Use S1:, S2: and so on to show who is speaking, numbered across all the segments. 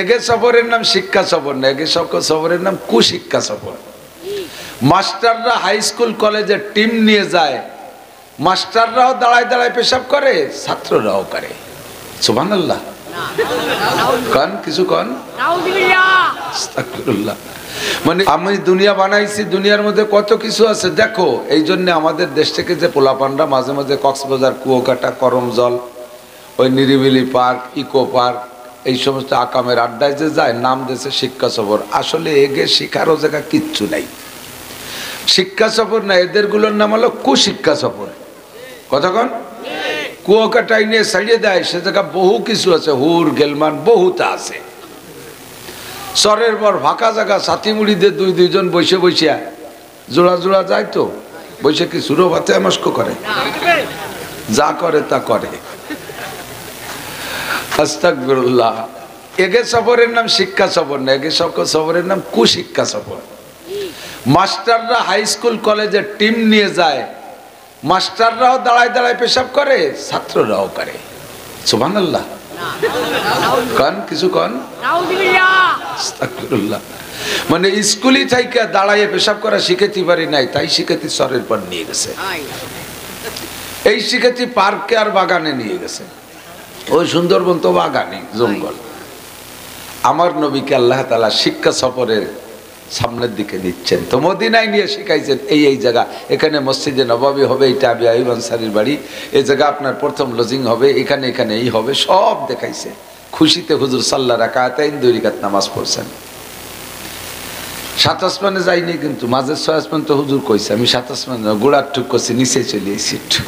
S1: এগে সফরের নাম শিক্ষা সফর না, এগে সফরের নাম কুশিক্ষা সফর। মাস্টাররা হাই স্কুল কলেজের টিম নিয়ে যায়, মাস্টাররাও দাঁড়ায় দাঁড়ায় পেশাব করে, ছাত্ররাও করে। সুবহানাল্লাহ কন, কিছু কন। আস্তাগফিরুল্লাহ। মানে আমি দুনিয়া বানাইছি, দুনিয়ার মধ্যে কত কিছু আছে দেখো। এই জন্য আমাদের দেশ থেকে যে পোলাপানরা মাঝে মাঝে কক্সবাজার, কুয়াকাটা, করমজল, ওই নিরিবিলি পার্ক, ইকো পার্ক, এই সমস্ত আকামের আড্ডায় যে যায়, নাম দিয়েছে শিক্ষা সফর। আসলে এগে শিখারও জায়গা কিচ্ছু নাই, শিক্ষা সফর না, এদেরগুলোর নাম হলো কুশিক্ষা সফর। কতক্ষণ কুয়াকাটাই নিয়ে ছাড়িয়ে দেয়, সে জায়গা বহু কিছু আছে, হুর গেলমান বহুত আছে। চরের পর ফাঁকা জায়গা, সাথী মুড়িদের দুইজন বসে বসিয়া জোড়া জোড়া যায়, তো বসে কি সুরো ভাতে মস্ক করে, যা করে তা করে। আস্তাগফিরুল্লাহ। এগে সফরের নাম শিক্ষা সফর না, এগে সফরের নাম কুশিক্ষা সফর। মাস্টাররা হাই স্কুল কলেজের টিম নিয়ে যায়, মাস্টাররাও দাঁড়ায় দাঁড়ায় পেশাব করে, ছাত্ররাও করে। সুবহানাল্লাহ কন, কিছু কন। আস্তাগফিরুল্লাহ। মানে স্কুলই থেকে দাঁড়াইয়ে পেশাব করা শিখেতে পারি নাই, তাই শিখেতে সরের পর নিয়ে গেছে, এই শিখেতে পার্কে আর বাগানে নিয়ে গেছে। ওই সুন্দরবন তো বাগানি জঙ্গল। আমার নবীকে আল্লাহ তাআলা শিক্ষা সফরের সামনের দিকে নিচ্ছেন, তো মদিনায় নিয়ে শিখাইছেন এই এই জায়গা, এখানে মসজিদে নববী হবে, এটা আবি আইয়ুব আনসারীর বাড়ি, এই জায়গা আপনার প্রথম লজিং হবে, এখানে এখানে এই হবে, সব দেখাইছে। খুশিতে হুজুর সাল্লাহ রাকাতাইন 2 রাকাত নামাজ পড়ছেন। 7 আসমানে যাইনি, কিন্তু মাঝের 6 আসমান তো হুজুর কইছে, আমি 7 আসমান গোড়ার ঠুক করছি, নিচে চলে এসেছি একটু।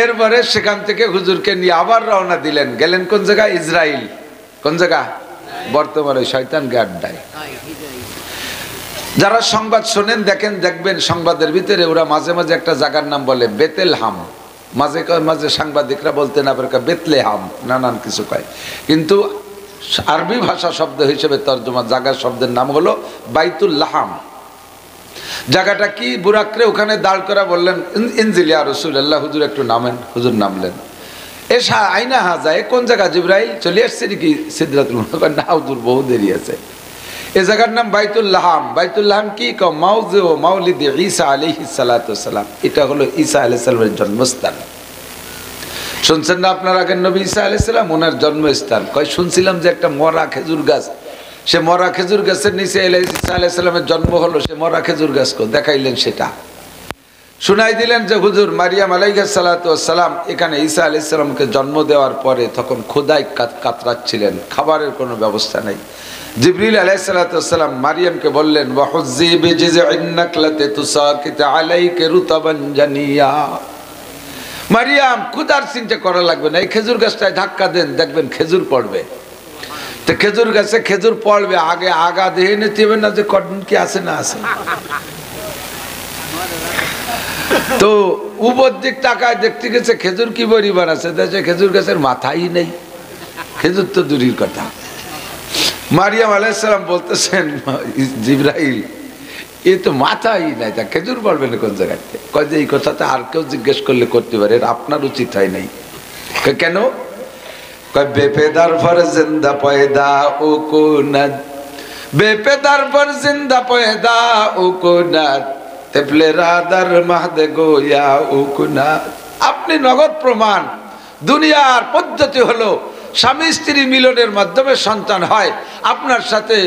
S1: এরপরে সেখান থেকে হুজুরকে নিয়ে আবার রওনা দিলেন, গেলেন কোন জায়গায়? ইসরাইল। কোন জায়গা? বর্তমানে শয়তানকে আড্ডায়। যারা সংবাদ শোনেন দেখেন, দেখবেন সংবাদের ভিতরে ওরা মাঝে মাঝে একটা জায়গার নাম বলে বেতেলহাম, মাঝে মাঝে সাংবাদিকরা বলতে না পারে বেতলেহাম, নানান কিছু কয়, কিন্তু আরবি ভাষা শব্দ হিসেবে তর্জমা জায়গার শব্দের নাম হলো বাইতুল লাহাম। জায়গাটা কি? বুরাকরে ওখানে দাঁড় করা বললেন, ইনজিল ইয়া রাসূলুল্লাহ, হুজুর একটু নামেন। হুজুর নামলেন। এসা আইনা হাজায়, কোন জায়গা? জিবরাইল চলে আসছে নাকি সিদরাতুল মুনতাহা? না হুজুর, বহু দেরি আছে। এই জায়গার নাম বাইতুল লাহাম। বাইতুল লাহাম কি? মাউযু মাউলিদ ঈসা আলাইহিস সালাতু ওয়াসসালাম। এটা হলো ঈসা আলাইহিস সালামের জন্মস্থান। শুনছেন না আপনার আগের নবী ঈসা আলাইহিস সালাম, ওনার জন্মস্থান। কয় শুনছিলাম যে একটা মরা খেজুর গাছ, সে মরা খেজুর গাছের নিচে ঈসা আলাইহিস সালামের জন্ম হলো, সে মরা খেজুর গাছকে দেখাইলেন, সেটা শুনাই দিলেন যে হুজুর মারিয়াম আলাইহিস সালাতু ওয়াসসালাম এখানে ঈসা আলাইহিস সালামকে জন্ম দেওয়ার পরে তখন খোদায় কাতরাচ্ছিলেন, খাবারের কোনো ব্যবস্থা নাই। জিবরিল আলাইহিস সালাতু ওয়াসসালাম মারিয়ামকে বললেন, ওয়া হুজ্জি বিজিযইন নাকলাতি তুসাকিত আলাইকা রুতাবান জানিয়া। মারিয়াম, খুদার চিন্তা করা লাগবে না, এই খেজুর গাছটায় ধাক্কা দেন, দেখবেন খেজুর পড়বে। তো খেজুর গাছে খেজুর পড়বে, আগে আগা দেহে নিতে হবে না যে কদিন কি আছে না আছে। তো উপর দিক তাকায় দেখতে গেছে খেজুর কি পরিমাণ আছে, দেখছে খেজুর গাছের মাথাই নেই, খেজুর তো দূরের কথা। মারিয়াম আলাইহিস সালাম বলতেছেন, জিবরাইল এ তো মাথাই নাই, তা খেজুর পড়বে না কোন জায়গাতে? কয় যে এই কথাটা আর কেউ জিজ্ঞেস করলে করতে পারে, আপনার উচিত হয় নাই। কেন? কয় বেপেদার পর জিন্দা পয়দা ও কোনাদ, বেপেদার পর জিন্দা পয়দা ও কোনাদ, আপনি নগদ প্রমাণ। দুনিয়ার পদ্ধতি হলো স্বামী স্ত্রী মিলনের মাধ্যমে সন্তান হয়, আপনার সাথে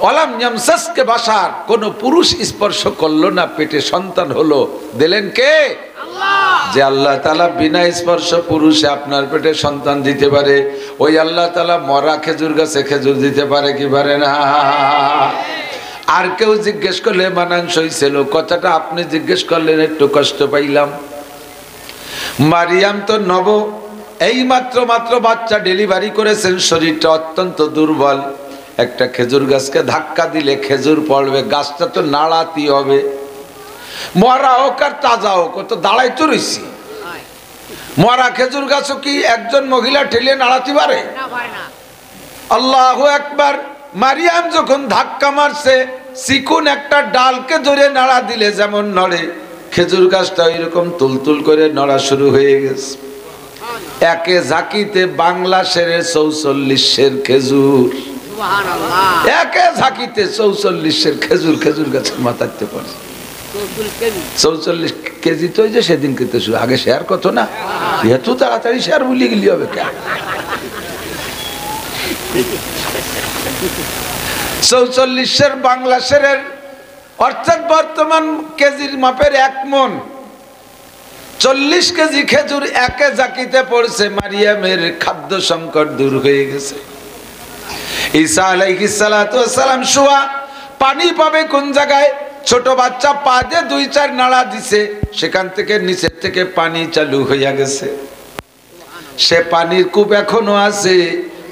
S1: ওয়ালাম ইয়ামসাসকে বাশার, কোন পুরুষ স্পর্শ করলো না, পেটে সন্তান হলো। দিলেন কে? আল্লাহ। যে আল্লাহ তাআলা বিনা স্পর্শ পুরুষে আপনার পেটে সন্তান দিতে পারে, ওই আল্লাহ তাআলা মরা খেজুর গাছে খেজুর দিতে পারে কি পারে না? আর কেউ জিজ্ঞেস করলে মানানসই ছিল, কথাটা আপনি জিজ্ঞেস করলেন একটু কষ্ট পাইলাম। মারিয়াম তো এই মাত্র বাচ্চা ডেলিভারি করেছেন, শরীরটা অত্যন্ত দুর্বল। একটা খেজুর গাছকে ধাক্কা দিলে খেজুর পড়বে, গাছটা তো নাড়াতে হবে, মরা হোক আর তাজা হোক, তো দাঁড়াই তো রয়েছি। মরা খেজুর গাছও কি একজন মহিলা ঠেলে নাড়াতে পারে? আল্লাহু আকবার। মারিয়াম যখন ধাক্কা মারছে, চিকুন একটা ডালকে ধরে নাড়া দিলে যেমন নড়ে, খেজুর গাছটা এরকম তুলতুল করে নড়া শুরু হয়ে গেছে। একে ঝাঁকিতে বাংলা সেরে 44 সের খেজুর, একে ঝাঁকিতে 44 সের খেজুর, খেজুর গাছের মাথাতে পড়ে 44 কেজি। তো যে সেদিন খেতে শুরু, আগে শেয়ার কত না, এত তাড়াতাড়ি শেয়ার ভুলে গেলি হবে কেন? 44 সের বাংলা সেরের অর্থাৎ বর্তমান কেজির মাপের 1 মণ, 40 কেজি খেজুর একে জাকিতে পড়ছে। মারিয়ামের খাদ্য সংকট দূর হয়ে গেছে। ঈসা আলাইহিস সালাতু ওয়াস সালাম শোয়া, পানি পাবে কোন জায়গায়? ছোট বাচ্চা পা দিয়ে 2-4 নাড়া দিছে, সেখান থেকে নিচের থেকে পানি চালু হইয়া গেছে। সে পানির কূপ এখনো আছে।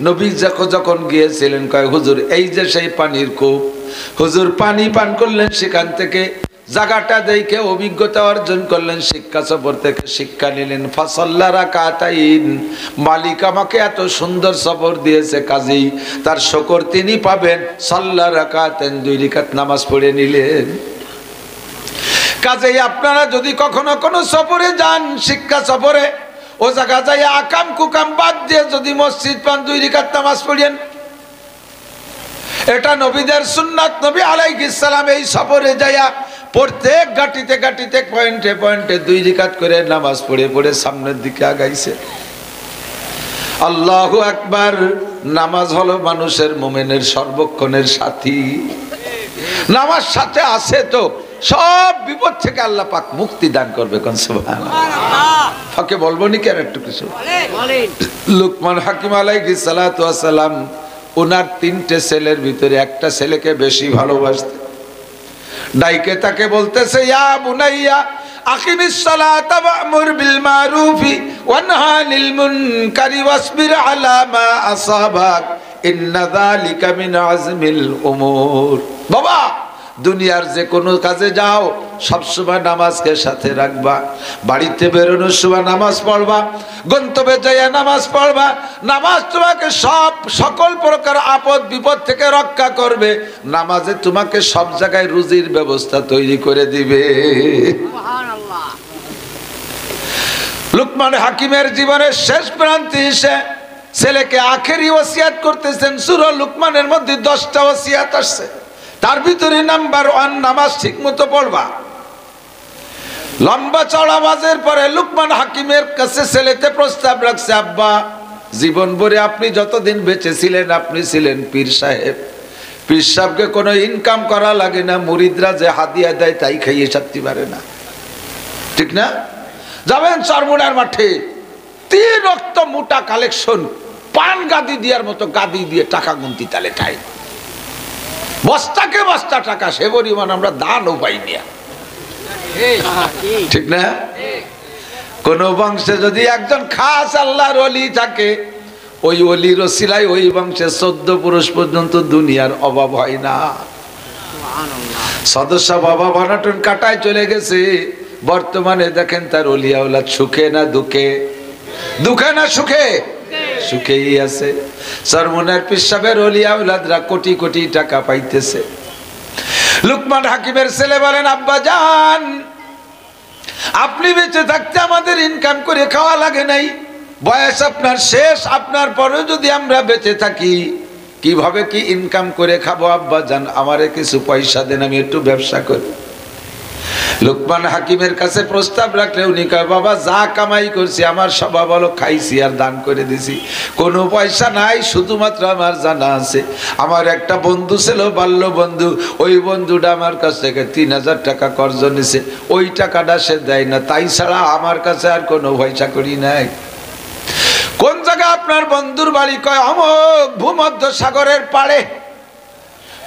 S1: নবী যখন গিয়েছিলেন কয় হুজুর এই যে সেই পানির কূপ। হুজুর পানি পান করলেন, সেখান থেকে জায়গাটা দেখে অভিজ্ঞতা অর্জন করলেন, শিক্ষা সফর থেকে শিক্ষা নিলেন। ফাসাল্লা রাকাতাইন, মালিক আমাকে এত সুন্দর সফর দিয়েছে, কাজেই তার শুকর তিনি পাবেন। সাল্লা রাকাতাইন, 2 রাকাত নামাজ পড়ে নিলেন। কাজেই আপনারা যদি কখনো কোনো সফরে যান, শিক্ষা সফরে, ও জায়গা যাই আকাম কুকাম বাদ দিয়ে যদি মসজিদ পান, 2 রাকাত নামাজ পড়েন। এটা নবীদের সুন্নাত। নবী আলাইহিস সালাম এই সফরে যাইয়া প্রত্যেক গাটিতে গাটিতে পয়েন্টে পয়েন্টে 2 রাকাত করে নামাজ পড়ে পড়ে সামনের দিকে আগাইছে। আল্লাহু আকবার। নামাজ হলো মানুষের মুমিনের সর্বক্ষণের সাথী। নামাজ সাথে আছে তো সব বিপদ থেকে আল্লাহ পাক মুক্তি দান করবে। কোন সুবহানাল্লাহ। ফাঁকে বলবো নি কেন একটু কিছু? লুকমান হাকিম আলাইহিস সালাতু ওয়াস সালাম ওনার 3টে ছেলের ভিতরে একটা ছেলেকে বেশি ভালোবাসতেন। ডাইকে তাকে বলতেছে, ইয়া বুনাইয়া আকিমিস সালাতা ওয়া'মুর বিল মারুফি ওয়ানহা আনিল মুনকারি ওয়াসবির আলা মা আসাবাক ইন্না যালিকা মিন আজমিল উমুর। বাবা, দুনিয়ার যে কোনো কাজে যাও সবসময় নামাজকে সাথে রাখবা। বাড়িতে বেরোনোর সময় নামাজ পড়বা, গন্তব্যে যাইয়া নামাজ পড়বা। নামাজ তোমাকে সকল প্রকার আপদ বিপদ থেকে রক্ষা করবে। নামাজে তোমাকে সব জায়গায় রুজির ব্যবস্থা তৈরি করে দিবে। সুবহানাল্লাহ। লুকমান হাকিমের জীবনের শেষ প্রান্তে এসে ছেলেকে আখেরি ওসিয়াত করতেছেন। সূরা লুকমানের মধ্যে 10টা ওসিয়াত আসছে, তার ভিতরে নাম্বার 1 নামাজ ঠিক মতো পড়বা। লম্বা চড়া আওয়াজের পরে লুকমান হাকিমের কাছে ছেলেতে প্রস্তাব রাখছে, আব্বা জীবন ভরে আপনি যতদিন বেঁচে ছিলেন আপনি ছিলেন পীর সাহেব। পীর সাহেবকে কোনো ইনকাম করা লাগে না, মুরিদরা যে হাদিয়া দেয় তাই খাইয়ে ছাড়তে পারে না, ঠিক না? যাবেন চরমুনার মাঠে 3 রক্ত মোটা কালেকশন, পান গাদি দেওয়ার মতো গাদি দিয়ে টাকা গুনতি তালে ঠাই, বস্তাকে বস্তা টাকা, সে পরিমাণ আমরা দানও পাই না, ঠিক না? কোন বংশে যদি একজন খাস আল্লাহর ওলি থাকে, ওই ওলির ওসিলায় ওই বংশে 14 পুরুষ পর্যন্ত দুনিয়ার অভাব হয় না। সদস্য বাবা বানাটন কাটায় চলে গেছে, বর্তমানে দেখেন তার ওলিয়া ওলাদ সুখে না দুঃখে, দুঃখে না সুখে, সুখেই আছে। সরমুনার পীর সাহেবের ওলিয়া ওলাদরা কোটি কোটি টাকা পাইতেছে। লুকমান হাকিমের ছেলে বলেন, আব্বা জান আপনি বেঁচে থাকতে আমাদের ইনকাম করে খাওয়া লাগে নাই, বয়স আপনার শেষ, আপনার পরে যদি আমরা বেঁচে থাকি কিভাবে কি ইনকাম করে খাবো? আব্বা জান আমারে কিছু পয়সা দেন, আমি একটু ব্যবসা করি। লুকমান হাকিমের কাছে প্রস্তাব রাখলে উনি কয়, বাবা যা কামাই করছি আমার স্বভাব হলো খাইছি আর দান করে দিছি, কোনো পয়সা নাই। শুধুমাত্র আমার জানা আছে আমার একটা বন্ধু ছিল, বাল্য বন্ধু, ওই বন্ধুটা আমার কাছ থেকে 3000 টাকা কর্জ নিছে, ওই টাকাটা সে দেয় না, তাই ছাড়া আমার কাছে আর কোনো পয়সা করি নাই। কোন জায়গায় আপনার বন্ধুর বাড়ি? কয় অমুক ভূমধ্য সাগরের পাড়ে,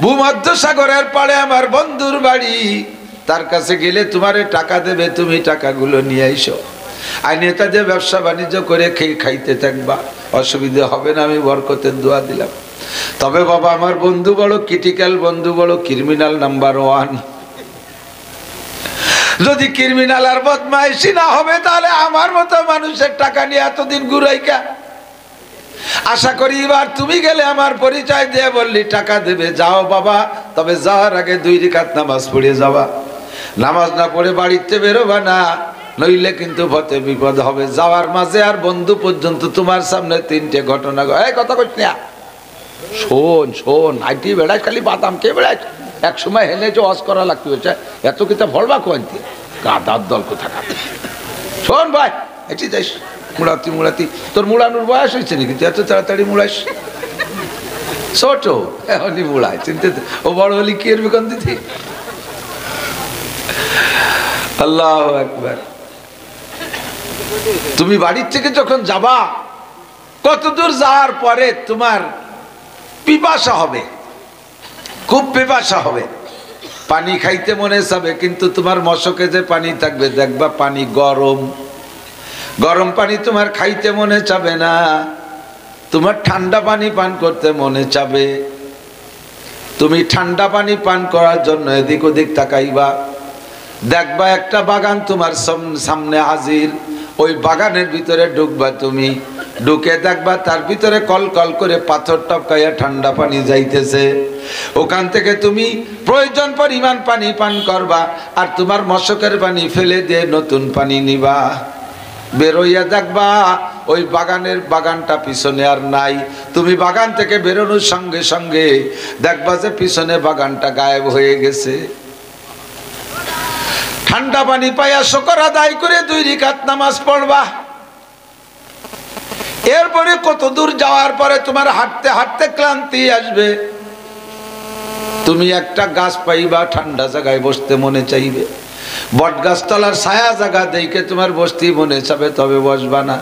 S1: ভূমধ্য সাগরের পাড়ে আমার বন্ধুর বাড়ি, তার কাছে গেলে তোমারে টাকা দেবে, তুমি টাকাগুলো নিয়ে আইসো, আর নেতাদের ব্যবসা বাণিজ্য করে খেয়ে খাইতে থাকবা, অসুবিধা হবে না, আমি বরকতের দোয়া দিলাম। তবে বাবা আমার বন্ধু বড় ক্রিটিক্যাল, বন্ধু বড় ক্রিমিনাল নাম্বার 1। যদি ক্রিমিনাল আর বদমাইশি না হবে তাহলে আমার মতো মানুষের টাকা নিয়ে এতদিন ঘুরাইকা। আশা করি এবার তুমি গেলে আমার পরিচয় দিয়ে বললি টাকা দেবে, যাও বাবা, তবে যাওয়ার আগে 2 রাকাত নামাজ পড়ে যাবা। নামাজ না পড়ে বাড়িতে বেরোবা না, নইলে কিন্তু পথে বিপদ হবে। যাওয়ার মাঝে আর বন্ধু পর্যন্ত তোমার সামনে তিনটে ঘটনা। এই কথা কইস না, শোন শোন, আইটি বেড়ায় খালি বাদাম কে বেড়ায়, এক সময় হেলে যে অস করা লাগতে হয়েছে, এত কিতা ভরবা কোয়ান্তি গাদার দল কোথাকার। শোন ভাই, এটি যাইস মুড়াতি মুড়াতি, তোর মুড়ানোর বয়স হয়েছে নাকি? তুই এত তাড়াতাড়ি মুড়াইস? ছোট এখনই মুড়ায়, চিনতে ও বড় হলি কি এর বিকন দিতি। আল্লাহু আকবার। তুমি বাড়ির থেকে যখন যাবা, কত দূর যাওয়ার পরে তোমার পিপাসা হবে, খুব পিপাসা হবে, পানি খাইতে মনে চাবে, কিন্তু তোমার মশকে যে পানি থাকবে দেখবা পানি গরম, গরম পানি তোমার খাইতে মনে চাবে না, তোমার ঠান্ডা পানি পান করতে মনে চাবে। তুমি ঠান্ডা পানি পান করার জন্য এদিক ওদিক তাকাইবা, দেখবা একটা বাগান তোমার সামনে হাজির, ওই বাগানের ভিতরে ঢুকবা, তুমি ঢুকে দেখবা তার ভিতরে কল কল করে পাথর টপকাইয়া ঠান্ডা পানি যাইতেছে। ওখান থেকে তুমি প্রয়োজন পরিমাণ পানি পান করবা, আর তোমার মশকের পানি ফেলে দিয়ে নতুন পানি নিবা। বেরোইয়া দেখবা ওই বাগানটা পিছনে আর নাই। তুমি বাগান থেকে বেরোনোর সঙ্গে সঙ্গে দেখবা যে পিছনে বাগানটা গায়েব হয়ে গেছে। ঠান্ডা পানি পাইয়া শুকর আদায় করে 2 রাকাত নামাজ পড়বা। এরপরে কত দূর যাওয়ার পরে তোমার হাঁটতে হাঁটতে ক্লান্তি আসবে, তুমি একটা গাছ পাইবা, ঠান্ডা জায়গায় বসতে মনে চাইবে, বট গাছ তলার ছায়া জায়গা দেখে তোমার বসতে মনে চাবে, তবে বসবা না,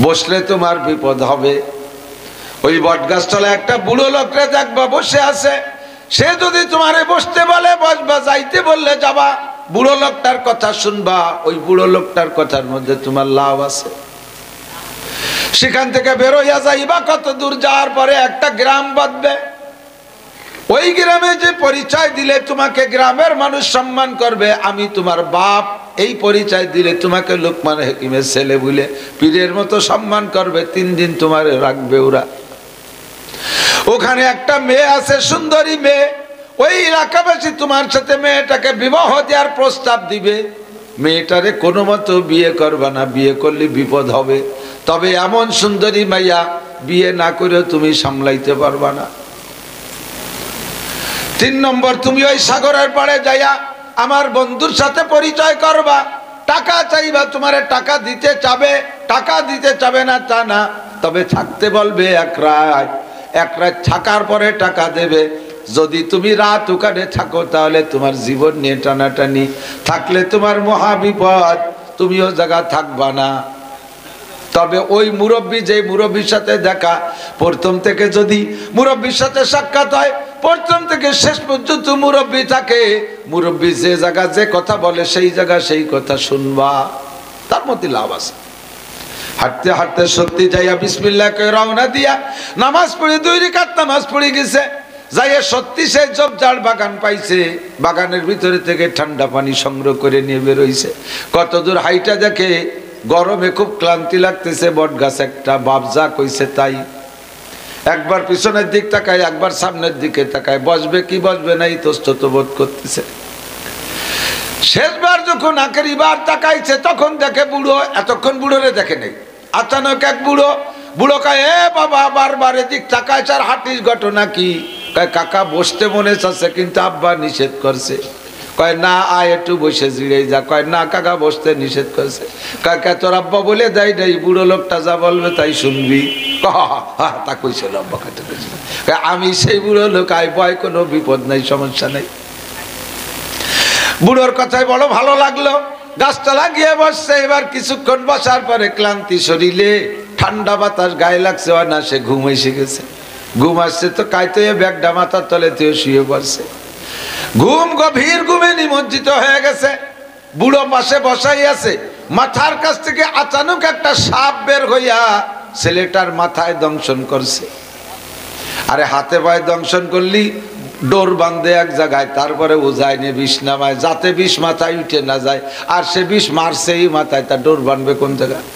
S1: বসলে তোমার বিপদ হবে। ওই বট গাছ তলায় একটা বুড়ো লোকরে দেখবা বসে আছে, সে যদি তোমারে বসতে বলে বসবা, যাইতে বললে যাবা, বুড়ো লোকটার কথা শুনবা, ওই বুড়ো লোকটার কথার মধ্যে তোমার লাভ আছে। সেখান থেকে বেরোইয়া যাইবা, কত দূর যাওয়ার পরে একটা গ্রাম বাঁধবে, ওই গ্রামে যে পরিচয় দিলে তোমাকে গ্রামের মানুষ সম্মান করবে, আমি তোমার বাপ, এই পরিচয় দিলে তোমাকে লোকমান হাকিমের ছেলে বলে পীরের মতো সম্মান করবে, 3 দিন তোমার রাখবে ওরা। ওখানে একটা মেয়ে আছে, সুন্দরী মেয়ে, ওই এলাকাবাসী তোমার সাথে মেয়েটাকে বিবাহ দেওয়ার প্রস্তাব দিবে, মেয়েটারে কোনো মতো বিয়ে করবা না, বিয়ে করলে বিপদ হবে, তবে এমন সুন্দরী মাইয়া বিয়ে না করেও তুমি সামলাইতে পারবা না। 3 নম্বর, তুমি ওই সাগরের পাড়ে যাইয়া আমার বন্ধুর সাথে পরিচয় করবা, টাকা চাইবা, তোমারে টাকা দিতে চাবে, টাকা দিতে চাবে না তা না, তবে থাকতে বলবে এক রাত থাকার পরে টাকা দেবে। যদি তুমি রাত ওখানে থাকো তাহলে তোমার জীবন নিয়ে টানাটানি, থাকলে তোমার মহা বিপদ, তুমিও জায়গা থাকবা না। তবে ওই মুরব্বী, যে মুরব্বীর সাথে দেখা, প্রথম থেকে যদি মুরব্বীর সাথে সাক্ষাৎ হয়, প্রথম থেকে শেষ পর্যন্ত মুরব্বী থাকে, মুরব্বী যে জায়গা যে কথা বলে সেই জায়গা সেই কথা শুনবা, তার মধ্যে লাভ আছে। হাঁটতে হাঁটতে সত্যি যাইয়া বিসমিল্লাহ কয়ে রওনা দিয়া নামাজ পড়ে 2 রাকাত নামাজ পড়ে গেছে, যাইয়া সত্যি সে ঝোপঝাড় বাগান পাইছে, বাগানের ভিতরে থেকে ঠান্ডা পানি সংগ্রহ করে নিয়ে বেরোইছে। কত দূর হাইটা দেখে গরমে খুব ক্লান্তি লাগতেছে, বট গাছ একটা, বাপ যা কইছে তাই, একবার পিছনের দিক তাকায়, একবার সামনের দিকে তাকায়, বসবে কি বসবে না ইতস্তত বোধ করতেছে। শেষবার যখন আখেরি বার তাকাইছে, তখন দেখে বুড়ো, এতক্ষণ বুড়োরে দেখে নেই, আচানক এক বুড়ো কয়, এ বাবা, বারবার এদিক তাকাইছে আর হাঁটিস, ঘটনা কি? কয়, কাকা বসতে মনে চাচ্ছে কিন্তু আব্বা নিষেধ করছে। কয়, না আয় একটু বসে জিরে যা। কয়, না কাকা বসতে নিষেধ করছে। কাকা তোর আব্বা বলে দেয় নাই, বুড়ো লোকটা যা বলবে তাই শুনবি। তা কইছিল আব্বা, কাটা কইছিল। আমি সেই বুড়ো লোক, আয় ভয়, কোনো বিপদ নাই, সমস্যা নাই। বুড়োর কথাই বড় ভালো লাগলো, গাছতলা গিয়ে বসছে। এবার কিছুক্ষণ বসার পরে ক্লান্তি শরীরে, ঠান্ডা বাতাস গায়ে লাগছে, না সে ঘুম এসে গেছে। ঘুম আসছে তো কাইতে ব্যাগটা মাথার তলে তুই শুয়ে পড়ছে, ঘুম, গভীর ঘুমে নিমজ্জিত হয়ে গেছে। বুড়ো পাশে বসাই আছে, মাথার কাছ থেকে আচানক একটা সাপ বের হইয়া ছেলেটার মাথায় দংশন করছে। আরে হাতে পায়ে দংশন করলি, ডোর বাঁধে এক জায়গায়, তারপরে ও যায়নি বিষ নামায়, যাতে বিষ মাথায় উঠে না যায়। আর সে বিষ মারছে এই মাথায়, তার ডোর বাঁধবে কোন জায়গায়?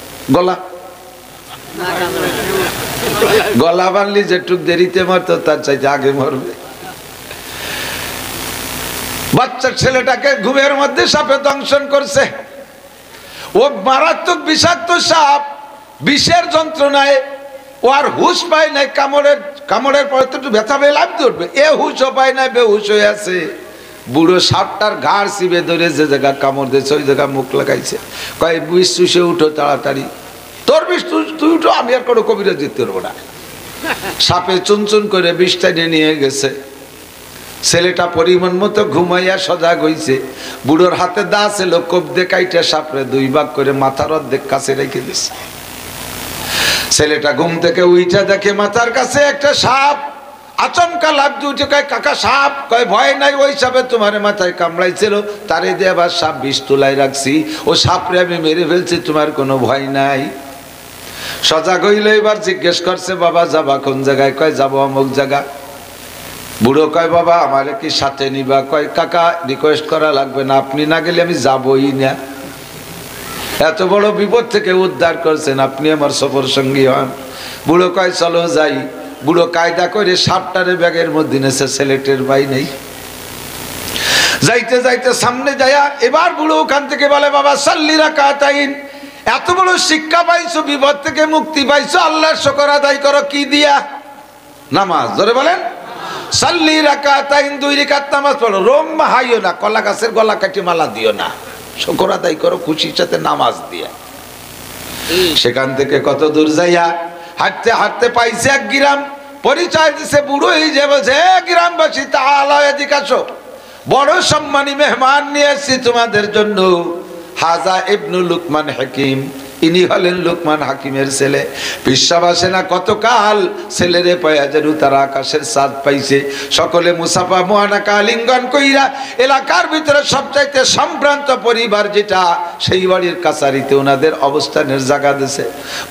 S1: গলা বানলি যেটুক দেরিতে মারতো তার চাইতে আগে মরবে। বাচ্চা ছেলেটাকে ঘুমের মধ্যে সাপে দংশন করছে। ও মারাত্মক বিষাক্ত সাপ, বিষের যন্ত্রণায় ও আর হুশ পায় নাই। কামড়ের পরে তো একটু ব্যথা পেয়ে লাভ ধরবে, এ হুশও পায় না, বেহুশ হয়ে আছে। বুড়ো সাপটার ঘাড় চিবে ধরে যে জায়গা কামড় দিয়েছে ওই জায়গা মুখ লাগাইছে, কয় বিষ চুষে উঠো তাড়াতাড়ি, তোর বিষ তুই উঠো, আমি আর কোনো কবিরাজ দিতে পারবো না। সাপে চুনচুন করে বিষটা নিয়ে গেছে। ছেলেটা পরিমাণ মতো ঘুমাইয়া সজাগ হইছে। বুড়োর হাতে দা ছিল, কোপ দিয়ে কাইটা সাপরে 2 ভাগ করে মাথার অর্ধেক কাছে রেখে দিছে। ছেলেটা ঘুম থেকে উইঠা দেখে মাথার কাছে একটা সাপ। আচমকা লাফ দিয়ে উঠে কয়, কাকা সাপ। কয়, ভয় নাই, ওই সাপে তোমার মাথায় কামড়াইছিল, তারে দিয়ে আবার সাপ বিষ তুলাই রাখছি, ও সাপরে আমি মেরে ফেলছি, তোমার কোনো ভয় নাই। সজাগ হইলে এবার জিজ্ঞেস করছে, বাবা যাবা কোন জায়গায়? কয়, যাবো অমুক জায়গা। বুড়ো কয়, বাবা আমারে কি সাথে নিবা? কয়, কাকা রিকোয়েস্ট করা লাগবে না, আপনি না গেলে আমি যাবই না। এত বড় বিপদ থেকে উদ্ধার করছেন, আপনি আমার সফর সঙ্গী হন। বুড়ো কয়, চলো যাই। বুড়ো কায়দা করে সাপটারে ব্যাগের মধ্যে নেছে, ছেলেটের ভাই নেই। যাইতে যাইতে সামনে যায়া এবার বুড়ো ওখান থেকে বলে, বাবা সাল্লি রাকাতাইন। এত বড় শিক্ষা পাইছো, বিপদ থেকে মুক্তি পাইছো, আল্লাহর শুকর আদায় করো কি দিয়া? নামাজ। ধরে বলেন, সাল্লি রাকাতাইন, 2 রাকাত নামাজ পড়ো। রোম হাইও না, কলা গাছের গলা কাটি মালা দিও না, শুকর আদায় করো খুশির সাথে নামাজ দিয়া। সেখান থেকে কত দূর যাইয়া হাঁটতে হাঁটতে পাইছে এক গ্রাম। পরিচয় দিছে বুড়ো, এই যে বলছে, গ্রামবাসী তাআলা এদিকে আসো, বড় সম্মানী মেহমান নিয়ে এসেছি তোমাদের জন্য। হাজা ইবনু লুকমান হাকিম, ইনি হলেন লুকমান হাকিমের ছেলে। বিশ্বাস আসে না, কতকাল ছেলেরে পায়া যেন তারা আকাশের চাঁদ পাইছে। সকলে মুসাফা মুআনাকা আলিঙ্গন কইরা এলাকার ভিতরে সবচাইতে সম্ভ্রান্ত পরিবার যেটা, সেই বাড়ির কাছারিতে ওনাদের অবস্থানের জায়গা দিছে।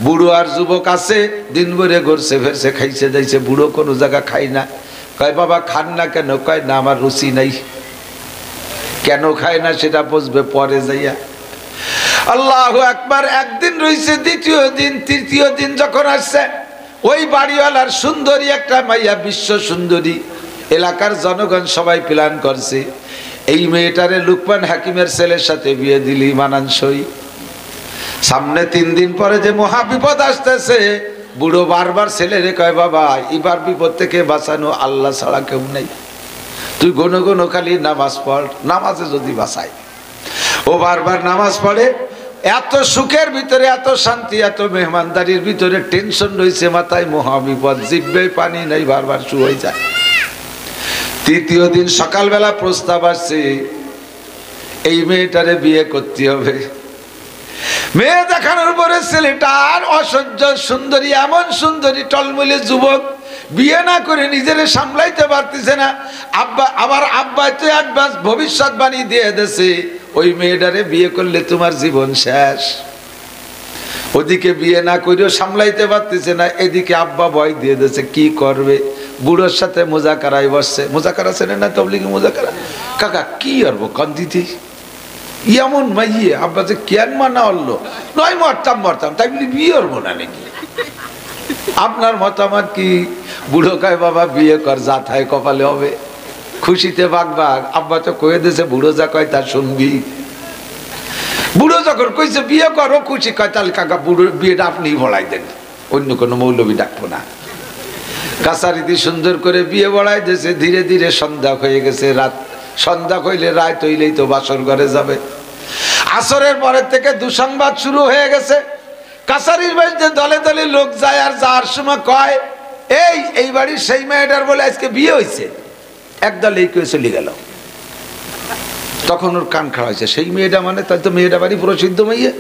S1: বুড়ো আর যুবক আছে, দিন ভরে ঘুরছে ফেরছে, খাইছে যাইছে। বুড়ো কোনো জায়গা খাই না। কয়, বাবা খান না কেন? কয়, না আমার রুচি নাই। কেন খায় না সেটা বুঝবে পরে যাইয়া। আল্লাহু আকবার। একদিন রইছে, দ্বিতীয় দিন, তৃতীয় দিন যখন আসছে, ওই বাড়িওয়ালার সুন্দরী একটা মাইয়া, বিশ্ব সুন্দরী। এলাকার জনগণ সবাই প্ল্যান করছে, এই মেয়েটারে লুকমান হাকিমের ছেলের সাথে বিয়ে দিলি মানানসই। সামনে 3 দিন পরে যে মহা বিপদ আসতেছে। বুড়ো বারবার ছেলেরে কয়, বাবা এবার বিপদ থেকে বাঁচানো আল্লাহ ছাড়া কেউ নেই, তুই ঘন ঘন খালি নামাজ পড়, নামাজে যদি বাঁচায়। ও বারবার নামাজ পড়ে। এত সুখের ভিতরে, এত শান্তি, এত মেহমানদারির ভিতরে টেনশন রয়েছে মাথায়, মহাবিপদ, জিভে পানি নাই, বারবার শুয়ে যায়। তৃতীয় দিন সকালবেলা প্রস্তাব আসছে, এই মেয়েটারে বিয়ে করতে হবে। মেয়ে দেখানোর পরে ছেলেটা আর অসহ্য সুন্দরী, এমন সুন্দরী টলমলে যুবক, বিয়ে না করে নিজেরে সামলাইতে পারতেছে না। আব্বা তো অ্যাডভান্স ভবিষ্যৎবাণী দিয়ে দিয়েছে, ওই মেয়েটারে বিয়ে করলে তোমার জীবন শেষ। ওদিকে বিয়ে না করেও সামলাইতে পারতেছে না, এদিকে আব্বা ভয় দিয়ে দিয়েছে, কি করবে? বুড়োর সাথে মোজাকারায় বসছে। মোজাকারা ছেলে না, তবলিগি মোজাকারা। কাকা কি করবো কন্দিতে, এমন মাইয়ে আব্বা যে কেন মানা হলো, নয় মরতাম তাই বলি বিয়ে করবো না নাকি? আপনার মতামত কি? বুড়ো কয়, বাবা বিয়ে কর, যা থায় কপালে হবে, খুশিতে বাগবাগ। আব্বা তো কয়ে দিয়েছে, বুড়ো যা কয় তা শুনবি। বুড়ো যখন কইছে বিয়ে করো, খুশি। কয়, তাহলে কাকা বুড়োর বিয়েটা আপনিই বড়াই দেন, অন্য কোনো মৌলবি ডাকবো না। কাছারিতে সুন্দর করে বিয়ে বড়াই দিয়েছে। ধীরে ধীরে সন্ধ্যা হয়ে গেছে। রাত সন্ধ্যা হইলে, রাত হইলেই তো বাসর ঘরে যাবে। আসরের পরের থেকে দুঃসংবাদ শুরু হয়ে গেছে। কাছারির বাড়িতে দলে দলে লোক যায়, আর যাওয়ার সময় কয়, এই বাড়ির সেই মেয়েটার বলে আজকে বিয়ে হয়েছে। একদল এই কেউ চলে গেল। তখন ওর কান খাওয়া হয়েছে, সেই মেয়েটা মানে তাই তো মেয়েটা বাড়ি প্রসিদ্ধ মেয়ে,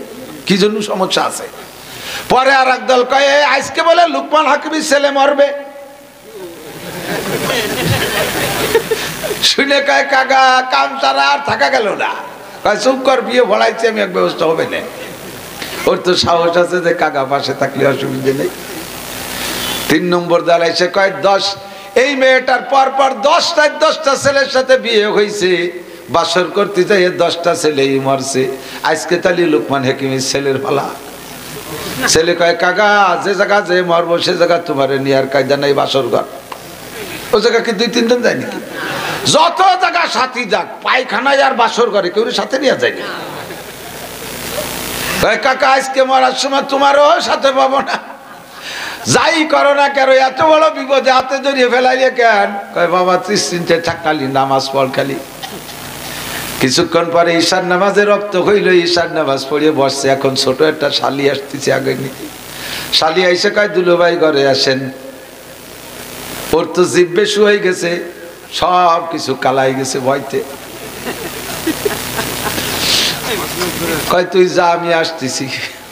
S1: কি জন্য সমস্যা আছে? পরে আর একদল কয়, আজকে বলে লুকমান হাকিমের ছেলে মরবে। শুনে কয়, কাকা কাম ছাড়া আর থাকা গেল না। কয়, চুপ কর, বিয়ে ভরাইছি আমি, এক ব্যবস্থা হবে না। ওর তো সাহস আছে যে কাকা পাশে থাকলে অসুবিধে নেই। 3 নম্বর দাঁড়াইছে, কয় 10। এই মেয়েটার পরপর 10টা ছেলের সাথে বিয়ে হয়েছে। বাসর করতে যাই 10টা ছেলেই মরছে। আজকে তাহলে লুকমান হাকিমের ছেলের পালা। ছেলে কয়, কাকা যে জায়গা যে মরবো সে জায়গা তোমার নিয়ে আর কায়দা নাই, বাসর ঘর। ও জায়গা কি 2-3 জন যায় নাকি? যত জায়গা সাথী যাক, পায়খানায় আর বাসর ঘরে কেউ সাথে নিয়ে যায়নি। কয় কাকা আজকে মরার সময় তোমারও সাথে পাবো না, যাই করো না কেন এত বড় বিপদে হাতে জড়িয়ে ফেলাইলে কেন? কয় বাবা 30 দিনতে থাকালি নামাজ পড় খালি। কিছুক্ষণ পরে ঈশার নামাজে রক্ত হইল, ঈশার নামাজ পড়িয়ে বসছে। এখন ছোট একটা শালি আসতেছে আগে নিতে। শালি আইসে কয় দুলো ভাই ঘরে আসেন, ওর তো জিব্বে শুয়ে গেছে, সব কিছু কালাই গেছে ভয়তে। কয় তুই যা আমি আসতেছি।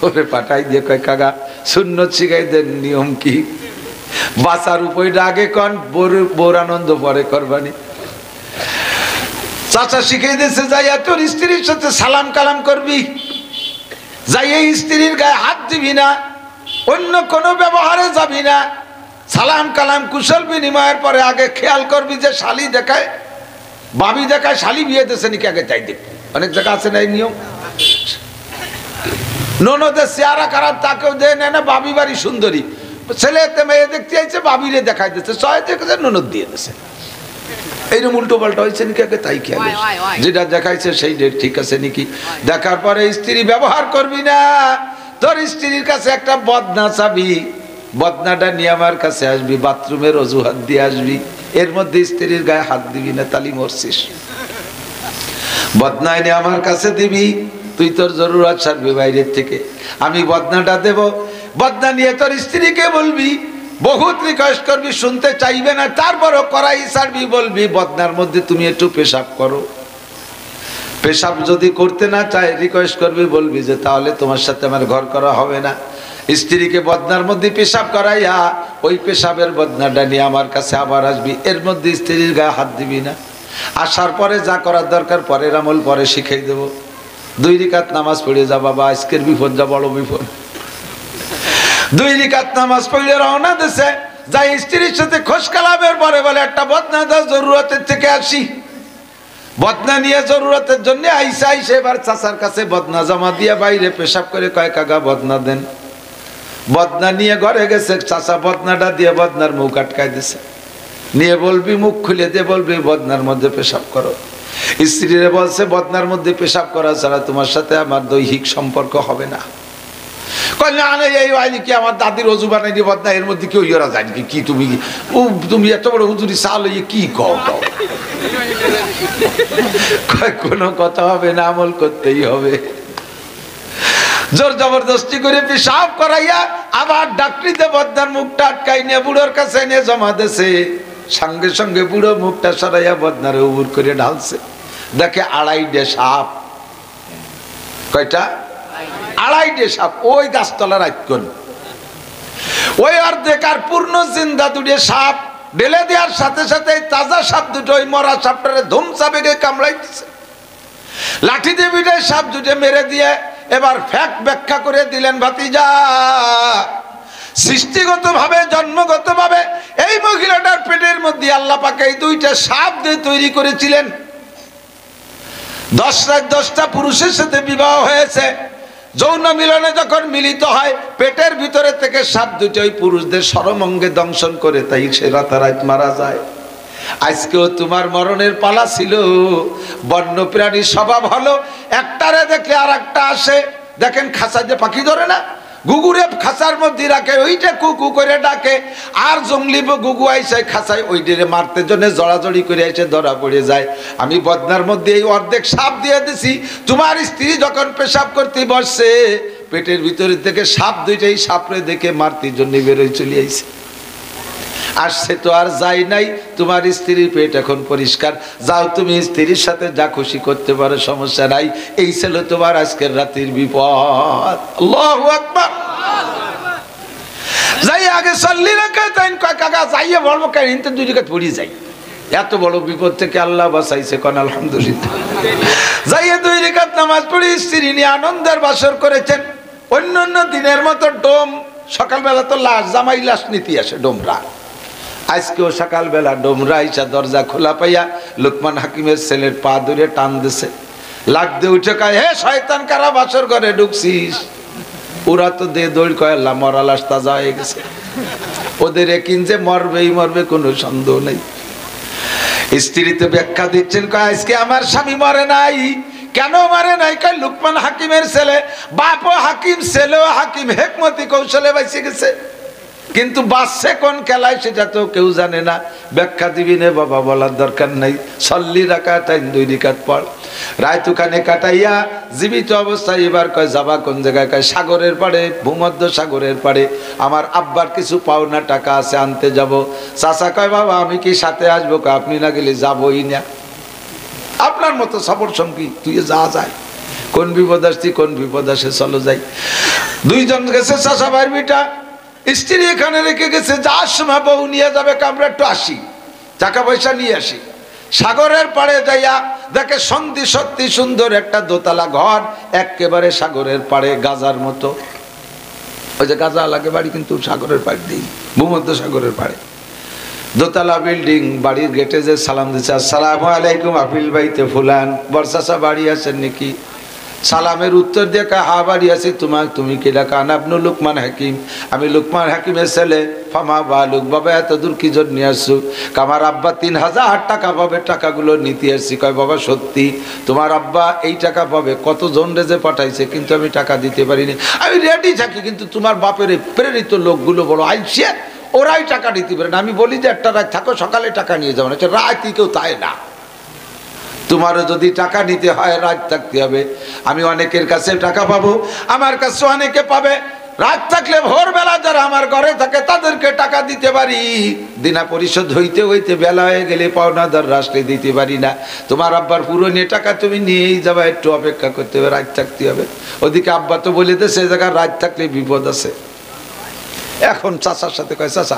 S1: ওরে পাঠাই দিয়ে কয় কাকা সুন্নত শিখাই দেন, নিয়ম কি? বাঁচার উপায়টা আগে কন, বোর আনন্দ পরে করবানি। চাচা শিখাই দিয়েছে যাইয়া তোর স্ত্রীর সাথে সালাম কালাম করবি, যাইয়া স্ত্রীর গায়ে হাত দিবি না, অন্য কোনো ব্যবহারে যাবি না, সালাম কালাম কুশল বিনিময়ের পরে আগে খেয়াল করবি যে শালি দেখায় ভাবি দেখায় শালি বিয়ে দিয়েছে নাকি আগে তাই দেখ। অনেক জায়গা আছে না এই নিয়ম। ননদের চেহারা খারাপ তাকেও দেয় না, ভাবি বাড়ি সুন্দরী, ছেলে মেয়ে দেখতে আইছে ভাবিরে দেখাই দিচ্ছে, ছয় দেখেছে ননদ দিয়ে দিচ্ছে। এইরকম উল্টো পাল্টা হয়েছে নাকি আগে তাই খেয়াল, যেটা দেখাইছে সেই ঠিক আছে নাকি। দেখার পরে স্ত্রী ব্যবহার করবি না, তোর স্ত্রীর কাছে একটা বদনা চাবি, বদনাটা নিয়ে আমার কাছে আসবি, বাথরুমের অজুহাত দিয়ে আসবি, এর মধ্যে স্ত্রীর গায়ে হাত দিবি না, তালি মরছিস। বদনা এনে আমার কাছে দিবি, তুই তোর জরুরত সারবি বাইরের থেকে, আমি বদনাটা দেব। বদনা নিয়ে তোর স্ত্রীকে বলবি, বহুত রিকোয়েস্ট করবি, শুনতে চাইবে না, তারপরও করাই সারবি, বলবি বদনার মধ্যে তুমি একটু পেশাব করো। পেশাব যদি করতে না চায় রিকোয়েস্ট করবি, বলবি যে তাহলে তোমার সাথে আমার ঘর করা হবে না। স্ত্রীকে বদনার মধ্যে পেশাব করাইয়া ওই পেশাবের বদনাটা নিয়ে আমার কাছে আবার আসবি, এর মধ্যে স্ত্রীর গায়ে হাত দিবি না। আসার পরে যা করার দরকার পরের আমল পরে শিখাই দেবো। 2 রাকাত নামাজ পড়ে যা বাবা, আজকের বিপদ যা বড় বিপদ। 2 রাকাত নামাজ পড়ে রওনা দিছে, যাই স্ত্রীর সাথে খোঁজ কালামের পরে বলে একটা বদনা দাও, জরুরতের থেকে আসি। বদনা নিয়ে জরুরতের জন্য আইসে এবার চাচার কাছে বদনা জমা দিয়ে বাইরে পেশাব করে কয় কাকা বদনা দেন। বদনা নিয়ে ঘরে গেছে, চাচা বদনাটা দিয়ে বদনার মুখ আটকাই দিছে, নিয়ে বলবি মুখ খুলে দিয়ে বলবি বদনার মধ্যে পেশাব করো। স্ত্রীরে বলছে বদনার মধ্যে পেশাব করা ছাড়া তোমার সাথে আমার দৈহিক সম্পর্ক হবে না। কয় না এই হয়নি কি, আমার দাদির অজু বানাইনি বদনা, এর মধ্যে কেউ ইয়েরা যায় নাকি? কি তুমি এত বড় হুজুরি চাল কি কও? কোনো কথা হবে না, আমল করতেই হবে। জোর জবরদস্তি করে পেশাব করাইয়া আবার ডাক্তারিতে বদনার মুখটা আটকাই নিয়ে বুড়োর কাছে নিয়ে জমা দিয়েছে। সঙ্গে সঙ্গে বুড়ো মুখটা সরাইয়া বদনারে উবুর করে ঢালছে, দেখে 2.5 সাপ। কয়টা? 2.5 সাপ। ওই গাছতলার আইকন ওই অর্ধেক আর পূর্ণ জিন্দা 2 সাপ ঢেলে দেওয়ার সাথে সাথে তাজা সাপ দুটো ওই মরা সাপটারে ধুমসা বেগে কামড়াইতেছে। লাঠি দিয়ে বিটে সাপ দুটো মেরে দিয়ে এবার ফ্যাক্ট ব্যাখ্যা করে দিলেন, ভাতিজা সৃষ্টিগত ভাবে জন্মগত ভাবে এই মহিলাটার পেটের মধ্যে আল্লাহ পাক এই 2টা সাপ দিয়ে তৈরি করেছিলেন। 10টা পুরুষের সাথে বিবাহ হয়েছে, যৌন মিলনে যখন মিলিত হয় পেটের ভিতরে থেকে সাপ দুটো ওই পুরুষদের সরমঙ্গে দংশন করে, তাই সে রাতারাত মারা যায়। আজকেও তোমার মরণের পালা ছিল। বন্য প্রাণীর স্বভাব হলো একটারে দেখলে আর একটা আসে। দেখেন খাঁচা যে পাখি ধরে না, গুগুরে খাঁচার মধ্যে রাখে, ওইটা কুকু করে ডাকে, আর জঙ্গলি গুগু আইসে খাঁচায় ওইটারে মারতে জন্য জড়াজড়ি করে এসে ধরা পড়ে যায়। আমি বদনার মধ্যে এই অর্ধেক সাপ দিয়ে দিছি, তোমার স্ত্রী যখন পেশাব করতে বসছে পেটের ভিতরে থেকে সাপ দুইটাই সাপরে দেখে মারতে জন্য বেরোয় চলে আইছে। আসছে তো আর যাই নাই, তোমার স্ত্রীর পেট এখন পরিষ্কার, যাও তুমি স্ত্রীর সাথে যা খুশি করতে পারো, সমস্যা নাই। এই ছিল তোমার আজকের রাতের বিপদ। আল্লাহু আকবার। যাই আগে চল্লি রাখা তাই কাকা যাইয়ে বলবো কেন, 2 রাকাত পড়ি যাই, এত বড় বিপদ থেকে আল্লাহ বাঁচাইছে, কোন আলহামদুলিল্লাহ। যাইয়ে 2 রাকাত নামাজ পড়ি স্ত্রী নিয়ে আনন্দের বাসর করেছেন। অন্য দিনের মতো ডোম, সকালবেলা তো লাশ জামাই লাশ নীতি আসে ডোমরা, আজকেও সকালবেলা ডোমরা আইসা দরজা খোলা পাইয়া লোকমান হাকিমের ছেলের পা ধরে টান দিছে, লাগ দিয়ে উঠে কয়, হে শয়তান কারা বাসর ঘরে ঢুকছিস? ওরা তো দে দৌড় কয় আল্লাহ মরা লাশ তাজা হয়ে গেছে, ওদের একিন যে মরবেই মরবে, কোনো সন্দেহ নেই। স্ত্রী তো ব্যাখ্যা দিচ্ছেন, কয় আজকে আমার স্বামী মরে নাই, কেন মারে নাই? কয় লুকমান হাকিমের ছেলে, বাপও হাকিম, ছেলেও হাকিম, হেকমতি কৌশলে বাইসে গেছে। কিন্তু বাঁচছে কোন খেলায় সেটা তো কেউ জানে না। ব্যাখ্যা দিবি নে বাবা, বলার দরকার নাই। সল্লি রাকাত, 2 রাকাত পড়। রাত ওখানে কাটাইয়া জীবিত অবস্থায় এবার কয় যাবা কোন জায়গায়? কয় সাগরের পাড়ে, ভূমধ্য সাগরের পাড়ে আমার আব্বার কিছু পাওনা টাকা আছে, আনতে যাব। চাচা কয় বাবা আমি কি সাথে আসবো? কয় আপনি না গেলে যাবই না। আপনার মতো সফর সঙ্গী তুই যা যায়, কোন বিপদ আসছি কোন বিপদ আসে, চলো যাই। 2 জন গেছে, চাচা ভাইয়ের বিটা, স্ত্রী এখানে রেখে গেছে, যার সময় বউ নিয়ে যাবে, আমরা একটু আসি, টাকা পয়সা নিয়ে আসি। সাগরের পাড়ে যাইয়া দেখে সত্যি সুন্দর একটা দোতলা ঘর, একেবারে সাগরের পাড়ে, গাজার মতো। ওই যে গাজা লাগে বাড়ি, কিন্তু সাগরের পাড়ে দিই, ভূমধ্য সাগরের পাড়ে দোতলা বিল্ডিং। বাড়ির গেটে যে সালাম দিচ্ছে, আসসালামু আলাইকুম আপিল বাইতে ফুলান, বর্ষাসা বাড়ি আছেন নাকি? সালামের উত্তর দিয়ে কয় হা বাড়ি আছি। তুমি কি ডাকা? আপনি লুকমান হাকিম? আমি লুকমান হাকিমের ছেলে। ফামা বালুক, বাবা এত দূর কি জন্য নিয়ে আসছো? আমার আব্বা 3000 টাকা পাবে, টাকাগুলো নিতে আসছি। কয় বাবা সত্যি তোমার আব্বা এই টাকা পাবে? কত জন রেজে পাঠাইছে, কিন্তু আমি টাকা দিতে পারিনি। আমি রেডি থাকি, কিন্তু তোমার বাপের প্রেরিত লোকগুলো বড় আইসে, ওরাই টাকা দিতে পারে না। আমি বলি যে একটা রাত থাকো, সকালে টাকা নিয়ে যাবো না, রাত কেউ তাই না। তোমারও যদি টাকা নিতে হয় রাত থাকতে হবে। আমি অনেকের কাছে টাকা পাবো, আমার কাছে অনেকে পাবে। রাত থাকলে ভোরবেলা যারা আমার ঘরে থাকে তাদেরকে টাকা দিতে পারি, দিনা পরিশোধ হইতে হইতে বেলা হয়ে গেলে পাওনাদার রাষ্ট্রে দিতে পারি না। তোমার আব্বার পুরনো টাকা তুমি নিয়েই যাবা, একটু অপেক্ষা করতে হবে, রাত থাকতে হবে। ওদিকে আব্বা তো বলে দে সে জায়গায় রাত থাকলে বিপদ আছে। এখন চাচার সাথে কয় চাচা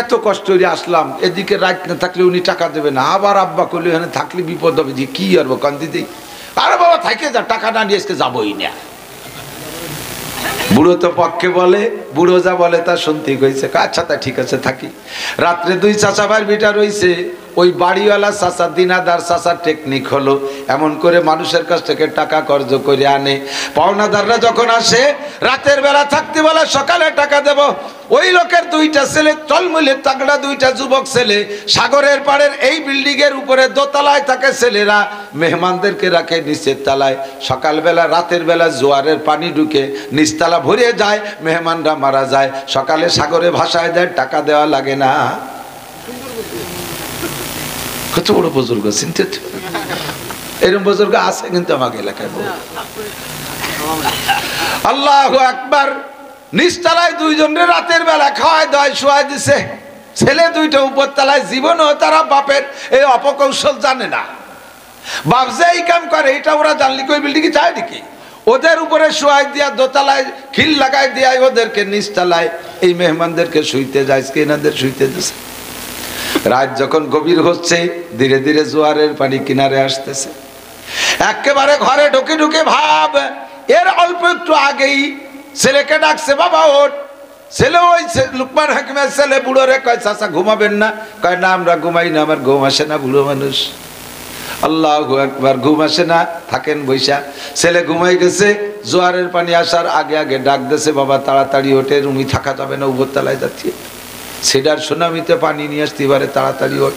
S1: এত কষ্ট করে আসলাম, এদিকে রাত না থাকলে উনি টাকা দেবে না। আবার আব্বা করলে এখানে থাকলে বিপদ হবে, যে কি আর কান্দি দিই। আরে বাবা থাকে যা, টাকা না নিয়ে আজকে যাবোই না। বুড়ো তো পক্ষে বলে, বুড়ো যা বলে তা শুনতে কইছে। আচ্ছা তা ঠিক আছে থাকি। রাত্রে 2 চাচা ভাইয়ের বিটা রইছে। ওই বাড়িওয়ালা চাচা, দিনাদার চাচার টেকনিক হলো এমন করে মানুষের কাছ থেকে টাকা কর্জ করে আনে। পাওনাদাররা যখন আসে রাতের বেলা থাকতে বলে সকালে টাকা দেব। ওই লোকের 2টা ছেলে, চলমুলে তাগড়া 2টা যুবক ছেলে, সাগরের পাড়ের এই বিল্ডিং এর উপরে দোতলায় থাকে ছেলেরা, মেহমানদেরকে রাখে নিচের তলায়। সকালবেলা রাতের বেলা জোয়ারের পানি ঢুকে নিচতলা ভরে যায়, মেহমানরা মারা যায়। সকালে সাগরে ভাসায় দেয়, টাকা দেওয়া লাগে না। কত বড় বুজুর্গ, চিন্তিত। এরকম বুজুর্গ আছে কিন্তু আমাকে এলাকায়। আল্লাহু আকবার। নিচতলায় 2 জনের রাতের বেলা খাওয়ায় দাওয়ায় শোয়াই দিছে। ছেলে 2টা উপর তলায়, জীবনও তারা বাপের এই অপকৌশল জানে না। বাপ যে এই কাম করে এটা ওরা জানলি কই বিল্ডিং চায় নাকি? ওদের উপরে শোয়াই দিয়া দোতলায় খিল লাগাই দিয়া ওদেরকে নিচতলায় এই মেহমানদেরকে শুইতে যায়, এনাদের শুইতে দিছে। রাত যখন গভীর হচ্ছে, ধীরে ধীরে জোয়ারের পানি কিনারে আসতেছে। একেবারে ঘরে ঢুকে ঢুকে ভাব, এর অল্প একটু আগেই ছেলেকে ডাকছে, বাবা ওঠ। ছেলে ওই লুকমান হাকিমের ছেলে বুড়ো রে কয় চাচা ঘুমাবেন না? কয় না আমরা ঘুমাই না, আমার ঘুম আসে না, বুড়ো মানুষ। আল্লাহু আকবার। ঘুম আসে না, থাকেন বৈশা। ছেলে ঘুমাই গেছে, জোয়ারের পানি আসার আগে আগে ডাক দিয়েছে, বাবা তাড়াতাড়ি ওঠে, রুমি থাকা যাবে না, উপরতলায় যাচ্ছি। সেটার সুনামিতে পানি নিয়ে আসতে পারে, তাড়াতাড়ি ওঠ।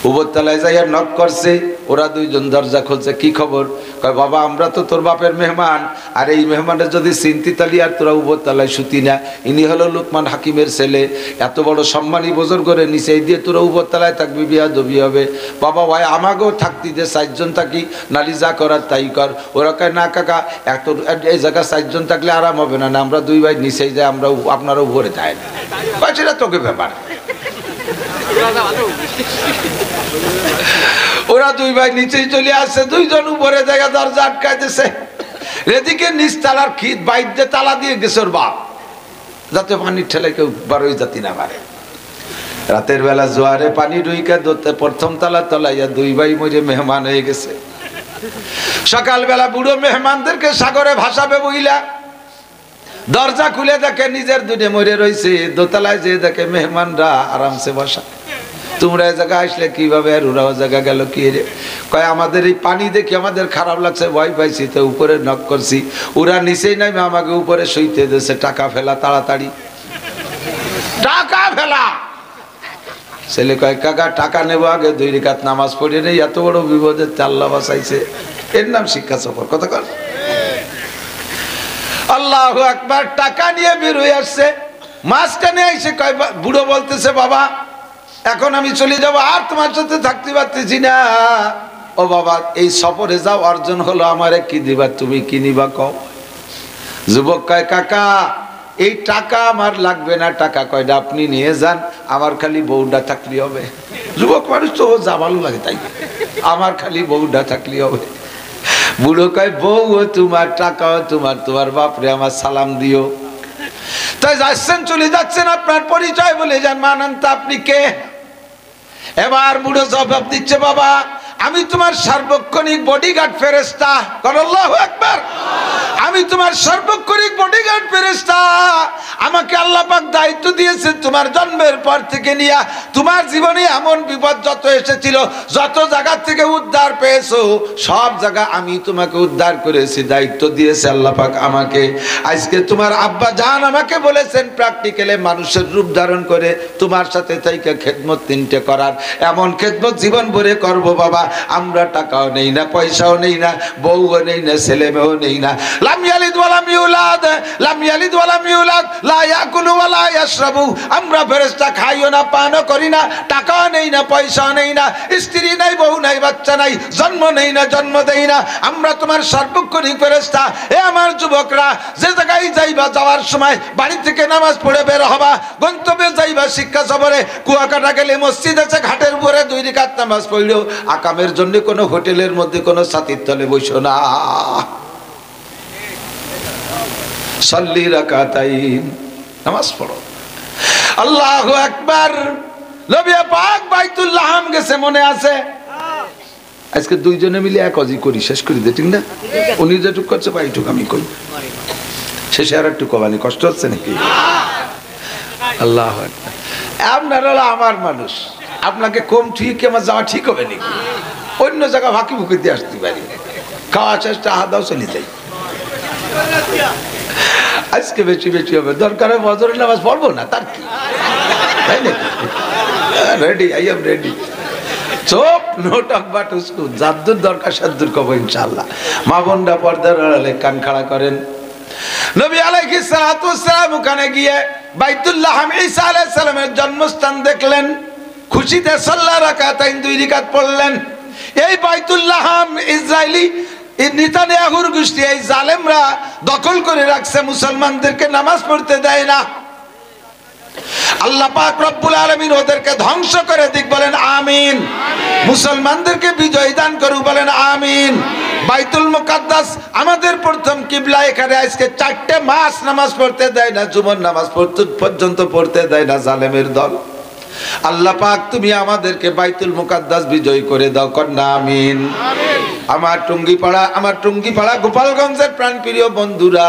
S1: উপরতলায় যাইয়া নক করছে, ওরা 2 জন দরজা খুলছে। কি খবর? কয় বাবা আমরা তো তোর বাপের মেহমান, আর এই মেহমানের যদি চিন্তি তালি আর তোরা উপরতলায় শুতি না। ইনি হলো লুকমান হাকিমের ছেলে, এত বড় সম্মানী বোঝর করে নিচে দিয়ে তোরা উপরতলায় থাকবি, বিয়া দবি হবে। বাবা ভাই আমাকেও থাকতি যে 4 জন থাকি, নালি যা করার তাই কর। ওরা কয় না কাকা, এত এই জায়গায় 4 জন থাকলে আরাম হবে না, না আমরা 2 ভাই নিচেই যাই, আমরা আপনারা উপরে যায় না। কয় সেটা তোকে ব্যাপার। ওরা 2 ভাই নিচেই চলে আসছে, 2 জন উপরে জায়গা দরজা আটকাই দিছে। এদিকে নিচ তালার খিত বাইরে তালা দিয়ে গেছে ওর বাপ, যাতে পানির ঠেলে কেউ বারোই জাতি না পারে। রাতের বেলা জোয়ারে পানি ঢুইকা প্রথম তালা তলাইয়া 2 ভাই মরে মেহমান হয়ে গেছে। সকালবেলা বুড়ো মেহমানদেরকে সাগরে ভাসাবে বইলা দরজা খুলে দেখে নিজের দুধে মরে রয়েছে। দোতলায় যে দেখে মেহমানরা আরামসে বসা। তোমরা এই জায়গায় আসলে কিভাবে? আর ওরাও জায়গা গেল কি রে? কয় আমাদের এই পানি দেখি আমাদের খারাপ লাগছে, ভয় পাইছি, তো উপরে নক করছি। ওরা নিচেই নামে আমাকে উপরে শুইতে দিয়েছে। টাকা ফেলা, তাড়াতাড়ি টাকা ফেলা। ছেলে কয় কাকা টাকা নেবো, আগে 2 রাকাত নামাজ পড়ে নেই, এত বড় বিপদের আল্লাহ বাঁচাইছে। এর নাম শিক্ষা সফর। কথা কর আল্লাহু আকবার। টাকা নিয়ে বের হয়ে আসছে, মাঝখানে এসে কয়, বুড়ো বলতেছে বাবা এখন আমি চলে যাব, আর তোমার সাথে থাকতে পারতেছি না। ও বাবা এই সফরে যাও, অর্জন হলো আমারে কি দিবা, তুমি কি নিবা কও। যুবক কয় কাকা এই টাকা আমার লাগবে না, টাকা কয়টা আপনি নিয়ে যান, আমার খালি বউটা থাকলে হবে। যুবক মানুষ তো যা ভালো লাগে তাই, আমার খালি বউটা থাকলে হবে। বুড়ো কয় বউ তোমার, টাকাও তোমার, তোমার বাপরে আমার সালাম দিও। তাই যাচ্ছেন, চলে যাচ্ছেন, আপনার পরিচয় বলে যান, মানান তো আপনি কে। এবার বুড়ো জবাব দিচ্ছে বাবা আমি তোমার সার্বক্ষণিক বডিগার্ড ফেরেশতা। আল্লাহু আকবার। আমি তোমার সার্বক্ষণিক বডিগার্ড ফেরেশতা। আমাকে আল্লাহ পাক দায়িত্ব দিয়েছে তোমার জন্মের পর থেকে নিয়ে তোমার জীবনে এমন বিপদ যত এসেছিল, যত জায়গা থেকে উদ্ধার পেয়েছো, সব জায়গা আমি তোমাকে উদ্ধার করেছি, দায়িত্ব দিয়েছে আল্লাহ পাক আমাকে। আজকে তোমার আব্বা জান আমাকে বলেছেন প্র্যাকটিক্যালে মানুষের রূপ ধারণ করে তোমার সাথে থেকে খেদমত তিনটে করার, এমন খেদমত জীবন ভরে করবো বাবা। আমরা টাকাও নেই না, পয়সাও নেই না, বউও নেই না, ছেলে মেয়েও নেই না। লাম ইয়ালিদ ওয়া লাম ইউলাদ, লাম ইয়ালিদ ওয়া লাম ইউলাদ, লা ইয়াকুলু ওয়া লা ইয়াশরাবু। আমরা ফেরেশতা খাইও না, পানও করি না, টাকাও নেই না, পয়সাও নেই না, স্ত্রী নাই, বউ নাই, বাচ্চা নাই, জন্ম নেই না, জন্ম দেই না। আমরা তোমার সার্বক্ষণিক ফেরেশতা। এ আমার যুবকরা, যে জায়গায় যাইবা যাওয়ার সময় বাড়ি থেকে নামাজ পড়ে বের হবা, গন্তব্যে যাইবা শিক্ষা সফরে, কুয়াকাটা গেলে মসজিদ আছে, ঘাটের উপরে 2 রাকাত নামাজ পড়লেও আকামের জন্য কোনো হোটেলের মধ্যে কোনো ছাতির তলে বসো না। সাল্লি রাকাতাইন, নামাজ পড়ো। আল্লাহু আকবার। নবী পাক বাইতুল্লাহ হাম গেছে, মনে আছে? আজকে দুইজনে মিলে এক অজি করি, শেষ করি দে, ঠিক না? উনি যেটুক করছে পাইটুক আমি করি, শেষে আর একটু কমানি, কষ্ট হচ্ছে নাকি? আল্লাহু আকবার। আপনারা হলো আমার মানুষ, আপনাকে কম ঠিক আমার যাওয়া ঠিক হবে নাকি? অন্য জায়গা ফাঁকি ফুঁকি দিয়ে আসতে পারি, খাওয়া চেষ্টা হাদাও চলে যাই। আজকে বেশি বেশি হবে, দরকার হয় ফজরের নামাজ পড়বো না, তার কি, তাই না? Ready, I am ready. চোপ, নো টক বাট উসকু, যাদ্দুর দরকার সাদ্দুর কব ইনশাআল্লাহ। মা বোনরা পর্দার আড়ালে কান খাড়া করেন। নবী আলাইহিস সালাতু ওয়াস সালাম ওখানে গিয়ে বাইতুল্লাহ ঈসা আলাইহিস সালামের জন্মস্থান দেখলেন, খুশিতে সাল্লা রাকাতাইন 2 রাকাত পড়লেন। এই বাইতুল্লাহ ইসরায়েলি নেতানিয়াহুর গোষ্ঠী, এই জালেমরা দখল করে রাখছে, মুসলমানদেরকে নামাজ পড়তে দেয় না। আল্লাহ পাক রব্বুল আলামিন ওদেরকে ধ্বংস করে দিক, বলেন আমিন। মুসলমানদেরকে বিজয় দান করুক, বলেন আমিন। বাইতুল মুকাদ্দাস আমাদের প্রথম কিবলা, এখানে আজকে 4টে মাস নামাজ পড়তে দেয় না, জুমার নামাজ পর্যন্ত পড়তে দেয় না জালেমের দল। আল্লাহ পাক তুমি আমাদেরকে বাইতুল মুকাদ্দাস বিজয় করে দাও, কন্যা আমিন। আমার টুঙ্গিপাড়া গোপালগঞ্জের প্রাণপ্রিয় বন্ধুরা,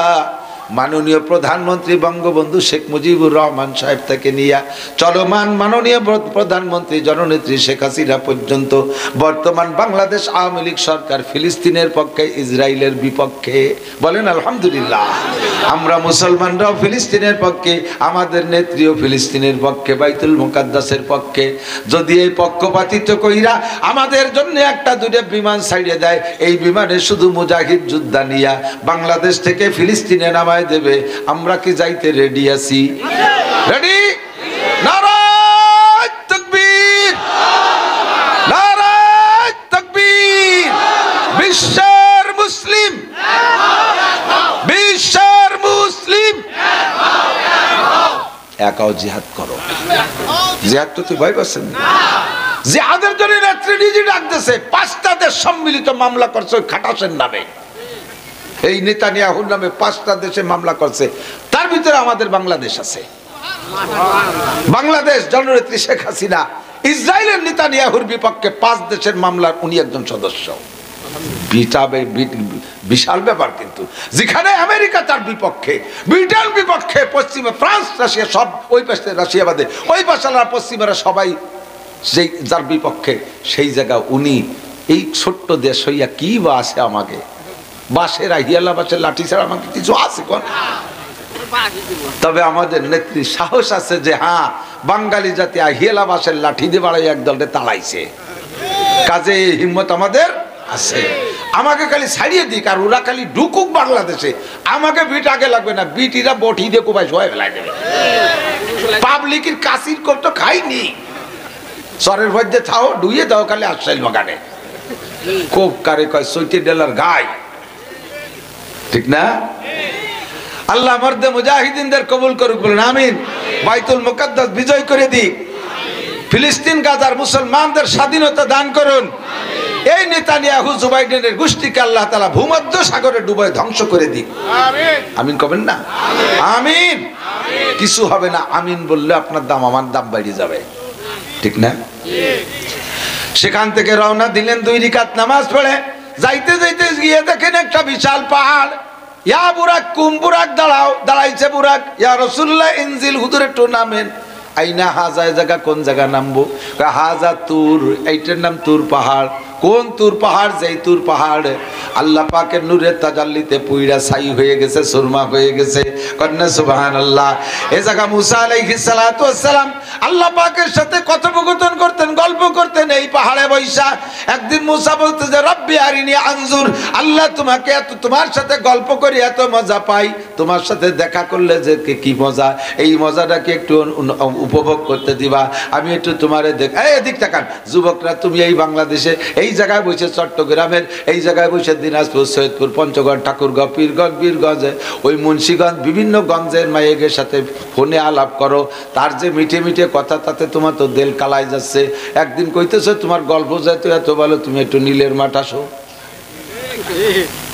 S1: মাননীয় প্রধানমন্ত্রী বঙ্গবন্ধু শেখ মুজিবুর রহমান সাহেব থেকে নিয়ে চলমান মাননীয় প্রধানমন্ত্রী জননেত্রী শেখ হাসিনা পর্যন্ত বর্তমান বাংলাদেশ আওয়ামী লীগ সরকার ফিলিস্তিনের পক্ষে, ইসরায়েলের বিপক্ষে, বলেন আলহামদুলিল্লাহ। আমরা মুসলমানরাও ফিলিস্তিনের পক্ষে, আমাদের নেত্রীও ফিলিস্তিনের পক্ষে, বাইতুল মুকাদ্দাসের পক্ষে। যদি এই পক্ষপাতিত্ব কইরা আমাদের জন্য 1-2 বিমান ছাড়িয়ে দেয়, এই বিমানে শুধু মুজাহিদ যোদ্ধা নিয়া বাংলাদেশ থেকে ফিলিস্তিনে নামায় দেবে, আমরা কি যাইতে রেডি আছি? রেডি? নারায়ে তাকবীর, নারায়ে তাকবীর। বিশ্বের মুসলিম, বিশ্বের মুসলিম একাও জিহাদ করো। জিহাদ তো তুই ভয় পাচ্ছেন না, জিহাদের জন্য নেত্রী নিজে ডাকতেছে। 5টা দেশ সম্মিলিত মামলা করছে ওই খাটাসের নামে। এই নেতানিয়াহুর নামে 5টা দেশে মামলা করছে, তার ভিতরে আমাদের বাংলাদেশ আছে। বাংলাদেশ জননেত্রী শেখ হাসিনা ইসরায়েলের নেতানিয়াহুর বিপক্ষে 5 দেশের মামলার উনি একজন সদস্য। বিশাল ব্যাপার। কিন্তু যেখানে আমেরিকা তার বিপক্ষে, ব্রিটেন বিপক্ষে, পশ্চিমে ফ্রান্স, রাশিয়া, সব ওই পাশে রাশিয়া বাদে ওই পাশালা পশ্চিমেরা সবাই সেই যার বিপক্ষে, সেই জায়গা উনি এই ছোট্ট দেশ হইয়া কি বা আছে আমাকে বাসের আহিয়ালা বাসের লাঠি ছাড়া আমাকে কিছু আছে কোন? তবে আমাদের নেত্রী সাহস আছে যে হ্যাঁ বাঙালি জাতি আহিয়ালা বাসের লাঠি দিয়ে বাড়াই এক দলকে তাড়াইছে, কাজে হিম্মত আমাদের আছে। আমাকে খালি ছাড়িয়ে দিক আর ওরা খালি ঢুকুক বাংলাদেশে, আমাকে বিট আগে লাগবে না, বিটিরা বটি দিয়ে কোপাই সবাই ফেলাই দেবে। পাবলিকের কাশির কোপ তো খাইনি, সরের মধ্যে থাও ডুইয়ে দাও খালি আশ্রাইল বাগানে, কোপ কারে কয় সৈতে ডেলার গায়, ঠিক না? আল্লাহ মর্দে মুজাহিদিনদের কবুল করুক, বলুন আমিন। বাইতুল মুকাদ্দাস বিজয় করে দিক, ফিলিস্তিন গাজার মুসলমানদের স্বাধীনতা দান করুন। এই নেতানিয়াহু জুবাইডেনের গোষ্ঠীকে আল্লাহ তাআলা ভূমধ্য সাগরে ডুবায় ধ্বংস করে দিক, আমিন কবেন না? আমিন। কিছু হবে না, আমিন বললে আপনার দাম আমার দাম বেড়ে যাবে, ঠিক না? সেখান থেকে রওনা দিলেন 2 রাকাত নামাজ পড়ে। যাইতে যাইতে গিয়ে দেখেন একটা বিশাল পাহাড়। ইয়া বুরাক, কুম বুরাক, দাঁড়াও। দাঁড়াইছে বুরাক। ইয়া রাসূলুল্লাহ ইনজিল, হুজুর একটু নামেন। আইনা হাজা, জায়গা কোন জায়গা নামবো? হাজা তুর, এইটার নাম তুর পাহাড়। কোন তুর পাহাড়? যেই তুর পাহাড় আল্লাহ পাকের নূরের তাজাল্লিতে পুইরা ছাই হয়ে গেছে, সুরমা হয়ে গেছে। কন্যা সুবহানাল্লাহ। এই জায়গা মুসা আলাইহিস সালাতু ওয়াস সালাম আল্লাহ পাকের সাথে কথোপকথন করতেন, গল্প করতেন এই পাহাড়ে বৈশা। একদিন মুসা বলতে যে রব্বি আরিনি আনজুর, আল্লাহ তোমাকে এত, তোমার সাথে গল্প করি এত মজা পাই, তোমার সাথে দেখা করলে যে কি মজা, এই মজাটাকে একটু উপভোগ করতে দিবা, আমি একটু তোমারে দেখ। এই এদিক তাকান যুবকরা, তুমি এই বাংলাদেশে এই জায়গায় বসে, চট্টগ্রামের এই জায়গায় বসে, দিনাজপুর, সৈয়দপুর, পঞ্চগড়, ঠাকুরগাঁও, পীরগঞ্জ, বীরগঞ্জে, ওই মুন্সিগঞ্জ, বিভিন্ন গঞ্জের মায়েদের সাথে ফোনে আলাপ করো, তার যে মিঠে মিঠে কথা, তাতে তোমার তো দেল কালাই যাচ্ছে। একদিন কইতেছো তোমার গল্প যাইতো এত ভালো, তুমি একটু নীলের মাঠ আসো,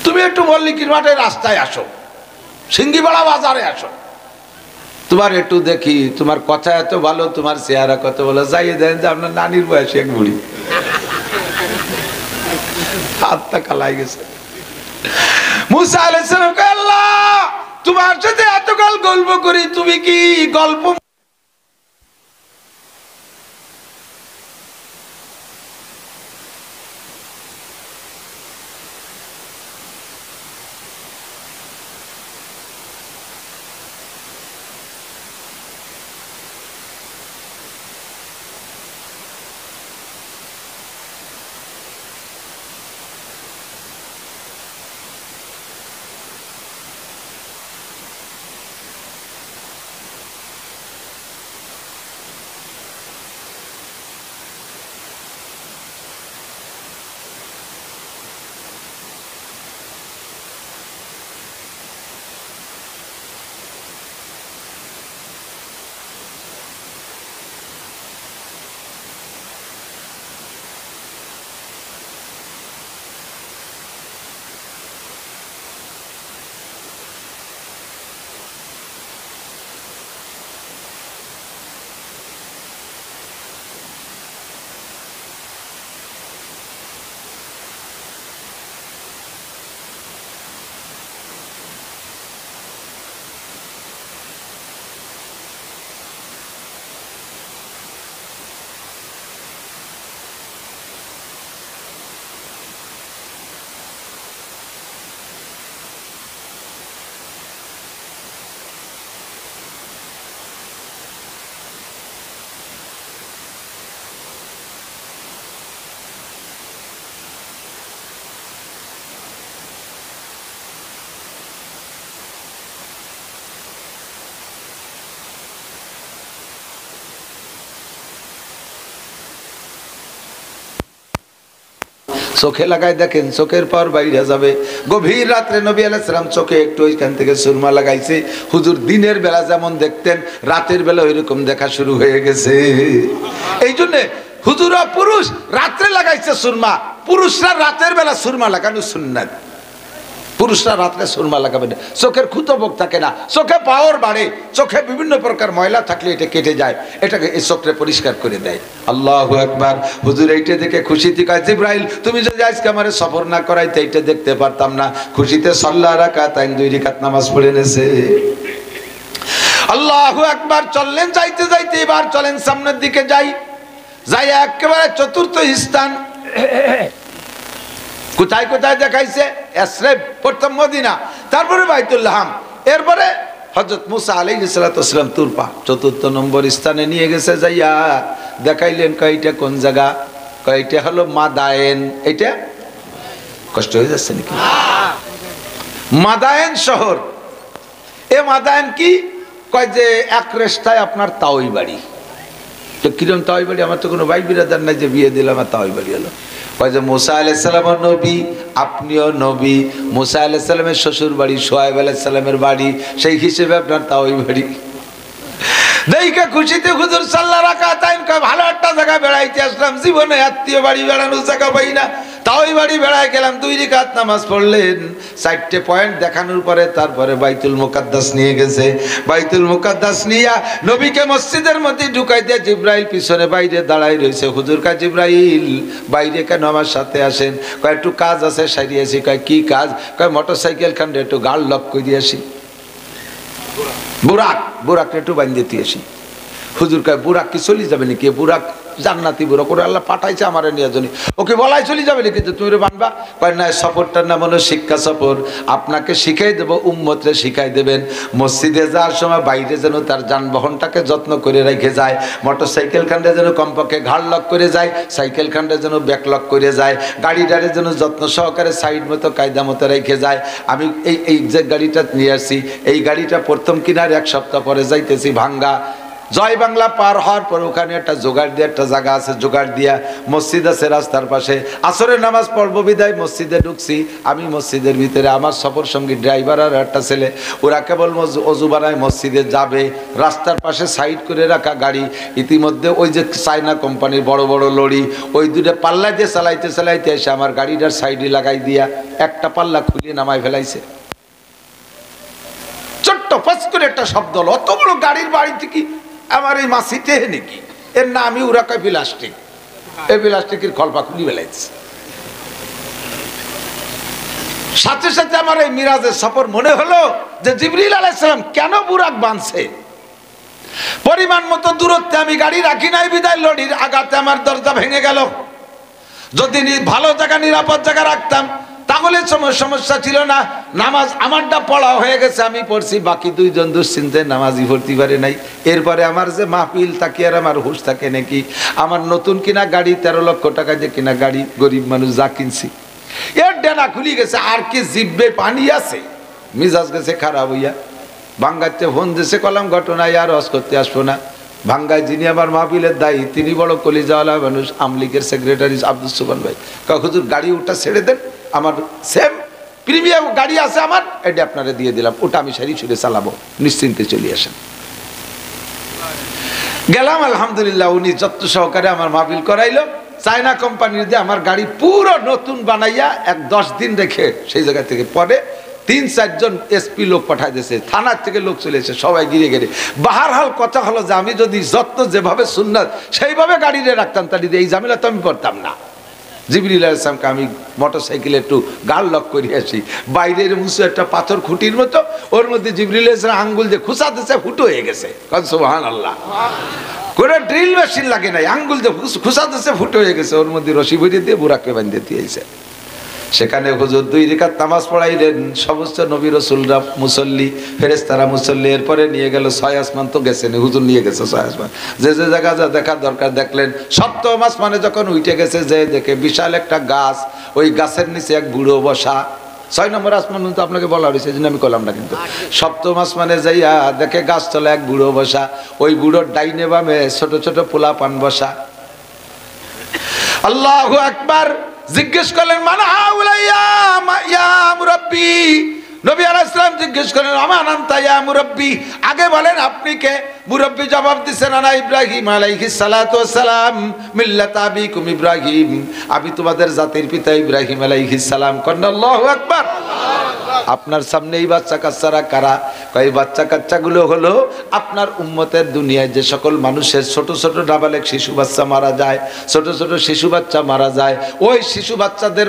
S1: তুমি একটু মল্লিকির মাঠে রাস্তায় আসো, সিঙ্গিপাড়া বাজারে আসো, তোমার একটু দেখি, তোমার কথা এত ভালো, তোমার চেহারা কত ভালো। যাইয়ে দেন যে আপনার নানির বয়সে এক বুড়ি, হাতটা কালাই গেছে। মুসা আলাইহিস সালাম কয় আল্লাহ তোমার সাথে এতকাল গল্প করি, তুমি কি গল্প চোখে লাগাই দেখেন, চোখের পর বাইরে যাবে। গভীর রাত্রে নবী আলাইহিস সালাম চোখে একটু ওইখান থেকে সুরমা লাগাইছে। হুজুর দিনের বেলা যেমন দেখতেন, রাতের বেলা ওইরকম দেখা শুরু হয়ে গেছে। এই জন্যে হুজুরা পুরুষ রাত্রে লাগাইছে সুরমা, পুরুষরা রাতের বেলা সুরমা লাগানো সুন্নাত। পুরুষরা রাত্রে সুরমা লাগাবে না, চোখের খুঁতবক থাকে না, চোখে পাওয়ার বাড়ে, চোখে বিভিন্ন প্রকার ময়লা থাকলে এটা কেটে যায়, এটাকে এই চোখে পরিষ্কার করে দেয়। আল্লাহু আকবার। হুজুর এইটা দেখে খুশিতে কয় জিবরাইল তুমি যদি আজকে আমারে সফর না করাইতে এইটা দেখতে পারতাম না। খুশিতে সাল্লাহ রাকাতাইন 2 রাকাত নামাজ পড়ে নেছে। আল্লাহু আকবার। চললেন, যাইতে যাইতে এবার চলেন সামনের দিকে যাই, যাই একেবারে চতুর্থ স্থান। কোথায় কোথায় দেখাইছে? এসরেব, প্রথম মদিনা, তারপরে বাইতুল্লাহ, এরপরে হযরত মুসা আলাইহিস সালাতু ওয়াস সালাম তুর পাহাড়। চতুর্থ নম্বর স্থানে নিয়ে গেছে, যাইয়া দেখাইলেন কয়টা কোন জায়গা, কয়টা হলো মাদায়েন। এইটা কষ্ট হয়ে যাচ্ছে নাকি? মাদায়েন শহর, এ মাদায়েন কি কয় যে এক রেস্তায় আপনার তাওই বাড়ি। তো কিরম তাওই বাড়ি? আমার তো কোনো ভাই বিরাদার নাই যে বিয়ে দিলাম আর তাওই বাড়ি হলো। কয় যে মুসা আলাইহিস সালাম নবী, আপনিও নবী, মুসা আলাইহিস সালামের শ্বশুর বাড়ি সোহাইব আলাইহিস সালামের বাড়ি, সেই হিসেবে আপনার তাওই বাড়ি। দেখে খুশিতে হুজুর সাল্লাল্লাহু আলাইহি ওয়াসাল্লাম কয় ভালো একটা জায়গা বেড়াইতে আসলাম, জীবনে আত্মীয় বাড়ি বেড়ানোর জায়গা পাই না, তাওই বাড়ি বেড়ায় গেলাম। 2 রাকাত নামাজ পড়লেন, 4টে পয়েন্ট দেখানোর পরে তারপরে বাইতুল মুকাদ্দাস নিয়ে গেছে। বাইতুল মুকাদ্দাস নিয়ে নবীকে মসজিদের মধ্যে ঢুকাই দিয়ে জিবরাইল পিছনে বাইরে দাঁড়াই রয়েছে। হুজুর কয় জিবরাইল বাইরে কেন আমার সাথে আসেন? কয় একটু কাজ আছে সারিয়েছি। কয় কি কাজ? কয় মোটরসাইকেল খান্ডে একটু গাড় লক করে আসি, বুরাক একটু বাঁধিয়ে দিয়েছি। হুজুর কয় বুরাক কি চলে যাবে নাকি? বুরাক জান্নাতি বুরাক, ওরা আল্লাহ পাঠাইছে আমার নিয়ে জন্য, ওকে বলাই চলে যাবে নাকি যে তুমি বানবা? কয় না, সফরটার নাম হলো শিক্ষা সফর, আপনাকে শিখাই দেবো, উম্মতরে শিখাই দেবেন। মসজিদে যাওয়ার সময় বাইরে যেন তার যানবাহনটাকে যত্ন করে রেখে যায়, মোটর সাইকেল খান্ডে যেন কমপক্ষে ঘাড় লক করে যায়, সাইকেল খান্ডে যেন ব্যাক লক করে যায়, গাড়িটারে যেন যত্ন সহকারে সাইড মতো কায়দা মতো রেখে যায়। আমি এই যে গাড়িটা নিয়ে আসছি, এই গাড়িটা প্রথম কিনার 1 সপ্তাহ পরে যাইতেছি ভাঙ্গা। জয় বাংলা পার হওয়ার পর ওখানে একটা জোগাড় দিয়ে একটা জায়গা আছে, জোগাড় দিয়া মসজিদ আছে রাস্তার পাশে। আসরের নামাজ পড়বো বিদায় মসজিদে ঢুকছি। আমি মসজিদের ভিতরে, আমার সফর সঙ্গী ড্রাইভার আর একটা ছেলে, ওরা কেবল অজু বানায় মসজিদে যাবে। রাস্তার পাশে সাইড করে রাখা গাড়ি, ইতিমধ্যে ওই যে চায়না কোম্পানির বড় বড় লরি, ওই 2টা পাল্লা দিয়ে চালাইতে চালাইতে এসে আমার গাড়িটার সাইডে লাগাই দিয়া একটা পাল্লা খুলিয়ে নামায় ফেলাইছে। ছোট্ট ফাঁস করে একটা শব্দ হলো, অত বড় গাড়ির বাড়ি থেকে আমার এই মাসিতে নাকি? এর নামই ওরা কয় প্লাস্টিক। এই প্লাস্টিকের খলপা খুলি বেলাইছে। সাথে সাথে আমার এই মিরাজের সফর মনে হলো যে জিবরিল আলাইহিস সালাম কেন বুরাক বাঁধছে। পরিমাণ মতো দূরত্বে আমি গাড়ি রাখি নাই বিদায় লরির আঘাতে আমার দরজা ভেঙে গেল। যদি ভালো জায়গা, নিরাপদ জায়গা রাখতাম তাহলে সমস্যা ছিল না। নামাজ আমারটা পড়া হয়ে গেছে, আমি পড়ছি, বাকি 2 জন দুশ্চিন্তায় নামাজই পড়তে পারে নাই। এরপরে আমার যে মাহফিল তাকে আর আমার হুঁশ থাকে নাকি? আমার নতুন কিনা গাড়ি, 13 লক্ষ টাকা যে কিনা গাড়ি, গরিব মানুষ যা কিনছি, এর ডেনা খুলি গেছে। আর কি জিব্বে পানি আছে? মিজাজ গেছে খারাপ হইয়া। ভাঙ্গাতে ফোন দিয়েছে, কলাম ঘটনায় আর হজ করতে আসবো না। ভাঙ্গায় যিনি আমার মাহফিলের দায়ী, তিনি বড় কলিজাওয়ালা মানুষ, আমলিগের সেক্রেটারি আব্দুল সুবহান ভাই। হুজুর গাড়ি ওটা ছেড়ে দেন, আমার সেম প্রিমিয়াম গাড়ি আছে আমার, এটা আপনারা দিয়ে দিলাম, ওটা আমি সারি ছুড়ে চালাবো, নিশ্চিন্তে চলে আসেন। গেলাম, আলহামদুলিল্লাহ উনি যত্ন সহকারে আমার মাহফিল করাইলো। চায়না কোম্পানির দিয়ে আমার গাড়ি পুরো নতুন বানাইয়া 10 দিন রেখে সেই জায়গা থেকে পরে 3-4 জন এসপি লোক পাঠাই দিয়েছে, থানার থেকে লোক চলে এসে সবাই গিরে গিরে। বাহারহাল কথা হলো যে আমি যদি যত্ন যেভাবে সুন্নাত সেইভাবে গাড়িতে রাখতাম, তাহলে এই ঝামেলা তো আমি করতাম না। জিবরিল আলাইহিস সালামকে আমি মোটরসাইকেলে একটু গাড় লক করে আসি, বাইরের মুছে একটা পাথর খুঁটির মতো, ওর মধ্যে জিবরিল আলাইহিস সালাম আঙ্গুল দিয়ে খুঁচা দিয়েছে, ফুটো হয়ে গেছে। সুবহানাল্লাহ। কোনো ড্রিল মেশিন লাগে নাই, আঙ্গুল দিয়ে খুঁচা দিয়েছে, ফুটো হয়ে গেছে। ওর মধ্যে রশি ভরিয়ে দিয়ে বুরাককে বাঁধিয়ে দিয়েছে। সেখানে হুজুর 2 রাকাত নামাজ পড়াইলেন। সমস্ত নবী রাসূলরা মুসল্লি, ফেরেশতারা মুসল্লি। এরপরে নিয়ে গেল 6 আসমান, তো গেছেন হুজুর, নিয়ে গেছে 6 আসমান। যে যে জায়গা যা দেখার দরকার দেখলেন। 7ম আসমানে যখন উঠে গেছে, যে দেখে বিশাল একটা গাছ, ওই গাছের নিচে এক বুড়ো বসা। 6 নম্বর আসমান তো আপনাকে বলা হয়েছে, এই জন্য আমি করলাম না। কিন্তু 7ম আসমানে যাইয়া দেখে গাছ তলা এক বুড়ো বসা, ওই বুড়োর ডাইনে বামে ছোট ছোট পোলা পান বসা। আল্লাহু আকবার। জিজ্ঞেস করলেন মান হাউলা ইয়া মুরাব্বি। নবী আলাইহিস সালাম জিজ্ঞেস করলেন আমার নাম ইয়া মুরাব্বি, আগে বলেন আপনি কে? মুরাব্বি জবাব দিচ্ছেন আনা ইব্রাহিম আলাইহিস সালাতু ওয়াস সালাম মিল্লাত আবিকুম ইব্রাহিম, আমি তোমাদের জাতির পিতা ইব্রাহিম আলাইহিস সালাম। কন্না আল্লাহু আকবার। আপনার সামনে এই বাচ্চা কাচ্চারা কারা? এই বাচ্চা কাচ্চাগুলো হলো আপনার উম্মতের দুনিয়ায় যে সকল মানুষের ছোট ছোট নাবালেগ শিশু বাচ্চা মারা যায়, ছোট ছোট শিশু বাচ্চা মারা যায়, ওই শিশু বাচ্চাদের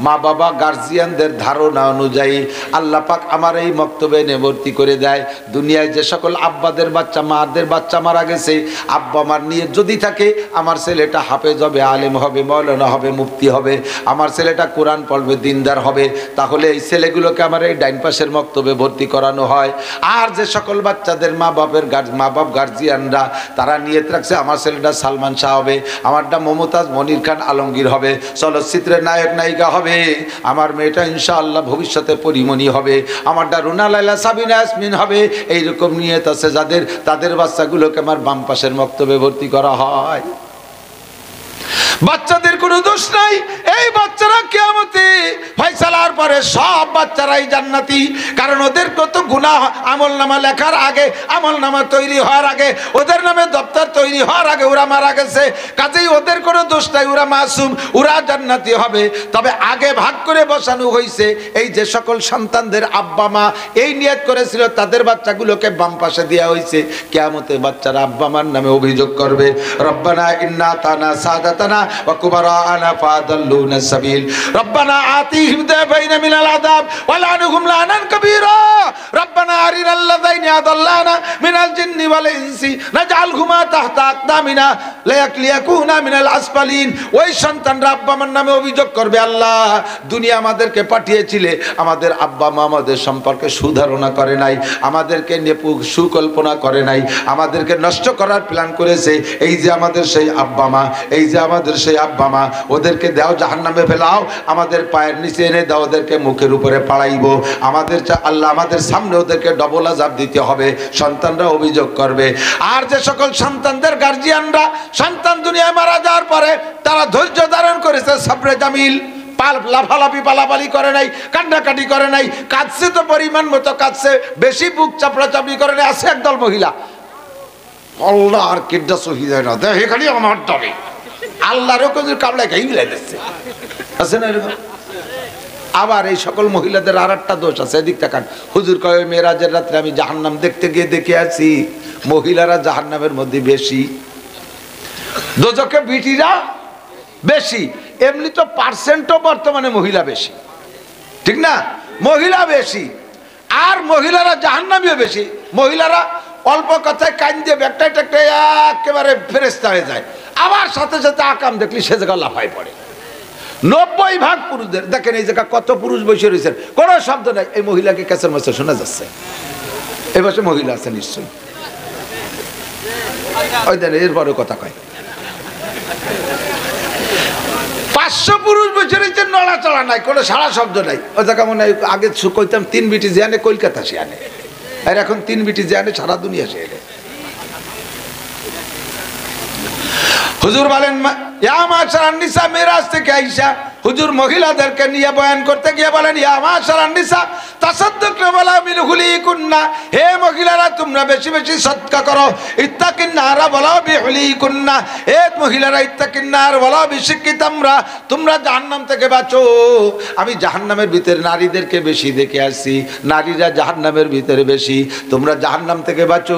S1: মা বাবা গার্জিয়ানদের ধারণা অনুযায়ী আল্লাহ পাক আমার এই মক্তবে নিবর্তি করে দেয়। দুনিয়ায় যে সকল আব্বাদের বাচ্চা, মাদের বাচ্চা মারা গেছে, আব্বা মার নিয়ে যদি থাকে আমার ছেলেটা হাফেজ হবে, আলেম হবে, মাওলানা হবে, মুফতি হবে, আমার ছেলেটা কোরআন পড়বে, দিনদার হবে, তাহলে এই ছেলে ছেলেগুলোকে আমার এই ডাইন পাশের মক্তবে ভর্তি করানো হয়। আর যে সকল বাচ্চাদের মা বাপ গার্জিয়ানরা তারা নিয়ত রাখছে আমার ছেলেটা সালমান শাহ হবে, আমারটা মমতাজ মনির খান আলমগীর হবে, চলচ্চিত্রের নায়ক নায়িকা হবে, আমার মেয়েটা ইনশাআল্লাহ ভবিষ্যতে পরিমণি হবে, আমারটা রুনা লাইলা সাবিনা ইয়াসমিন হবে, এইরকম নিয়ত আছে যাদের, তাদের বাচ্চাগুলোকে আমার বাম পাশের মক্তবে ভর্তি করা হয়। বাচ্চাদের কোনো দোষ নাই, এই বাচ্চারা কিয়ামতে ফয়সালার পরে সব বাচ্চারাই জান্নাতি, কারণ ওদের কত গুনাহ আমলনামা লেখার আগে, আমলনামা তৈরি হওয়ার আগে, ওদের নামে দপ্তর তৈরি হওয়ার আগে ওরা মারা গেছে, কাজেই ওদের কোনো দোষ নাই, ওরা মাসুম, ওরা জান্নাতি হবে। তবে আগে ভাগ করে বসানো হয়েছে এই যে সকল সন্তানদের আব্বা মা এই নিয়ত করেছিল তাদের বাচ্চাগুলোকে বাম পাশে দেওয়া হয়েছে। কিয়ামতে বাচ্চারা আব্বা মার নামে অভিযোগ করবে, রব্বানা ইন্না তানা সাদাতানা ওয়া কুবারানা ফাদাল্লুনা সাবিল রব্বানা আতিহিম দাফাইনা মিনাল আযাব ওয়া লানহুম লানান কাবীরা রব্বানা আরিনাল লাযাইনি আদাল্লানা মিনাল জিন্নি ওয়াল ইনসি নাজআলহুমা তাহতা আকদামিনা লিয়াকুনা মিনাল আসফালিন। ওই সন্তানরা আব্বা মার নামে অভিযোগ করবে, আল্লাহ দুনিয়া আমাদেরকে পাঠিয়েছিলে, আমাদের আব্বা মা আমাদের সম্পর্কে সুধারণা করে নাই, আমাদেরকে নিয়ে সুকল্পনা করে নাই, আমাদেরকে নষ্ট করার প্ল্যান করেছে। এই যে আমাদের সেই আব্বা মা, এই যে আমাদের সেই আব্বা মা, ওদেরকে দাও জাহান্নামে ফেলাও, আমাদের পায়ের নিচে এনে দাও, ওদেরকে মুখের উপরে পাড়াইবো, আমাদের আল্লাহ আমাদের সামনে ওদেরকে ডবল আযাব দিতে হবে। সন্তানরা অভিযোগ করবে। আর যে সকল সন্তানদের গার্জিয়ানরা সন্তান দুনিয়ায় মারা যাওয়ার পরে তারা ধৈর্য ধারণ করেছে, সবরে জামিল, লাফালাফি পালাপালি করে নাই, কান্নাকাটি করে নাই, কাঁদছে তো পরিমাণ মতো কাঁদছে, বেশি বুক চাপড়াচাপড়ি করে নাই। আছে একদল মহিলা, আল্লাহ আর কিডা সহি যায় না, দেখ এখানে আমার ডরে আল্লাহরও কোন কামড়ায় খাই মিলাই দিচ্ছে, আছে না এরকম? আবার এই সকল মহিলাদের আর একটা দোষ আছে, এদিক তাকান। হুজুর কয় মেরাজের রাত্রে আমি জাহান্নাম দেখতে গিয়ে দেখে আছি, মহিলারা জাহান্নামের মধ্যে বেশি, দোজখে বিটিরা বেশি। এমনি তো পার্সেন্টও বর্তমানে মহিলা বেশি, ঠিক না? মহিলা বেশি, আর মহিলারা জাহান্নামীও বেশি। মহিলারা অল্প কথায় কান দিয়ে ব্যাগটায় টাকটায় একেবারে ফেরেশতা হয়ে যায়, আবার সাথে সাথে আকাম দেখলি সে জায়গা লাফাই পড়ে। 90% পুরুষদের দেখেন এই জায়গা কত পুরুষ বসে রয়েছেন, কোনো শব্দ নাই, এই মহিলাকে কেসের মাসে শোনা যাচ্ছে। এই পাশে মহিলা আছে নিশ্চয়ই, ওই দেন এরপরে কথা কয়। 500 পুরুষ বসে রয়েছেন, নড়াচড়া নাই, কোনো সারা শব্দ নাই। ওই জায়গা মনে হয় আগে কইতাম 3 বিটি যে আনে কলকাতা সে আনে, আর এখন 3 বিটি যে আনে সারা দুনিয়া সে আনে। হুজুর বলেন ইয়া মাশারান নিসা, মিরাজ থেকে আইসা হুজুর মহিলাদেরকে নিয়ে বয়ান করতে গিয়ে বলেন, ইয়া মাশারান নিসা তাসাদ্দাকনা ওয়ালা বিহুলিকুন্না, হে মহিলারা তোমরা বেশি বেশি সদকা করো, ইত্তাকিন্নারা ওয়ালা বিহুলিকুন্না, হে মহিলারা ইত্তাকিন্নার ওয়ালা বিশিক্কিতামরা, তোমরা জাহান্নাম থেকে বাঁচো। আমি জাহান্নামের ভিতরে নারীদেরকে বেশি দেখে আসছি, নারীরা জাহান্নামের ভিতরে বেশি, তোমরা জাহান্নাম থেকে বাঁচো।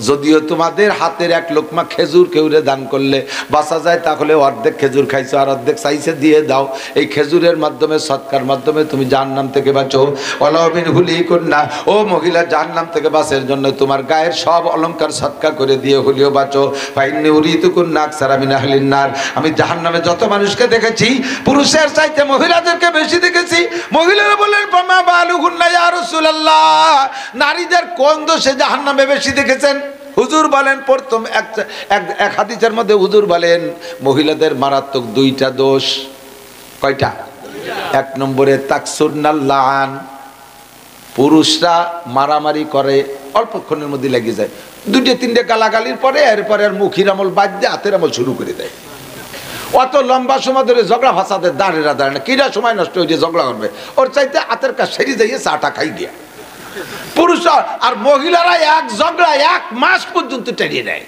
S1: যদিও তোমাদের হাতের এক লোকমা খেজুর কেউরে দান করলে বাঁচা যায়, তাহলে অর্ধেক খেজুর খাইছো আর অর্ধেক চাইছে দিয়ে দাও, এই খেজুরের মাধ্যমে সৎকার মাধ্যমে তুমি জাহান্নাম থেকে বাঁচো। অলবিন হুলি কন্যা, ও মহিলা জাহান্নাম থেকে বাঁচার জন্য তোমার গায়ের সব অলংকার সৎকার করে দিয়ে হলিও বাঁচো। ফাইন্নি উরিতু কুন্না আকসারা মিন আহলিন নার, আমি জাহান্নামে যত মানুষকে দেখেছি পুরুষের চাইতে মহিলাদেরকে বেশি দেখেছি। মহিলারা বললেন ফামা বালুহুন্না ইয়া রাসূলুল্লাহ, নারীদের কোন দোষে জাহান্নামে বেশি দেখেছেন? হুজুর বলেন প্রথম এক হাদিসের মধ্যে হুজুর বলেন মহিলাদের মারাত্মক 2টা দোষ। কয়টা? 1 নম্বরে তাকসুরনাল লাআন, পুরুষরা মারামারি করে অল্পক্ষণের মধ্যে লেগে যায়, 2-3টে গালাগালির পরে এরপরে আর মুখের আমল বাদ দিয়ে হাতের আমল শুরু করে দেয়। অত লম্বা সময় ধরে ঝগড়া ফাসাদের দাঁড়েরা দাঁড়ে না, কিরা সময় নষ্ট হয়ে যায় ঝগড়া করবে, ওর চাইতে হাতের কাজ সেরে যাইয়ে চাটা খাই গিয়া। পুরুষ আর মহিলারা এক ঝগড়া 1 মাস পর্যন্ত টেনে নেয়,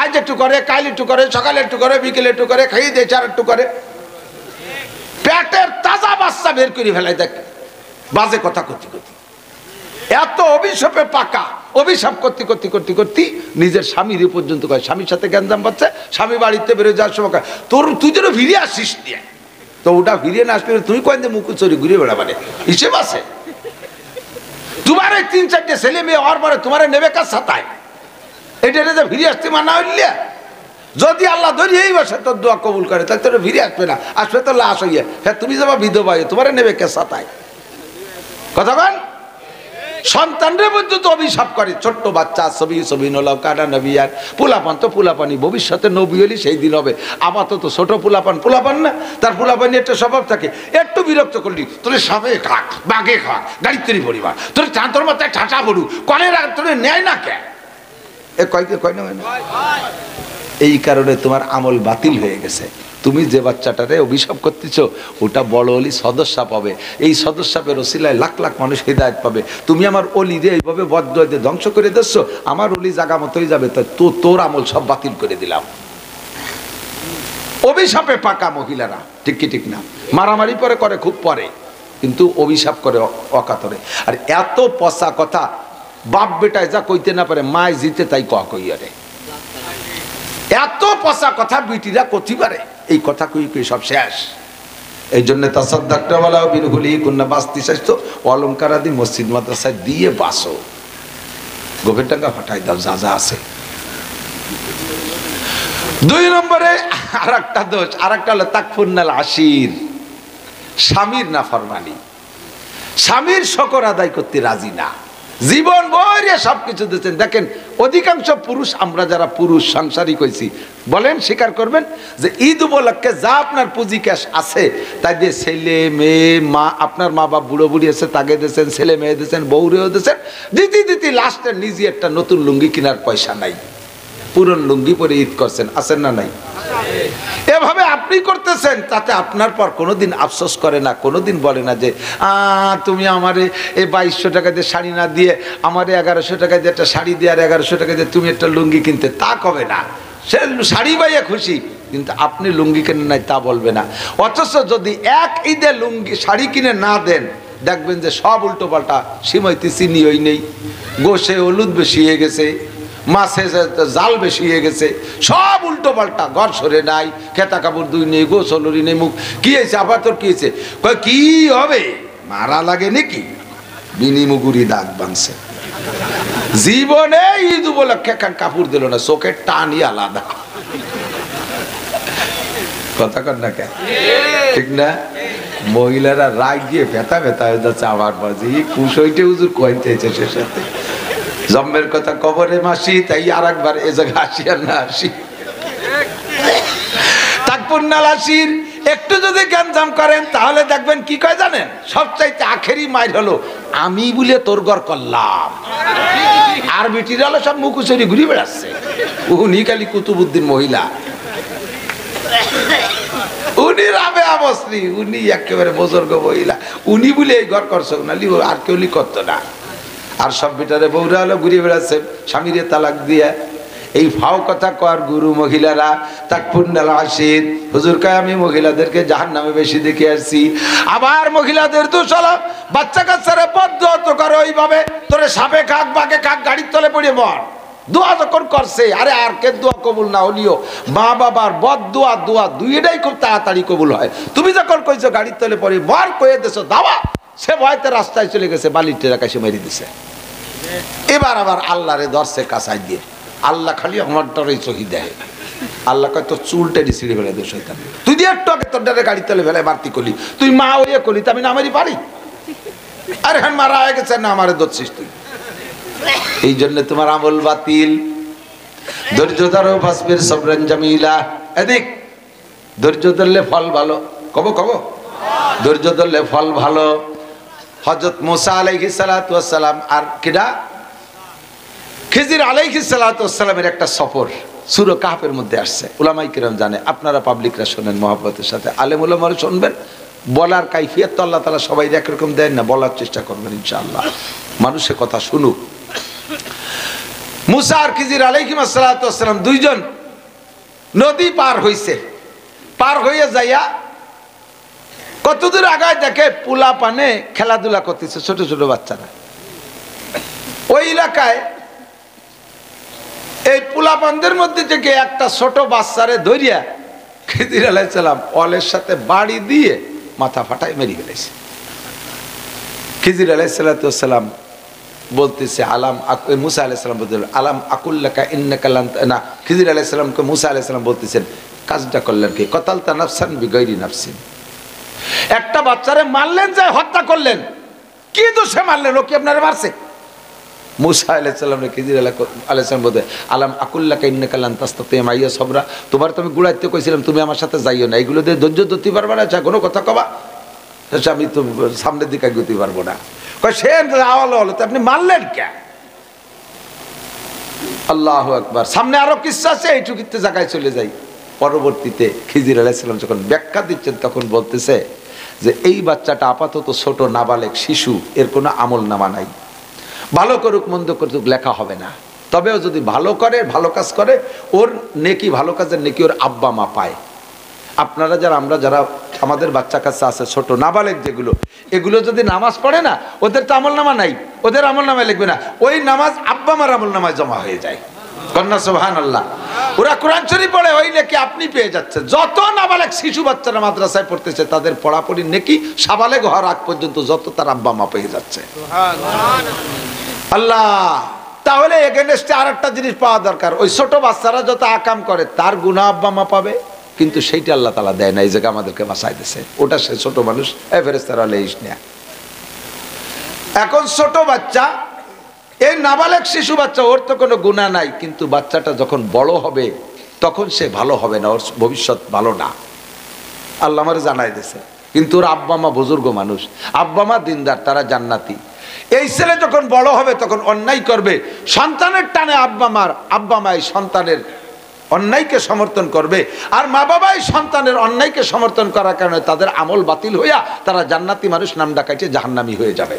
S1: আজ একটু করে, কাল একটু করে, সকালে একটু করে, বিকেলে একটু করে, খাইয়ে দিয়ে 4 একটু করে, পেটের তাজা বাচ্চা বের করে ফেলাই। দেখ বাজে কথা করতে করতে এত অভিশাপে পাকা, অভিশাপ করতে করতে করতে করতে নিজের স্বামীর পর্যন্ত কয়, স্বামীর সাথে গ্যাঞ্জাম পাচ্ছে, স্বামী বাড়িতে বেরো যাওয়ার সময় তুই যেন ফিরে আসিস নিয়ে, তো ওটা ফিরিয়ে না আসলে তুমি কয়েন মুখ চড়ি ঘুরে বেড়াবানে হিসেব আছে। তোমার 3-4টে ছেলে মেয়ে হওয়ার পরে তোমার নেবে কাজ সাতায়, এটা ফিরে আসতে মানা হইলে যদি আল্লাহ ধরিয়েই বসে তোর দোয়া কবুল করে তাহলে তোর ফিরে আসবে না, আসবে তো লাশ হইয়া। হ্যাঁ তুমি যাবা বিধবা হয়ে, তোমার নেবে কে সাতায়? কথা বল। সন্তানরে পর্যন্ত অভিশাপ করে, ছোট্ট বাচ্চা ছবি ছবি নলাও কাটা নবী, আর পোলাপান তো পোলাপানি, ভবিষ্যতে নবী হলি সেই দিন হবে। আপাতত ছোট পোলাপান পোলাপান না, তার পোলাপানি একটা স্বভাব থাকে, একটু বিরক্ত করলি তোর সাপে খাক বাঘে খাক গাড়ির তৈরি পরিবার তোর চাঁদর মাথায় ঠাঁচা পড়ু কনের তোর নেয় না কে, এ কয়কে কয় না? এই কারণে তোমার আমল বাতিল হয়ে গেছে। তুমি যে বাচ্চাটারে অভিশাপ করতেছ ওটা বড় অলি সদস্যাপ হবে, এই সদস্যাপের ওসিলায় লাখ লাখ মানুষ হিদায়ত পাবে। তুমি আমার অলি দিয়ে এইভাবে বদদোয়া দিয়ে ধ্বংস করে দিচ্ছ, আমার অলি জায়গা মতোই যাবে, তো তোর আমল সব বাতিল করে দিলাম। অভিশাপে পাকা মহিলারা, ঠিক কি ঠিক না? মারামারি পরে করে খুব পরে, কিন্তু অভিশাপ করে অকাতরে। আর এত পচা কথা বাপ বেটায় যা কইতে না পারে মায় জিতে তাই কইয়ারে, এত পচা কথা বিটিরা কতি পারে, এই কথা কই কই সব শেষ। এই জন্য তাসাদ্দাকটা বলা বিরহুলি কুন্না বাস্তি স্বাস্থ্য অলঙ্কার আদি মসজিদ মাদ্রাসায় দিয়ে বাসো, গোপের টাকা ফাটাই দাও যা যা আছে। 2 নম্বরে আর একটা দোষ, আর একটা হলো তাকফুন্নাল আশির, স্বামীর নাফরমানি, স্বামীর শকর আদায় করতে রাজি না, জীবন ভরে সবকিছু দিচ্ছেন। দেখেন অধিকাংশ পুরুষ, আমরা যারা পুরুষ সাংসারিক হয়েছি বলেন, স্বীকার করবেন যে ঈদ উপলক্ষে যা আপনার পুঁজি ক্যাশ আছে তাই দিয়ে ছেলে মেয়ে মা, আপনার মা বাপ বুড়ো বুড়ি আছে তাকে দিয়েছেন, ছেলে মেয়ে দিয়েছেন, বউরেও দিয়েছেন, দিতে লাস্টে নিজে একটা নতুন লুঙ্গি কেনার পয়সা নাই, পুরন লুঙ্গি পরে ঈদ করছেন, আছেন না নাই? এভাবে আপনি করতেছেন, তাতে আপনার পর কোনোদিন আফসোস করে না, কোনোদিন বলে না যে তুমি আমারে এই 2200 টাকা দিয়ে শাড়ি না দিয়ে আমারে 1100 টাকা দিয়ে একটা শাড়ি দিয়ে আর 1100 টাকা দিয়ে তুমি একটা লুঙ্গি কিনতে, তা কবে না। সে শাড়ি পাইয়া খুশি, কিন্তু আপনি লুঙ্গি কেনেন নাই তা বলবে না। অথচ যদি এক ঈদে লুঙ্গি শাড়ি কিনে না দেন, দেখবেন যে সব উল্টো পাল্টা, সিমাইতে চিনি ওই নেই, গোশে হলুদ বেশি হয়ে গেছে, মাছে জাল বেশি হয়ে গেছে, সব উল্টো পাল্টা, ঘর সরে নাই, খেতা কাপড় দুই নেই, গোসলরি নেই, মুখ কি হয়েছে, আবার তোর কি হয়েছে, কি হবে, মারা লাগে নাকি, বিনিমুগুরি দাগ বানছে। জীবনে ঈদ উপলক্ষে একখান কাপড় দিল না, চোখের টানই আলাদা। কথা কর না কেন, ঠিক না? মহিলারা রাগ গিয়ে ব্যথা হয়ে যাচ্ছে, আমার বাজি কুশইটে হুজুর কইতেছে সে সাথে জম্মের কথা কবরে মাসি, তাই আর একবার এ জায়গায় আসি আর না আসি। তাকফুন্নাল আশির একটু যদি গ্যাঞ্জাম করেন তাহলে দেখবেন কি কয় জানেন, সবচাইতে আখেরি মাইর হলো আমি বলে তোর ঘর করলাম, আর বিটিরা হলো সব মুখুচুরি ঘুরে বেড়াচ্ছে। উনি খালি কুতুবুদ্দিন মহিলা, উনি রাবে আবশ্রী, উনি একেবারে বুজুর্গ মহিলা, উনি বলে এই ঘর করছো না, আর কেউ করতো না। আর সব বিটারে বউরা হলো ঘুরে বেড়াচ্ছে স্বামীরে তালাক দিয়ে। এই ফাও কথা কর গুরু মহিলারা তাকফুন্নাল আশির, হুজুর কয় আমি মহিলাদেরকে জাহান্নামে বেশি দেখে আসছি। আবার মহিলাদের দোষ হলো বাচ্চা কাচ্চারে বদদোয়া তো করে ওইভাবে, তোরে সাপে খাক বাঘে খাক গাড়ির তলে পড়ে মর, দোয়া যখন করছে, আরে আর কে দোয়া কবুল না হলিও মা বাবার বদদোয়া দোয়া দুইটাই খুব তাড়াতাড়ি কবুল হয়। তুমি যখন কইছো গাড়ির তলে পড়ে মর, কয়ে দেছো দাওয়া, সে ভয়তে রাস্তায় চলে গেছে, বালির টেরা কাছে মেরে দিছে। এবার আবার আল্লাহরে ধরছে কাছাই দিয়ে, আল্লাহ খালি আমার ডরে চহি দেয়, আল্লাহ কয় তোর চুলটারি ছিঁড়ে ফেলে দোষ হইতাম, তুই দিয়ে একটু আগে তোর ডারে গাড়ির তলে ফেলে মারতি করলি, তুই মা ওইয়ে করলি, তা আমি নামেরই পারি, আরে হ্যাঁ মারা হয়ে গেছে না, আমারে ধরছিস তুই। এই জন্য তোমার আমল বাতিল। ধৈর্য ধরো ফাসবির সবরান জামিলা, এদিক ধৈর্য ধরলে ফল ভালো, কব ধৈর্য ধরলে ফল ভালো। হযরত মুসা আলাইহিস সালাতু ওয়াস সালাম আর কিরা খিজির আলাইহিস সালাতু ওয়াস সালামের একটা সফর সূরা কাহফের মধ্যে আসছে, উলামায়ে কিরাম জানে, আপনারা পাবলিকরা শুনেন মহব্বতের সাথে, আলেম উলামারা শুনবেন। বলার কাইফিয়ত তো আল্লাহ তাআলা সবাই একরকম দেন না, বলার চেষ্টা করবেন ইনশাআল্লাহ, মানুষের কথা শুনুক। মুসা আর খিজির আলাইহিস সালাতু ওয়াস সালাম দুইজন নদী পার হইছে, পার হইয়া যাইয়া কতদূর আগায় দেখে পোলা পানে খেলাধুলা করতেছে ছোট ছোট বাচ্চারা। ওই এলাকায় এই পোলাপানদের মধ্যে থেকে একটা ছোট বাচ্চারে ধরিয়া খিজির আলাইহিস সালাম অলের সাথে বাড়ি দিয়ে মাথা ফাটায় মেরে ফেলেছে। খিজির আলাইহিস সালাম বলতেছে মুসা আলাইহিস সালাম বলতেন আলাম আকুল্লাকা ইন্নাকা লান না, খিজির আলাইহিস সালামকে মুসা আলাইহিস সালাম বলতেছেন কাজটা করলেন কি, কতালতা নাফসান বিগাইরি নাফসিন, একটা বাচ্চারে মারলেন, যায় হত্যা করলেন, কি দোষে মারলেন, ও কি আপনারে মারছে? মুসা আলাইহিস সালাম খিজির আলাইহিস সালাম বলতে আলাম আকুল্লাকা ইন্নাকা লান তাস্তাতিয়া মাইয়া সবরা, তোমার তো আমি গুড়াইতে কইছিলাম তুমি আমার সাথে যাইও না, এগুলো দিয়ে ধৈর্য ধরতে পারবে না, আচ্ছা কোনো কথা কবা, আমি তো সামনের দিকে এগোতে পারবো না। সে হলো তো আপনি মারলেন কে? আল্লাহু আকবার। সামনে আরো কিচ্ছা আছে, এইটুকুতে জায়গায় চলে যাই। পরবর্তীতে খিজির আলাইহিস সালাম যখন ব্যাখ্যা দিচ্ছেন তখন বলতেছে যে এই বাচ্চাটা আপাতত ছোট নাবালেক শিশু, এর কোনো আমল নামা নাই, ভালো করুক মন্দ করুক লেখা হবে না, তবেও যদি ভালো করে, ভালো কাজ করে, ওর নেকি, ভালো কাজের নেকি ওর আব্বা মা পায়। আপনারা যারা, আমরা যারা আমাদের বাচ্চা কাচ্চা আছে ছোট নাবালেক যেগুলো, এগুলো যদি নামাজ পড়ে না, ওদের তো আমল নামা নাই, ওদের আমল নামায় লিখবে না, ওই নামাজ আব্বা মার আমল নামায় জমা হয়ে যায়। কন্যা সুবহানাল্লাহ। ওরা কোরআন শরীফ পড়ে, ওই নেকি আপনি পেয়ে যাচ্ছেন। যত নাবালেক শিশু বাচ্চারা মাদ্রাসায় পড়তেছে তাদের পড়াপড়ির নেকি সাবালেগ হওয়ার আগ পর্যন্ত যত তার আব্বা মা পেয়ে যাচ্ছে। আল্লাহ, তাহলে এগেনস্টে আর একটা জিনিস পাওয়া দরকার, ওই ছোট বাচ্চারা যত আকাম করে তার গুনাহ আব্বা মা পাবে, কিন্তু সেইটা আল্লাহ তাআলা দেয় না, এই জায়গা আমাদেরকে বাঁচাই দিয়েছে। ওটা সে ছোট মানুষ, ফেরেশতারা লেইস না। এখন ছোট বাচ্চা, এই নাবালেক শিশু বাচ্চা, ওর তো কোনো গুনাহ নাই, কিন্তু বাচ্চাটা যখন বড় হবে তখন সে ভালো হবে না, ওর ভবিষ্যৎ ভালো না, আল্লাহ আমারে জানাই দিয়েছে। কিন্তু ওর আব্বা মা বুজুর্গ মানুষ, আব্বা মা দিনদার, তারা জান্নাতি। এই ছেলে যখন বড় হবে তখন অন্যায় করবে, সন্তানের টানে আব্বা মাই সন্তানের অন্যায়কে সমর্থন করবে, আর মা বাবাই সন্তানের অন্যায়কে সমর্থন করার কারণে তাদের আমল বাতিল হইয়া তারা জান্নাতি মানুষ নাম ডাকাইছে জাহান্নামী হয়ে যাবে।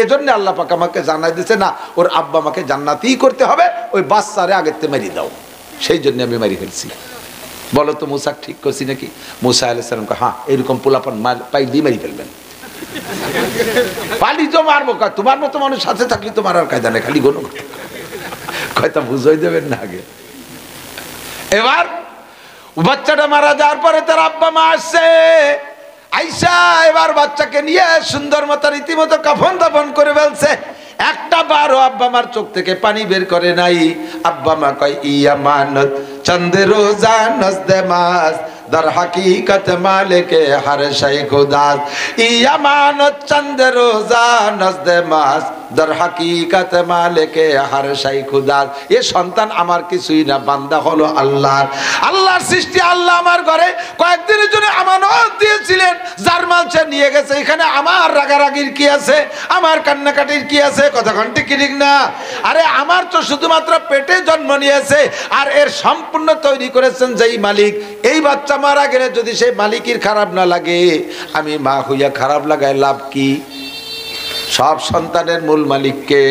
S1: এজন্য আল্লাহ পাক আমাকে জানাই দিয়েছে, না, ওর আব্বা মাকে জান্নাতিই করতে হবে, ওই বাচ্চারে আগেতে মেরে দাও। সেই জন্য আমি মারি ফেলছি। বলো তো মুসা ঠিক করছি নাকি? মুসা আলাইহিস সালামকে হ্যাঁ, এরকম পোলাপন পাই দিয়ে মারি ফেলবেন। পালি তো মারবো, তোমার মতো মানুষ সাথে থাকলে তোমার আর কায়দা নেই, খালি গোনো কয়টা বুঝাই দেবেন না আগে। এবার বাচ্চাটা মারা যাওয়ার পরে তার আব্বা মা আসছে, আইসা এবার বাচ্চাকে নিয়ে সুন্দর মতো রীতিমতো কাফন দাফন করে ফেলছে। একটা বারও আব্বা মার চোখ থেকে পানি বের করে নাই। আব্বা মা কয় ইয়ামানত চন্দ রোজা নজদে মাস দর হাকিকত মালিকে হর শাই খুদাস, ইয়ামানত চন্দ রোজা নজদে মাস দর হাকিকত মালিকে হর শাই খুদাস। এ সন্তান আমার কিছুই না, বান্দা হলো আল্লাহর। আল্লাহর সৃষ্টি, আল্লাহ আমার ঘরে কয়েকদিনের জন্য আমানত দিয়েছিলেন, যার মাল সে নিয়ে গেছে। এখানে আমার রাগারাগির কি আছে, আমার কান্নাকাটির কি আছে? কতক্ষণ ঠিক না? আরে আমার তো শুধুমাত্র পেটে জন্ম নিয়েছে, আর এর সম্পূর্ণ তৈরি করেছেন যেই মালিক। এই বাচ্চা মারা গেলে যদি সেই মালিকের খারাপ না লাগে, আমি মা হইয়া খারাপ লাগায় লাভ কি? সব সন্তানের মূল মালিককে,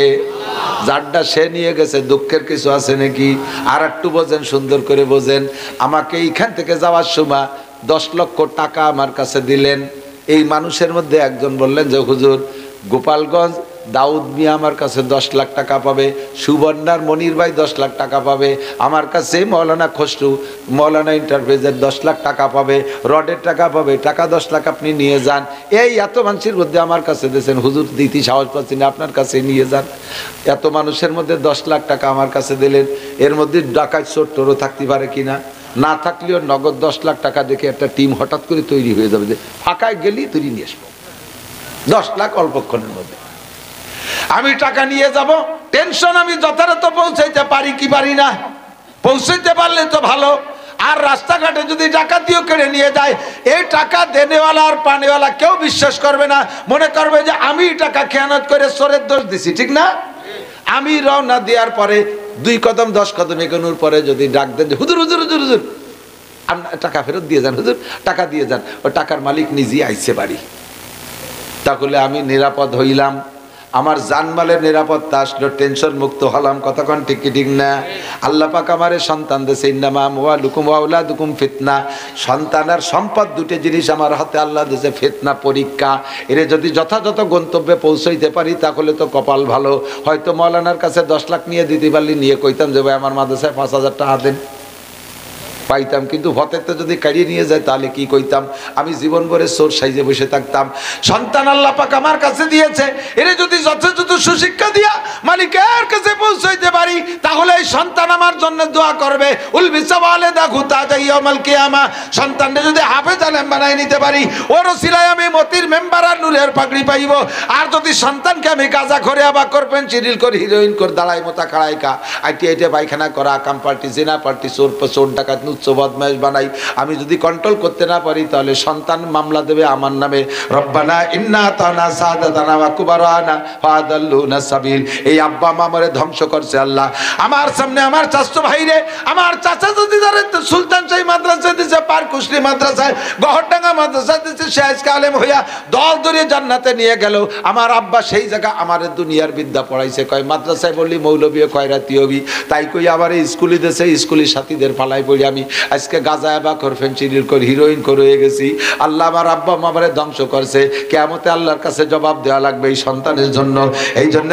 S1: যারটা সে নিয়ে গেছে, দুঃখের কিছু আছে নাকি? আর একটু বোঝেন, সুন্দর করে বোঝেন। আমাকে এইখান থেকে যাওয়ার সময় 10 লক্ষ টাকা আমার কাছে দিলেন। এই মানুষের মধ্যে একজন বললেন যে হুজুর, গোপালগঞ্জ দাউদ মিয়া আমার কাছে 10 লাখ টাকা পাবে, সুবর্ণার মনির ভাই 10 লাখ টাকা পাবে, আমার কাছে মৌলানা খসরু মৌলানা ইন্টারপ্রাইজের 10 লাখ টাকা পাবে, রডের টাকা পাবে, টাকা 10 লাখ আপনি নিয়ে যান। এই এত মানুষের মধ্যে আমার কাছে দিয়েছেন, হুজুর দিতে সাহস পাচ্ছি না, আপনার কাছে নিয়ে যান। এত মানুষের মধ্যে 10 লাখ টাকা আমার কাছে দিলেন, এর মধ্যে ডাকাত চোর টোরও থাকতে পারে কিনা? না থাকলেও নগদ 10 লাখ টাকা দেখে একটা টিম হঠাৎ করে তৈরি হয়ে যাবে, যে ফাঁকায় গেলি তৈরি নিয়ে আসবো 10 লাখ অল্পক্ষণের মধ্যে। আমি টাকা নিয়ে যাব, টেনশন আমি যথাযথ পৌঁছাইতে পারি কি পারি না। পৌঁছাইতে পারলে তো ভালো। আর রাস্তাঘাটে যদি ডাকাতিও কেড়ে নিয়ে যায়, এই টাকা দেনেওয়ালা আর পানেওয়ালা কেউ বিশ্বাস করবে না, মনে করবে যে আমি টাকা খেয়ানত করে চোরের দোষ দিছি, ঠিক না? আমি রওনা দেওয়ার পরে 2 কদম 10 কদম এগোনোর পরে যদি ডাক দেন যে হুজুর হুজুর হুজুর হুজুর আপনার টাকা ফেরত দিয়ে যান, হুজুর টাকা দিয়ে যান, ও টাকার মালিক নিজেই আইছে বাড়ি, তাহলে আমি নিরাপদ হইলাম, আমার জানমালের নিরাপত্তা আসলো, টেনশন মুক্ত হলাম। কতক্ষণ ঠিক কি ঠিক না? আল্লাহ পাক আমারে সন্তান দিয়েছে, ইন্নামা আমওয়ালুকুম ওয়া আওলাদুকুম ফিতনা। সন্তান আর সম্পদ দুটো জিনিস আমার হাতে আল্লাহ দিয়েছে, ফিতনা পরীক্ষা। এর যদি যথাযথ গন্তব্যে পৌঁছাইতে পারি তাহলে তো কপাল ভালো। হয়তো মৌলানার কাছে 10 লাখ নিয়ে দিতে পারলি, নিয়ে কইতাম যে ভাই আমার মাদ্রাসায় 5,000 টাকা দেন, পাইতাম, কিন্তু হতেতে যদি কাড়িয়ে নিয়ে যায় তাহলে কি কইতাম? আমি জীবন ভরে চোর সাইজে বসে থাকতাম। সন্তান আল্লাহ পাক আমার কাছে দিয়েছে, এর যদি যথাযথ সুশিক্ষা দিয়া মালিকের কাছে পৌঁছাইতে পারি তাহলে এই সন্তান আমার জন্য দোয়া করবে। উল বিসাওয়ালে দেখু তাজা ইয়াউমাল কিয়ামা, সন্তানকে যদি হাফেজ আলেম বানাই নিতে পারি ওর ওসিলায় আমি মতির মেম্বার আর নূরের পাগড়ি পাইব। আর যদি সন্তানকে আমি গাঁজা করে আবার করবেন চিরিল করে হিরোইন করে দাঁড়াই মোতা খাড়াইকা আইটি আইটে পায়খানা করা কাম পার্টি জিনা পার্টি চোর ডাকাত নুচ্চ বদমাইশ বানাই আমি যদি কন্ট্রোল করতে না পারি তাহলে সন্তান মামলা দেবে আমার নামে। রব্বানা ইন্না তানা সাদাতানা ওয়া কুবারানা ফাদাল্লুনা সাবিল। এই আব্বা মা আমারে ধ্বংস করছে আল্লাহ। আমার সামনে আমার চাচা ভাইরে, আমার চাচা যদি ধরে সুলতান শাহী মাদ্রাসা দিছে, পারকুশলী মাদ্রাসায়, গহরডাঙ্গা মাদ্রাসা দিছে, শেষ আলেম হইয়া দল ধরে জান্নাতে নিয়ে গেল। আমার আব্বা সেই জায়গা আমার দুনিয়ার বিদ্যা পড়াইছে, কয় মাদ্রাসায় বললি মৌলবী খয়রাতি হবি, তাই কই আবার স্কুলে দেশে স্কুলের সাথীদের ফালাই পড়ি আমি আজকে গাঁজা বা করফেন চিনির করে হিরোইন করে হয়ে গেছি। আল্লাহ আমার আব্বা আমারে ধ্বংস করছে, কিয়ামতে আল্লাহর কাছে জবাব দেওয়া লাগবে এই সন্তানের জন্য। এই জন্য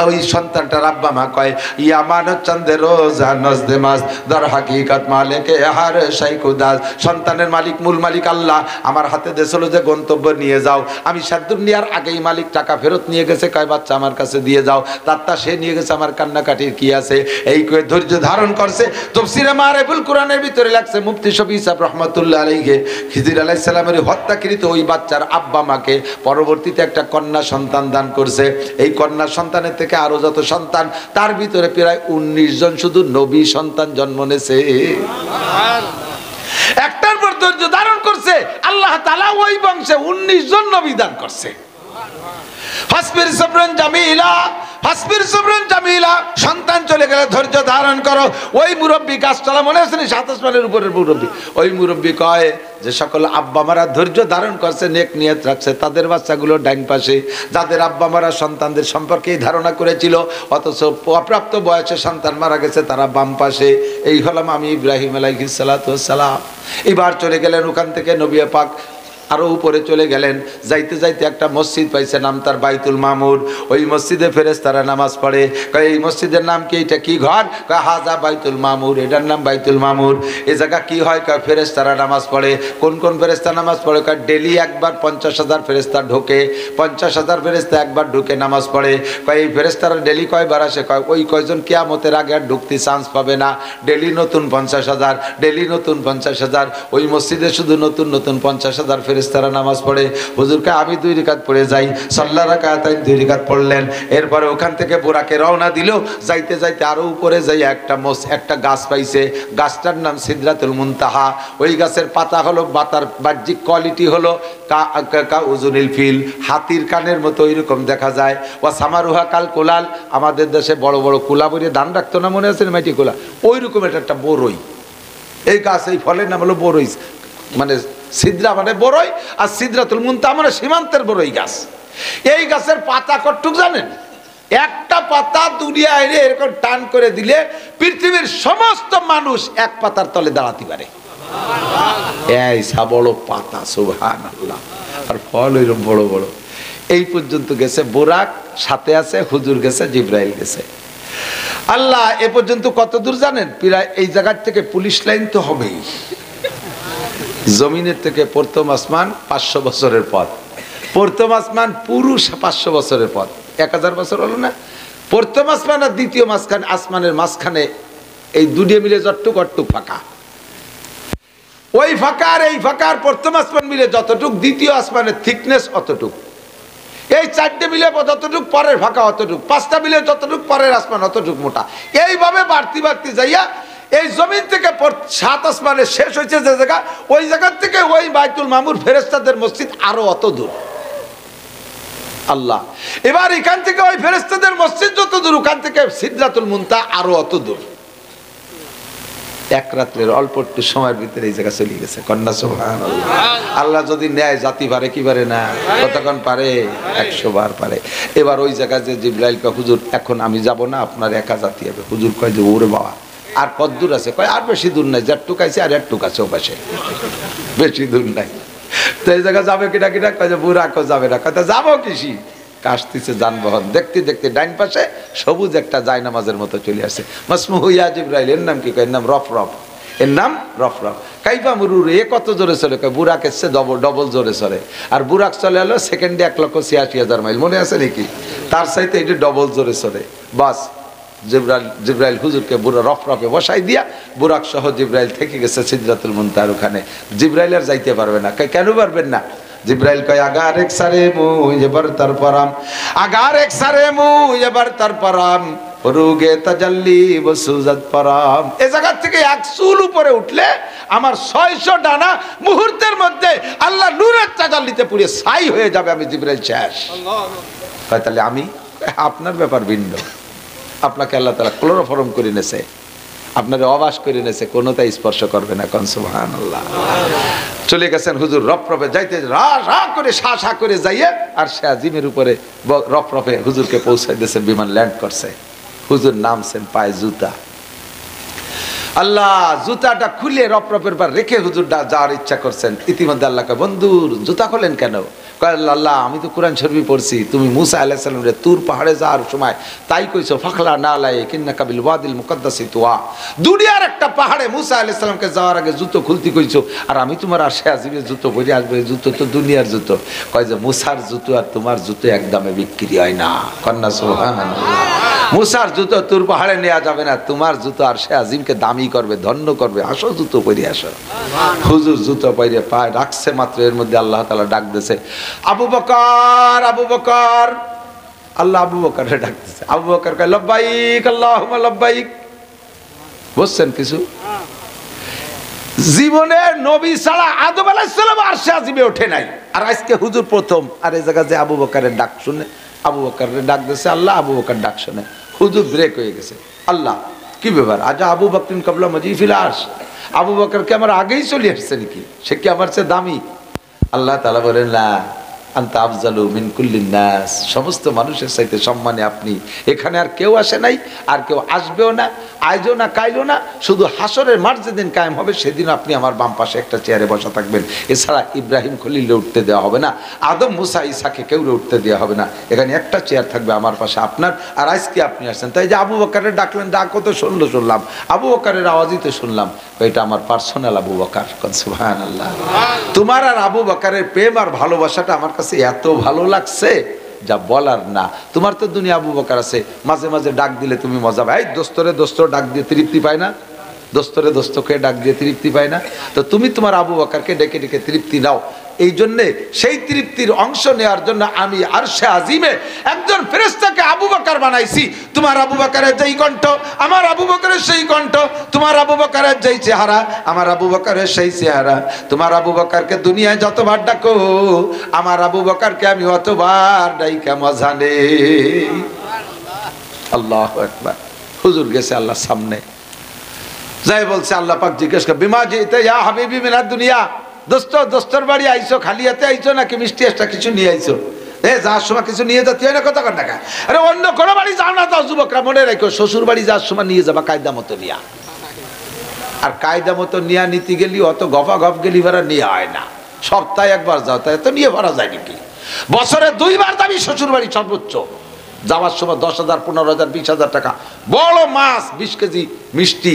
S1: ওই সন্তানটার আব্বা মা কয় ইয়া মানত চন্দ্র রোজা নজদে মাস দর হাকিকত মালিকে হার শাইখুদাস। সন্তানের মালিক মূল মালিক আল্লাহ, আমার হাতে দেছিল যে গন্তব্য নিয়ে যাও। আমি সাদ্দুর নেওয়ার আগেই মালিক টাকা ফেরত নিয়ে গেছে, কয় বাচ্চা আমার কাছে দিয়ে যাও, তারটা সে নিয়ে গেছে, আমার কান্নাকাটির কি আছে? এই কয়ে ধৈর্য ধারণ করছে। তাফসীরে মারিফুল কোরআনের ভিতরে লাগছে মুফতি শফি সাহেব রহমাতুল্লাহ আলাইহি খিজির আলাইহিস সালামের হত্যাকৃত ওই বাচ্চার আব্বা মাকে পরবর্তীতে একটা কন্যা সন্তান দান করছে। এই কন্যা সন্তানের থেকে আরো যত সন্তান, তার ভিতরে প্রায় 19 জন শুধু নবী সন্তান জন্ম নেছে। একটার পর ধৈর্য ধারণ করছে, আল্লাহ তাআলা ওই বংশে 19 জন নবী দান করছে। ফাসবির সাবরান জামিলা, ফাসবির সাবরান জামিলা। সন্তান চলে গেলে ধৈর্য ধারণ করো। ওই মুরব্বী গাছতলা মনে আছে না, 27 মাইলের উপরের মুরব্বী, ওই মুরব্বী কয় যে সকল আব্বা মারা ধৈর্য ধারণ করছে, নেক নিয়ত রাখছে, তাদের বাচ্চাগুলো ডাইন পাশে। যাদের আব্বা মারা সন্তানদের সম্পর্কেই ধারণা করেছিল অথচ অপ্রাপ্ত বয়সে সন্তান মারা গেছে, তারা বাম পাশে। এই হলাম আমি ইব্রাহিম আলাইহিস সালাতু ওয়াস সালাম। এবার চলে গেলেন ওখান থেকে নবী পাক আরো উপরে চলে গেলেন। যাইতে যাইতে একটা মসজিদ পাইছে, নাম তার বাইতুল মামুর। ওই মসজিদে ফেরেশতারা নামাজ পড়ে। কয় এই মসজিদের নাম কি? এটা কি ঘর? কয় হাজা বাইতুল মামুর, এটার নাম বাইতুল মামুর। এই জায়গা কি হয়? কয় ফেরেশতারা নামাজ পড়ে। কোন কোন ফেরেশতা নামাজ পড়ে? কয় ডেলি একবার 50,000 ফেরেশতা ঢোকে, 50,000 ফেরেশতা একবার ঢুকে নামাজ পড়ে। কয় এই ফেরেশতারা ডেলি কয়বার আসে? কয় ওই কয়জন কিয়ামতের আগে আর ঢুকতে চান্স পাবে না। ডেলি নতুন 50,000, ডেলি নতুন 50,000। ওই মসজিদে শুধু নতুন নতুন 50,000 ফেরেশতারা নামাজ পড়ে। হুজুরকে আমি 2 রাকাত পড়ে যাই, সাল্লা রাকাতাইন 2 রাকাত পড়লেন। এরপরে ওখান থেকে বুরাকে রওনা দিল। যাইতে যাইতে আরো উপরে যাই একটা গাছ পাইছে, গাছটার নাম সিদরাতুল মুনতাহা। ওই গাছের পাতা হলো বাতার বাহ্যিক কোয়ালিটি হলো কা উজুনিল ফিল, হাতির কানের মতো ওইরকম দেখা যায়। ও সামারুহা কাল কোলাল, আমাদের দেশে বড় বড় কুলা বইয়ে ধান রাখতো না, মনে আছে মাটি কোলা, ওইরকম এটা একটা বড়ই। এই গাছ, এই ফলের নাম হলো বড়ই, মানে সিদরা মানে বড়ই, আর সিদরাতুল মুনতাহা মানে সীমান্তের বড়ই গাছ। এই গাছের পাতা কতটুক জানেন? একটা পাতা দুনিয়ায় এরকম টান করে দিলে পৃথিবীর সমস্ত মানুষ এক পাতার তলে দাঁড়াতে পারে। এই বড় পাতা, সুবহানাল্লাহ। আর ফল ওইরকম বড় বড়। এই পর্যন্ত গেছে বুরাক, সাথে আছে হুজুর গেছে, জিবরাইল গেছে। আল্লাহ এ পর্যন্ত কত দূর জানেন? প্রায় এই জায়গার থেকে পুলিশ লাইন তো হবেই। জমিনের থেকে প্রথম আসমান 500 বছরের পথ, প্রথম আসমান পুরো 500 বছরের পথ, 1000 বছর হলো না? প্রথম আসমান আর দ্বিতীয় আসমানের মাঝখানে এই দুনিয়া মিলে যতটুক অটটুক ফাঁকা। ওই ফাঁকা আর এই ফাঁকার প্রথম আসমান মিলে যতটুক, দ্বিতীয় আসমানের থিকনেস অতটুক। এই 4টে মিলে যতটুক, পরের ফাঁকা অতটুক, 5টা মিলে যতটুক, পরের আসমান অতটুক মোটা। এইভাবে বাড়তি বাড়তি যাইয়া এই জমিন থেকে 7 আসমানে শেষ হয়েছে যে জায়গা, ওই জায়গার থেকে ওই বাইতুল মামুর ফেরেশতাদের মসজিদ আরো অত দূর। আল্লাহ এবার এখান থেকে ওই ফেরেশতাদের মসজিদ যত দূর, ওখান থেকে সিদরাতুল মুনতাহা আরো অত দূর। এক রাত্রের অল্প একটু সময়ের ভিতরে এই জায়গা চলে গেছে। কন্যা সুবহানাল্লাহ। আল্লাহ যদি নেয় জাতি পারে কি পারে না? কতক্ষণ পারে? 100 বার পারে। এবার ওই জায়গায় যে জিবরাইল কয় হুজুর এখন আমি যাব না, আপনার একা জাতি হবে। হুজুর কয় যে ওরে বাবা আর কত দূর আছে? কয় আর বেশি দূর নাই, যার টুকাইছে আর এক টুক আছে ও পাশে, বেশি দূর নাই। তো এই জায়গা যাবে কিনা কিনা? কয় যে বুড়াকো যাবে না। কয় যাবো কৃষি কাশতেছে যানবাহন। দেখতে দেখতে ডাইন পাশে সবুজ একটা জায়নামাজের মতো চলে আসে। মাসমুহু ইয়া জিবরাইল, এর নাম কি? কয় নাম রফ রফ। এর নাম রফরফ। কাইফা মুরুর, এ কত জোরে চলে? বুরাক এসছে ডবল জোরে চলে। আর বুরাক চলে এলো সেকেন্ডে 1,86,000 মাইল, মনে আছে নাকি? তার চাইতে এটি ডবল জোরে চলে। বাস জিব্রাইল হুজুরকে রফরফে বসাই দিয়া বুরাক সহ জিব্রাইল থেকে গেছে সিদরাতুল মুনতাহার ওখানে। জিব্রাইল আর যাইতে পারবে না। কেন পারবেন না? জিব্রাইল কয় আগার এক সারে মুই এবার তার পরাম, আগার এক সারে মুই এবার তার পরাম, রুগে তাজাল্লি বসুজাত পরাম। এই জায়গা থেকে এক চুল উপরে উঠলে আমার 600 ডানা মুহূর্তের মধ্যে আল্লাহ নূরের তাজাল্লিতে পুড়ে ছাই হয়ে যাবে। আমি জিব্রাইল শেষ। কয় তাহলে আমি, আপনার ব্যাপার ভিন্ন। আপনাকে আল্লাহ তাআলা ক্লোরোফর্ম করে নেছে, আপনারে অবাস করে নেছে, কোনোটাই স্পর্শ করবে না। কোন সুবহানাল্লাহ। চলে গেছেন হুজুর রফরফে, যাইতে রা করে সা করে যাইয়ে আর সে আজিমের উপরে রফরফে হুজুরকে পৌঁছাই দিয়েছে। বিমান ল্যান্ড করছে, হুজুর নামছেন, পায়ে জুতা। আল্লাহ জুতাটা খুলে রফরফের পর রেখে হুজুর যাওয়ার ইচ্ছা করছেন। ইতিমধ্যে আল্লাহকে, বন্ধুর জুতা খোলেন কেন? আল্লাহ আমি তো কোরআন শরীফ পড়ছি, তুমি মুসা আলাইহিস সালাম রে তুর পাহাড়ে যাওয়ার সময় তাই কইছো, ফাখলা না লাই কিন্নাকা বিল ওয়াদিল মুকদ্দাসি তুয়া। দুনিয়ার একটা পাহাড়ে মুসা আলাইহিস সালামকে যাওয়ার আগে জুতো খুলতে কইছো, আর আমি তোমার আসে আজিবে জুতো পরে আসবে, জুতো তো দুনিয়ার জুতো। কয় যে মুসার জুতো আর তোমার জুতো একদমে বিক্রি হয় না। কন্না সুবহানাল্লাহ। মুসার জুতো তুর পাহাড়ে নেওয়া যাবে না, তোমার জুতো আর সে আজিমকে দামি করবে, ধন্য করবে। আসো জুতো পরে আসো। হুজুর জুতো পরে পায়ে রাখছে মাত্র, এর মধ্যে আল্লাহ তাআলা ডাক দিয়েছে, আবু বকর, আবু বকর। আল্লাহ আবু বকরকে ডাক দিয়েছে। আবু বকর কয় লব্বাইক আল্লাহুম্মা লব্বাইক। বুঝছেন কিছু? জীবনে নবী ছাড়া আদম আলাইহিস সালাম আরশে আজিমে ওঠে নাই, আর আজকে হুজুর প্রথম। আর এই জায়গা যে আবু বকরের ডাক শুনে আবু বকরের ডাক দিয়েছে আল্লাহ, আবু বকর ডাক শুনে হুজুর ব্রেক হয়ে গেছে। আল্লাহ কি ব্যাপার? আজা আবু বকরিন ক্বাবলা মাজিফিল আরশ, আবু বকর কি আমার আগেই চলে আসছে নাকি? সে কি আমার চেয়ে দামি? আল্লাহ তাআলা বলেন না, আনতা আফজালু মিন কুল্লিন নাস, সমস্ত মানুষের চাইতে সম্মানে আপনি। এখানে আর কেউ আসে নাই, আর কেউ আসবেও না, আইজও না, কাইলো না। শুধু হাসরের মাঠ যেদিন কায়েম হবে সেদিন আপনি আমার বাম পাশে একটা চেয়ারে বসা থাকবেন। এছাড়া ইব্রাহিম খলিলে উঠতে দেওয়া হবে না, আদম মুসা ঈসাকে কেউ উঠতে দেওয়া হবে না। এখানে একটা চেয়ার থাকবে আমার পাশে আপনার। আর আজকে আপনি আসছেন, তাই যে আবু বকরের ডাকলেন, ডাকও তো শুনলাম, আবু বকরের আওয়াজই তো শুনলাম। এটা আমার পার্সোনাল আবু বকর। সুবহানাল্লাহ। তোমার আর আবু বকরের প্রেম আর ভালোবাসাটা আমার কাছে এত ভালো লাগছে যা বলার না। তোমার তো দুনিয়া আবু বকর আছে, মাঝে মাঝে ডাক দিলে তুমি মজা পাই। দোস্তরে দোস্ত ডাক দিয়ে তৃপ্তি পায় না? দোস্তরে দোস্তকে ডাক দিয়ে তৃপ্তি পায় না? তো তুমি তোমার আবু বকরকে ডেকে ডেকে তৃপ্তি নাও। এই জন্যে সেই তৃপ্তির অংশ নেওয়ার জন্য আমি আরশে আজিমে একজন ফেরেশতাকে আবু বকর বানাইছি। তোমার আবু বকরের যেই কণ্ঠ আমার আবু বকরের সেই কণ্ঠ, তোমার আবু বকরের যেই চেহারা আমার আবু বকরের সেই চেহারা। তোমার আবু বকরকে দুনিয়ায় যতবার ডাকো আমার আবু বকরকে আমি অতবার ডাইকা মজা নেই। আল্লাহু আকবার। হুজুর গেছে আল্লাহর সামনে, যাই বলছে আল্লাহ পাক জিজ্ঞেস করে, বিমা জিতে ইয়া হাবিবি মিনাদ দুনিয়া, দোস্ত দোস্তর বাড়ি আইছো, খালি হাতে আইছো নাকি মিষ্টি একটা কিছু নিয়ে আইছো? যাওয়ার সময় কিছু নিয়ে যেতে হয় না, কথা কর টাকা। আরে অন্য কোনো বাড়ি যাও না, তাও যুবকরা মনে রাখো, শ্বশুর বাড়ি যাওয়ার সময় নিয়ে যাবা কায়দা মতো নিয়া। আর কায়দা মতো নিয়া নিতে গেলি অত গফা গফ গেলি ভাড়া নিয়ে হয় না। সপ্তাহে একবার যাও, তাই তো নিয়ে ভরা যায় নাকি? বছরে 2 বার দাবি শ্বশুর বাড়ি সর্বোচ্চ। যাওয়ার সময় 10,000, 15,000, 20,000 টাকা বড় মাছ, 20 কেজি মিষ্টি,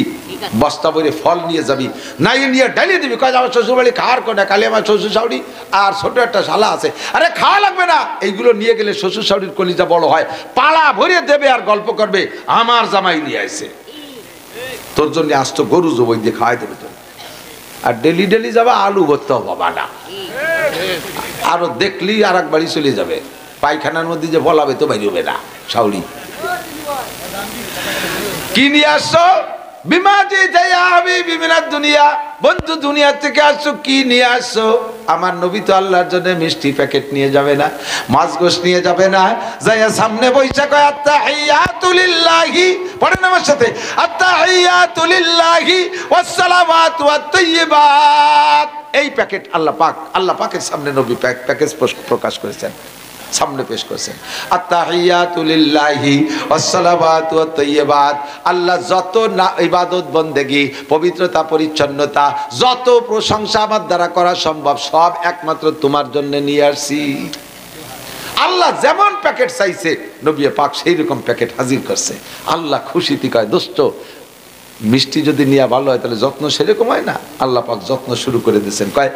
S1: বস্তা বইরে ফল নিয়ে যাবি, নাই নিয়ে ডালিয়ে দিবি। কয় আমার শ্বশুর বাড়ি খাওয়ার কোনে, কালী আমার শ্বশুর শাশুড়ি আর ছোট একটা শালা আছে। আরে খাওয়া লাগবে না, এইগুলো নিয়ে গেলে শ্বশুর শাশুড়ির কলিজা বড় হয়, পালা ভরিয়ে দেবে আর গল্প করবে আমার জামাই নিয়ে আসে, তোর জন্য আসতো গরু জবই দিয়ে খাওয়াই দেবে তোর। আর ডেলি ডেলি যাবা আলু ভর্তাও পাবা না, আরো দেখলি আর এক বাড়ি চলে যাবে। পায়খানার মধ্যে যে বলাবে তো বাইরে না। শাউরি কি নিয়ে আসছো? বিমাজি যাইয়া হাবিবি মিনাদ দুনিয়া, বন্ধু দুনিয়া থেকে আসছো, কি নিয়ে আসছো? আমার নবী তো আল্লাহর জন্য মিষ্টি প্যাকেট নিয়ে যাবে না, মাছ গোশ নিয়ে যাবে না, যাইয়া সামনে বইসা কয় আত্তাহিয়াতু লিল্লাহি, পড়েন আমার সাথে, আত্তাহিয়াতু লিল্লাহি ওয়াস সালাওয়াতু ওয়াত তাইয়্যিবাত। এই প্যাকেট আল্লাহ পাকের সামনে নবী প্যাকেজ প্রকাশ করেছেন, সামনে পেশ করেছেন। আত্তাহিয়াতু লিল্লাহি ওয়াস সালাওয়াতু ওয়াত তাইয়্যিবাত। আল্লাহ যত ইবাদত বন্দেগী, পবিত্রতা, পরিচ্ছন্নতা, যত প্রশংসা আমার দ্বারা করা সম্ভব সব একমাত্র তোমার জন্য নিয়ে আসছি। আল্লাহ যেমন প্যাকেট চাইছে নবী পাক সেই রকম প্যাকেট হাজির করছে। আল্লাহ খুশিতে কয়, দোস্ত মিষ্টি যদি নিয়ে ভালো হয় তাহলে যত্ন সেরকম হয় না। আল্লাহ পাক যত্ন শুরু করে দিয়েছেন, কয়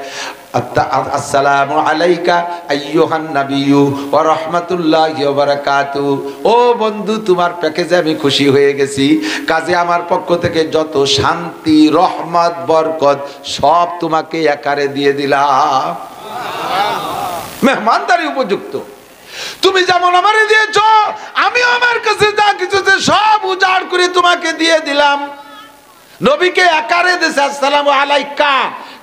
S1: আসসালামু আলাইকা আইয়ুহান নাবিয়্যু ওয়া রাহমাতুল্লাহি ওয়া বারাকাতুহু। ও বন্ধু, তোমার প্যাকেজে আমি খুশি হয়ে গেছি, কাজে আমার পক্ষ থেকে যত শান্তি, রহমত, বরকত সব তোমাকে একারে দিয়ে দিলাম। মেহমানদারি উপযুক্ত। তুমি যেমন আমারে দিয়েছো, আমিও আমার কাছে যা কিছু সব উজাড় করে তোমাকে দিয়ে দিলাম। নবীকে একারে দিয়েছে আসসালামু আলাইকা।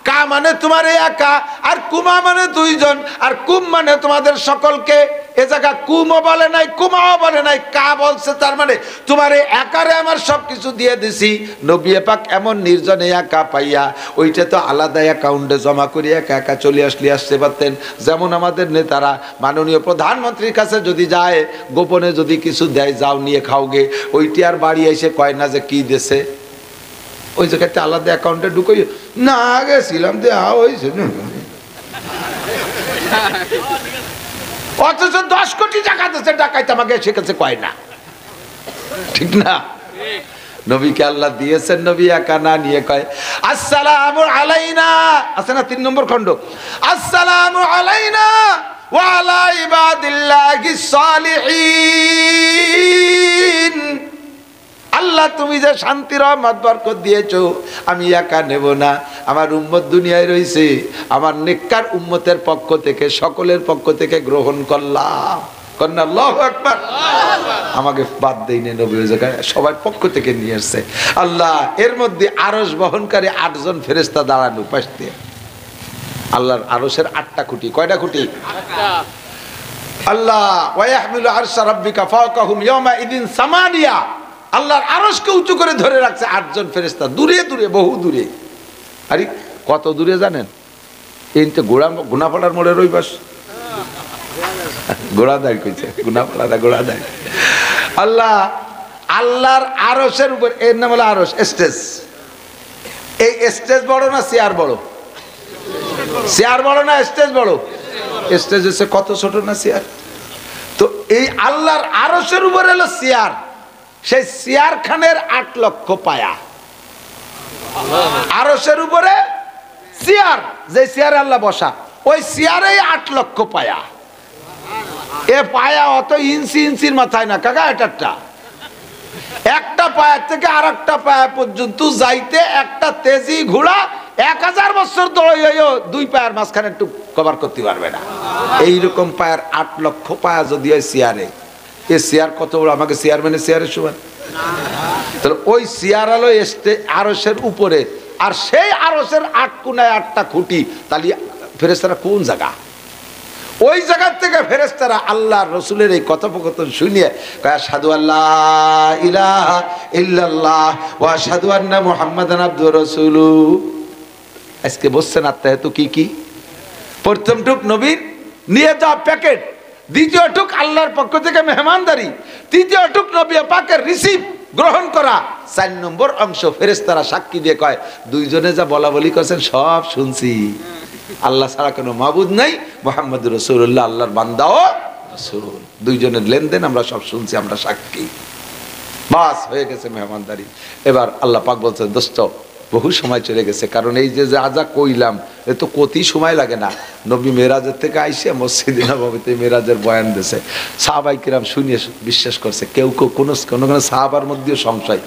S1: কা মানে তোমার একা, আর কুমা মানে দুইজন, আর কুম মানে তোমাদের সকলকে। এ জায়গা কুমও বলে নাই, কুমাও বলে নাই, কা বলছে। তার মানে তোমার একারে আমার সবকিছু দিয়ে দিছি। নবী পাক এমন নির্জনে একা পাইয়া ওইটা তো আলাদা অ্যাকাউন্টে জমা করে একা একা চলে আসতে পারতেন। যেমন আমাদের নেতারা মাননীয় প্রধানমন্ত্রীর কাছে যদি যায়, গোপনে যদি কিছু দেয়, যাও নিয়ে খাওগে, ওইটি আর বাড়ি এসে কয় না যে কি দেশে, ওই জায়গাতে আলাদা অ্যাকাউন্টে ঢুকাই না গেছিলাম দেওয়া হয়েছে। অথচ 10 কোটি টাকা দেশে ডাকাইতে আমাকে সেখানে কয় না, ঠিক না? নবীকে আল্লাহ দিয়েছেন, নবী একা না নিয়ে কয় আসসালামু আলাইনা। আছে না 3 নম্বর খণ্ড, আসসালামু আলাইনা ওয়া আলা ইবাদিল্লাহিস সালিহিন। আল্লাহ তুমি যে শান্তি, রহমত, বরকত দিয়েছো, আমি একা নেব না, আমার উম্মত দুনিয়ায় রয়েছে, আমার নেককার উম্মতের পক্ষ থেকে, সকলের পক্ষ থেকে গ্রহণ করলাম। কন্যা আল্লাহু আকবার। আমাকে বাদ দেয়নি নবী, ওই জায়গায় সবার পক্ষ থেকে নিয়ে এসছে আল্লাহ। এর মধ্যে আরশ বহনকারী 8 জন ফেরেশতা দাঁড়ানো পাশ দিয়ে। আল্লাহর আরশের 8টা খুঁটি। কয়টা খুঁটি? আল্লাহ ওয়া ইয়াহমিলু আরশা রাব্বিকা ফাওকাহুম ইয়াওমা ইদিন সামানিয়া। আল্লাহর আরশকে উঁচু করে ধরে রাখছে 8 জন ফেরেশতা, দূরে দূরে, বহু দূরে। আরে কত দূরে জানেন? এই তো গুনাপাড়ার মোড়ের ওই পাশ, গোড়াদাই কইছে, গুনাপাড়া গোড়াদাই। আল্লাহ আল্লাহর আরশের উপর, এর নাম হলো আরশ, স্টেজ। এই স্টেজ বড় না চেয়ার বড়? চেয়ার বড় না স্টেজ বড়? স্টেজ হচ্ছে কত ছোট না চেয়ার। তো এই আল্লাহর আরশের উপর হলো চেয়ার, সেই চেয়ার খানের 8 লক্ষ পায়া। আরশের উপরে চেয়ার, যে চেয়ারে আল্লাহ বসা, ওই চেয়ারে 8 লক্ষ পায়া। এ পায়া অত ইঞ্চি ইঞ্চির মাথায় না কাকা, এটা একটা পায়া থেকে আর একটা পায়া পর্যন্ত যাইতে একটা তেজি ঘোড়া 1000 বছর দৌড়াইও 2 পায়ের মাঝখানে একটু কভার করতে পারবে না। এইরকম পায়ের 8 লক্ষ পায়া যদি হয় চেয়ারে, এ চেয়ার কত বড়? আমাকে চেয়ারম্যানের চেয়ারের সমান। তাহলে ওই চেয়ার আলো আরশের উপরে, আর সেই আরশের 8 কোণায় 8টা খুঁটি। তাহলে ফেরেশতারা কোন জায়গা? ওই জায়গার থেকে ফেরেশতারা আল্লাহর রাসূলের এই কথোপকথন শুনিয়ে কয় আশহাদু আল্লা ইলাহা ইল্লাল্লাহ ওয়া আশহাদু আন্না মুহাম্মাদান আবদুহু ওয়া রাসূলুহু। আজকে বলছেন আত্মায় তো কি কি? প্রথম টুক নবীর নিয়ে যাওয়া প্যাকেট, দ্বিতীয় টুক আল্লাহর পক্ষ থেকে মেহমানদারি, তৃতীয় টুক নবী পাকের রিসিভ গ্রহণ করা, 4 নম্বর অংশ ফেরেশতারা সাক্ষী দিয়ে কয় দুইজনে যা বলা বলি করছেন সব শুনছি। আল্লাহ ছাড়া কোনো মাবুদ নাই, মুহাম্মদুর রাসূলুল্লাহ আল্লাহর বান্দা ও রাসূল। দুইজনের লেনদেন আমরা সব শুনছি, আমরা সাক্ষী। বাস হয়ে গেছে মেহমানদারি। এবার আল্লাহ পাক বলছেন দোস্ত বহু সময় চলে গেছে, কারণ এই যে যা যা কইলাম এ তো কতই সময় লাগে না। নবী মেরাজের থেকে আইসে মসজিদে নববীতে মেরাজের বয়ান দিয়েছে, সাহাবায়ে কিরাম শুনিয়ে বিশ্বাস করছে। কেউ কেউ কোনো সাহাবার মধ্যেও সংশয়,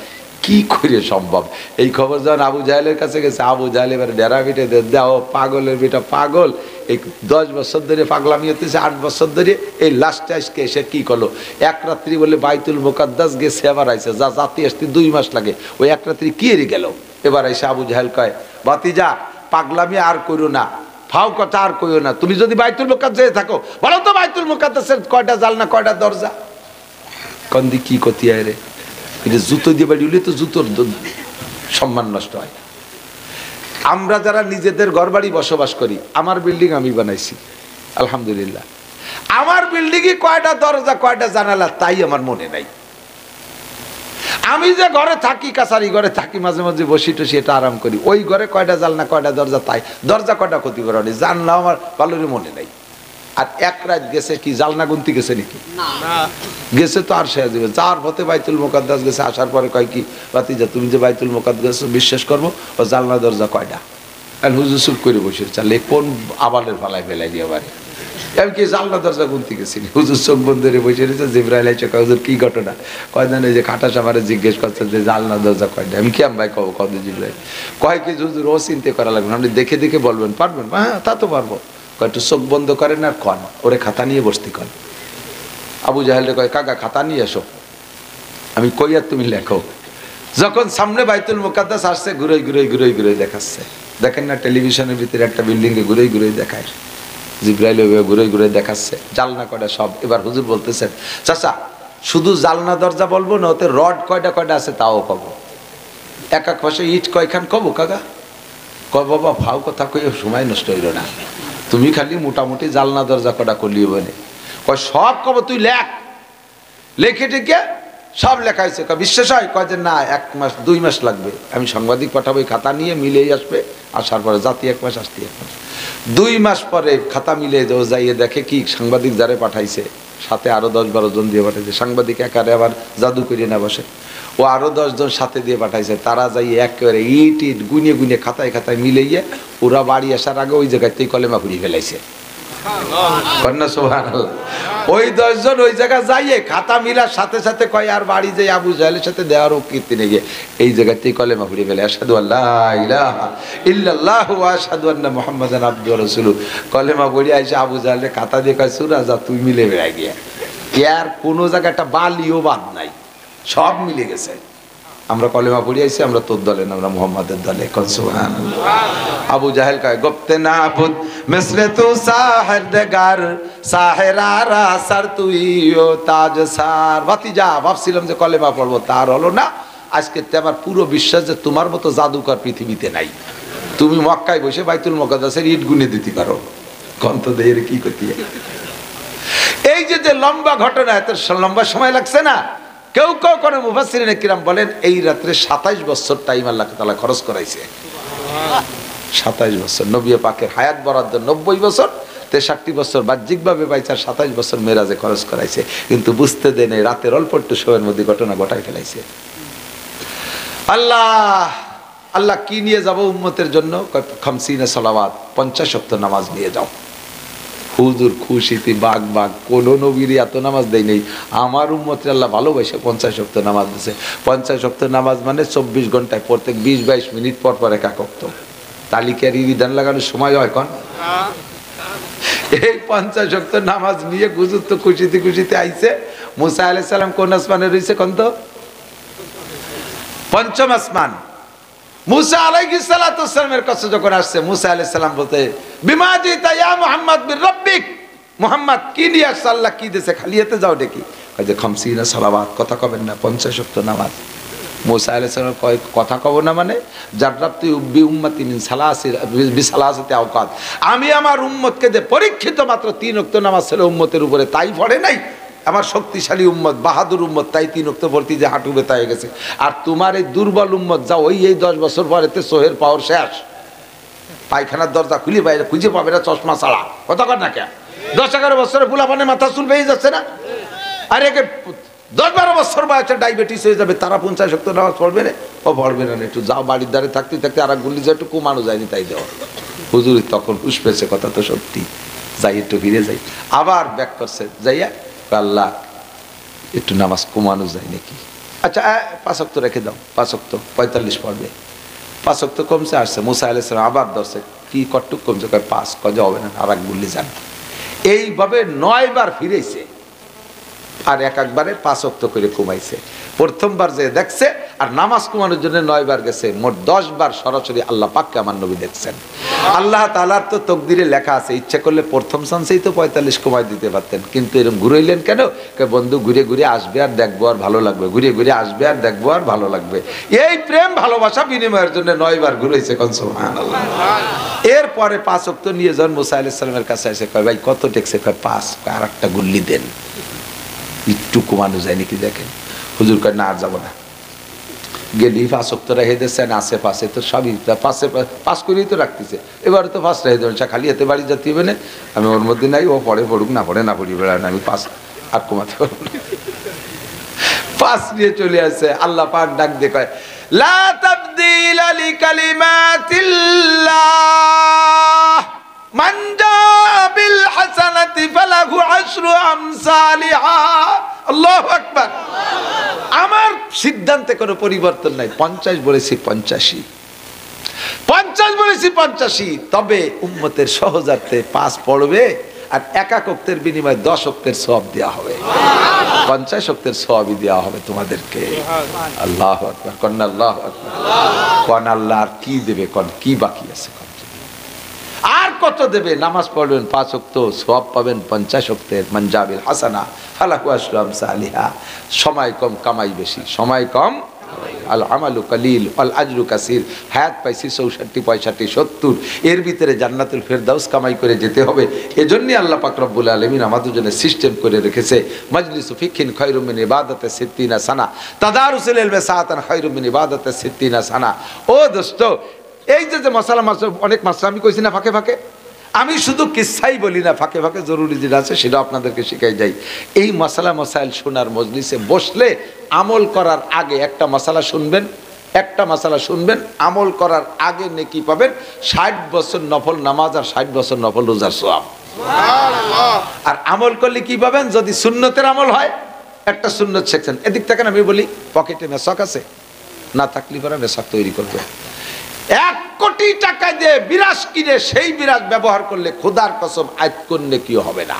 S1: কি করে সম্ভব? এই খবর যখন আবু জাহেলের কাছে গেছে, আবু জাহেল এবার ডেরা পিটে দাও, পাগলের বেটা পাগল, এই 10 বছর ধরে পাগলামি হতেছে, 8 বছর ধরে। এই লাস্টে আজকে এসে কি করলো? 1 রাত্রি বলে বাইতুল মুকাদ্দাস গেছে, আবার আইসে, যা জাতি আসতে 2 মাস লাগে, ওই 1 রাত্রি কি এড়ে গেল। এবার এসে আবু জাহেল কয় বাতিজা পাগলামি আর করো না, ফাও কথা আর কইও না, তুমি যদি বাইতুল মুকাদ্দাসে থাকো বলো তো বাইতুল মুকাদ্দাসের কয়টা জালনা কয়টা দরজা? কন্দি কি কতি আয় রে, জুতো দিয়ে বাড়ি উঠলে তো জুতোর সম্মান নষ্ট হয়। আমরা যারা নিজেদের ঘর বাড়ি বসবাস করি, আমার বিল্ডিং আমি বানাইছি আলহামদুলিল্লাহ, আমার বিল্ডিংয়ে কয়টা দরজা কয়টা জানালা তাই আমার মনে নাই। আমি যে ঘরে থাকি, কাছারি ঘরে থাকি, মাঝে মাঝে বসি টসি এটা আরাম করি, ওই ঘরে কয়টা জানলা কয়টা দরজা তাই, দরজা কয়টা ক্ষতি করে জানলাও আমার ভালোরই মনে নাই। আর এক রাত গেছে কি জালনা গুনতি গেছে নাকি? গেছে তো আর শেষ দিবে যার পথে বাইতুল মুকাদ্দাস গেছে, আসার পরে কয় কি ভাতিজা তুমি যে বাইতুল মুকাদ্দাস বিশ্বাস করবো, ও জালনা দরজা কয়টা? আর হুজুর চুপ করে বসে চালে কোন আবালের ফালায় ফেলাই দিয়ে বাড়ি আমি কি জালনা দরজা গুনতে গেছিনি। হুজুর চোখ বন্ধ করে বসে রয়েছে। জিবরাইল এসে কয় হুজুর কি ঘটনা? কয়দিন এই যে খাটাস আমারে জিজ্ঞেস করছে যে জালনা দরজা কয়টা? আমি কি ভাই কব কত জিবরাইল কয় কি হুজুর ও চিন্তা করা লাগবে, আপনি দেখে দেখে বলবেন, পারবেন? হ্যাঁ তা তো পারবো। কয় একটু চোখ বন্ধ করেন আর কন, ওরে খাতা নিয়ে বসতি কন। আবু জাহেলরে কয় কাকা খাতা নিয়ে এসো, আমি কই আর তুমি লেখো। যখন সামনে বাইতুল মুকাদ্দাস আসছে ঘুরে দেখাচ্ছে, দেখেন না টেলিভিশনের ভিতরে একটা বিল্ডিং এ ঘুরে দেখায়, জিবরাইল ঘুরে দেখাচ্ছে জালনা কয়টা সব। এবার হুজুর বলতেছেন চাচা শুধু জালনা দরজা বলবো না, ওতে রড কয়টা আছে তাও কব, এক এক পাশে ইট কয়খান কব কাকা? কয় বাবা ফাও কথা কই সময় নষ্ট হইল না, তুমি খালি মোটামুটি জালনা দরজা কটা করলি বলে। কয় সব কব, তুই লেখে টেকে সব লেখা হয়েছে। বিশ্বাস হয়? কয় যে না 1 মাস 2 মাস লাগবে, আমি সাংবাদিক পাঠাবো, খাতা নিয়ে মিলেই আসবে, আসার পরে জাতি 1 মাস আসতে 1 মাস। 2 মাস পরে খাতা মিলে ও যাইয়ে দেখে কি সাংবাদিক যারে পাঠাইছে সাথে আরো 10-12 জন দিয়ে পাঠাইছে। সাংবাদিক একারে আবার জাদু করিয়ে না বসে, ও আরো 10 জন সাথে দিয়ে পাঠাইছে। তারা যাই একেবারে ইট গুনিয়ে খাতায় মিলাইয়ে ওরা বাড়ি আসার আগে ওই জায়গাতেই কলেমা ঘুরিয়ে ফেলাইছে। ওই 10 জন ওই জায়গা যাইয়ে খাতা মিলার সাথে সাথে কয় আর বাড়ি যাই আবু জাহেলের সাথে দেওয়ার কীর্তি নিয়ে গিয়ে এই জায়গাতেই কলেমা ঘুরিয়ে ফেলে, আশহাদু আল্লা ইলাহা ইল্লাল্লাহু ওয়া আশহাদু আন্না মুহাম্মাদান আবদুহু ওয়া রাসূলুহু। কলেমা পড়ে আইসা আবু জাহেলের খাতা দিয়ে কয় সূরা যা তুই মিলে বেড়াই গিয়া, আর কোনো জায়গাটা বালিও বাদ নাই, সব মিলে গেছে। আমরা কলেমা পড়ে আইছি, আমরা তোর দলে না, আমরা মুহাম্মাদের দলে। কোন সুবহানাল্লাহ। আবু জাহেল কয় গপ্তে না বুদ মিসলে তু সাহের দেগার সাহেরারা সার তুইও তাজ সার। ভাতিজা ভাবছিলাম যে কলেমা পড়বো, তার হলো না। আজকে আমার পুরো বিশ্বাস যে তোমার মতো জাদুকর পৃথিবীতে নাই। তুমি মক্কায় বসে বাইতুল মুকাদ্দাসের ইট গুনে দিতে পারো, কন্ত দেহের কি করতে। এই যে লম্বা ঘটনা, এত লম্বা সময় লাগছে না। কেউ কোন মুফাসসিরিনে কিরাম বলেন এই রাত্রে 27 বছর টাইম আল্লাহ তাআলা খরচ করাইছে। 27 বছর নবী পাকের হায়াত বরাদ্দ 90 বছর, 63 বছর বাহ্যিকভাবে বাইচার 27 বছর মেরাজে খরচ করাইছে। কিন্তু বুঝতে দেনে রাতের অল্প একটু সময়ের মধ্যে ঘটনা ঘটাই ফেলাইছে। আল্লাহ কি নিয়ে যাব উম্মতের জন্য? 50 সালাওয়াত, 50 ওয়াক্ত নামাজ নিয়ে যাও। হুজুর খুশিতে বাগ কোন নবীর এত নামাজ দেয় নেই। আমার উম্মতের আল্লাহ ভালোবাসে 50 ওয়াক্ত নামাজ দিয়েছে। 50 ওয়াক্ত নামাজ মানে 24 ঘন্টায় প্রত্যেক 20-22 মিনিট পর পর এক ওয়াক্ত। তালিকার বিধান লাগানোর সময় হয় কোন? এই 50 ওয়াক্ত নামাজ নিয়ে হুজুর তো খুশিতে আইছে। মুসা আলাইহিস সালাম কোন আসমানে রইছে কোন? তো পঞ্চম আসমান। মুসা আলাইহিস সালাতু ওয়াসসালামের কাছে যখন আসছে, মুসা আলাইহিস সালাম বলতে বিমা জিতা ইয়া মুহাম্মদ বির রাব্বিক, মুহাম্মদ কি নিয়ে আসছে, আল্লাহ কি দিয়েছে, খালি হাতে যাও দেখি। কয় যে 50 সালাওয়াত, কথা কবেন না, 50 ওয়াক্ত নামাজ। মুসা আলাইহিস সালাম কয় কথা কব না মানে জাররাবতু বি উম্মতি মিন সালাসাতি আওকাত, আমি আমার উম্মতকে যে পরীক্ষিত মাত্র 3 ওয়াক্ত নামাজ ছিল উম্মতের উপরে, তাই পড়ে নাই। আমার শক্তিশালী উম্মত, বাহাদুর উম্মত, তাই 3 ওয়াক্ত ভর্তি যে হাঁটু ব্যথা হয়ে গেছে। আর তোমার এই দুর্বল উম্মত যাও এই 10 বছর পরেতে সোহের পাওয়ার শেষ, পায়খানার দরজা খুলে বাইরে খুঁজে পাবে না চশমা ছাড়া। কথা কর না কে 10-11 বছরের পোলাপানে মাথা চুল পেয়ে যাচ্ছে না? আর একে 10-12 বছর বয়সে ডায়াবেটিস হয়ে যাবে, তারা 50 ওয়াক্ত নামাজ পড়বে না? ও পড়বে না। একটু যাও বাড়ির দ্বারে থাকতে আর এক গুলি যা একটু কমানো যায়নি তাই দেওয়া। হুজুর তখন হুশ পেয়েছে, কথা তো সত্যি, যাই একটু ফিরে যাই। আবার ব্যাক করছে, যাইয়া আল্লাহ একটু নামাজ কমানো যায় নাকি? আচ্ছা 5 ওয়াক্ত রেখে দাও, 5 ওয়াক্ত 45 পড়বে। 5 ওয়াক্ত কমছে আসছে। মুসা আলাইহিস সালাম আবার ধরছে, কি কটুক কমছে? কয় 5। কয় হবে না, আর এক গুলি যান। এইভাবে 9 বার ফিরেছে, আর একবারে 5 ওয়াক্ত করে কমাইছে। প্রথমবার যে দেখছে আর নামাজ কমানোর জন্য 9 বার গেছে, মোট 10 বার সরাসরি আল্লাহ পাককে আমার নবী দেখছেন। আল্লাহ তাআলার তো তকদিরে লেখা আছে, ইচ্ছা করলে প্রথম চান্সেই তো 45 কমাই দিতে পারতেন, কিন্তু এরকম ঘুরাইলেন কেন? বন্ধু ঘুরে আসবে আর দেখবো আর ভালো লাগবে, ঘুরে আসবে আর দেখবো আর ভালো লাগবে। এই প্রেম ভালোবাসা বিনিময়ের জন্য 9 বার ঘুরাইছে। কোন সুবহানাল্লাহ। এরপরে 5 ওয়াক্ত নিয়ে যখন মুসা আলাইহিস সালামের কাছে এসে কয় ভাই কত টেকছে? কয় 5। আর একটা গুল্লি দেন, একটু কমানো যায় নাকি দেখেন। হুজুর কয় না আর যাবো না, গেলি 5 ওয়াক্ত রেখে দিচ্ছেন আশেপাশে তো সবই পাশে পাস করেই তো রাখতেছে, এবারে তো 5 রেখে দেবেন, খালি এতে বাড়ি যেতে হবে না, আমি ওর মধ্যে নাই, ও পড়ে পড়ুক, না পড়ে না পড়ি বেড়ান, আমি 5 আর কমাতে পারবো না। 5 নিয়ে চলে আসে। আল্লাহ পাক ডাক দিয়ে কয় লা তাবদীলা লিকালিমাতিল্লাহ মান জা বিল হাসানাতি ফালাহু আশরু আমসালিহা। আল্লাহু আকবার। আমার সিদ্ধান্তে কোনো পরিবর্তন নাই। 50 বলেছি 85, 50 বলেছি 85, তবে উম্মতের সহজার্থে 5 পড়বে আর একাক ওয়াক্তের বিনিময়ে 10 ওয়াক্তের সওয়াব দেওয়া হবে, 50 ওয়াক্তের সওয়াবই দেওয়া হবে তোমাদেরকে। আল্লাহু আকবার। কন্না আল্লাহু আকবার। কোন আল্লাহ আর কি দেবে, কোন কি বাকি আছে, আর কত দেবে? নামাজ পড়বেন 5 ওয়াক্ত, সওয়াব পাবেন 50 ওয়াক্তের। মান জাবিল হাসানা ফালাহু আশরু আমসালিহা। সময় কম, কামাই বেশি। সময় কম, আল আমালু কালিল ওয়াল আজরু কাসির। হায়াত পাইছি 64, 65, 70, এর ভিতরে জান্নাতুল ফেরদাউস কামাই করে যেতে হবে। এজন্যই আল্লাহ পাক রব্বুল আলামিন আমাদের জন্য সিস্টেম করে রেখেছে মাজলিসু ফিকহিন খায়রুম মিন ইবাদাতি 60 সানা, তাদারুসুল ইলমি সাআতান খায়রুম মিন ইবাদাতি 60 সানা। ও দোস্ত, এই যে মাসালা অনেক মাসলা আমি কইছি না ফাঁকে ফাঁকে, আমি শুধু কিচ্ছাই বলি না, ফাঁকে ফাঁকে জরুরি যেটা আছে সেটা আপনাদেরকে শিখাই যাই। এই মাসালা মাসাইল শোনার মজলিসে বসলে আমল করার আগে একটা মাসালা শুনবেন, একটা মাসালা শুনবেন, আমল করার আগে নেকি পাবেন 60 বছর নফল নামাজ আর 60 বছর নফল রোজার সওয়াব। আর আমল করলে কি পাবেন? যদি সুন্নতের আমল হয়, একটা সুন্নত শিখছেন, এদিক থেকে আমি বলি পকেটে মেশক আছে, না থাকলে পরে মেশক তৈরি করবে। 1 কোটি টাকা দিয়ে বিরাজ কিনে সেই বিরাজ ব্যবহার করলে খোদার কসম আজ করলে কি হবে না।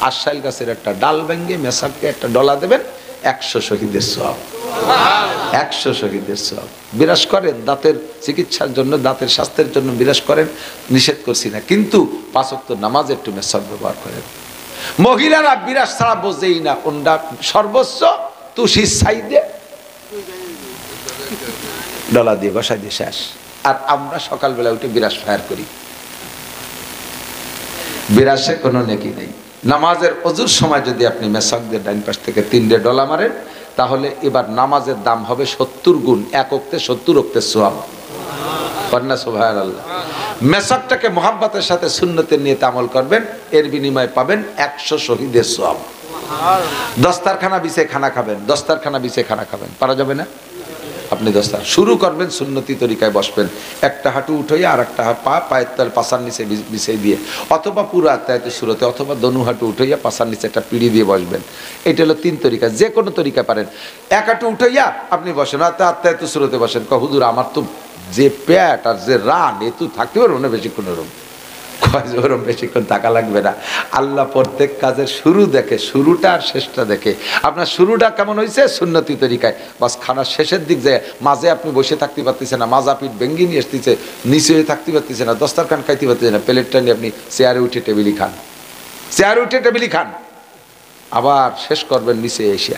S1: আশাইল গাছের একটা ডাল ভেঙে মেসাককে একটা ডলা দেবেন, 100 শহীদের সওয়াব, 100 শহীদের সওয়াব। বিরাজ করেন দাঁতের চিকিৎসার জন্য, দাঁতের স্বাস্থ্যের জন্য বিরাজ করেন, নিষেধ করছি না, কিন্তু 5 ওয়াক্ত নামাজ একটু মেসাক ব্যবহার করেন। মহিলারা বিরাজ ছাড়া বোঝেই না, ওন্ডা সর্বোচ্চ তুষির সাইডে ডলা দিয়ে বসাই দিয়ে শেষ। আর আমরা সকালবেলা উঠে বিরাজ ফায়ার করি, বিরাজে কোনো নেকি নেই। নামাজের অজুর সময় যদি আপনি মেসাক দিয়ে ডাইন পাশ থেকে 3 ডলা মারেন, তাহলে এবার নামাজের দাম হবে 70 গুণ, 1 ওয়াক্তে 70 ওয়াক্তের সওয়াব। কন্না সুবহানাল্লাহ। মেসাকটাকে মোহাব্বতের সাথে সুন্নতের নিয়তে আমল করবেন, এর বিনিময়ে পাবেন 100 শহীদের সওয়াব। দস্তারখানা বিছিয়ে খানা খাবেন, দস্তারখানা বিছিয়ে খানা খাবেন, পারা যাবে না? আপনি দস্তার শুরু করবেন, সুন্নতি তরিকায় বসবেন, একটা হাঁটু উঠাইয়া আর একটা পায়ের তল পাশার নিচে বিছিয়ে দিয়ে, অথবা পুরো আত্মায়তে শুরুতে, অথবা দনু হাঁটু উঠাইয়া পাশার নিচে একটা পিড়ি দিয়ে বসবেন। এটা হলো 3 তরিকা, যে কোনো তরিকা পারেন। 1 হাঁটু উঠাইয়া আপনি বসেন, আত্মায়তে শুরুতে বসেন, হুজুর আমার তো যে পেট আর যে রান, এ তো থাকতে পারবো না বেশিক্ষণ, ওরম ওরম বেশিক্ষণ থাকা লাগবে না। আল্লাহ প্রত্যেক কাজের শুরু দেখে, শুরুটা আর শেষটা দেখে। আপনার শুরুটা কেমন হয়েছে? সুন্নতি তরিকায়, বাস খানার শেষের দিক যায়, মাঝে আপনি বসে থাকতে পারতেছেন না, মাজা পিঠ ভেঙ্গি নিয়ে আসতেছে, নিচে হয়ে থাকতে পারতেছেন না, দস্তারখান খাইতে পারতেছেন না, প্লেটটা নিয়ে আপনি চেয়ারে উঠে টেবিলই খান, চেয়ারে উঠে টেবিলই খান, আবার শেষ করবেন নিচে এসে।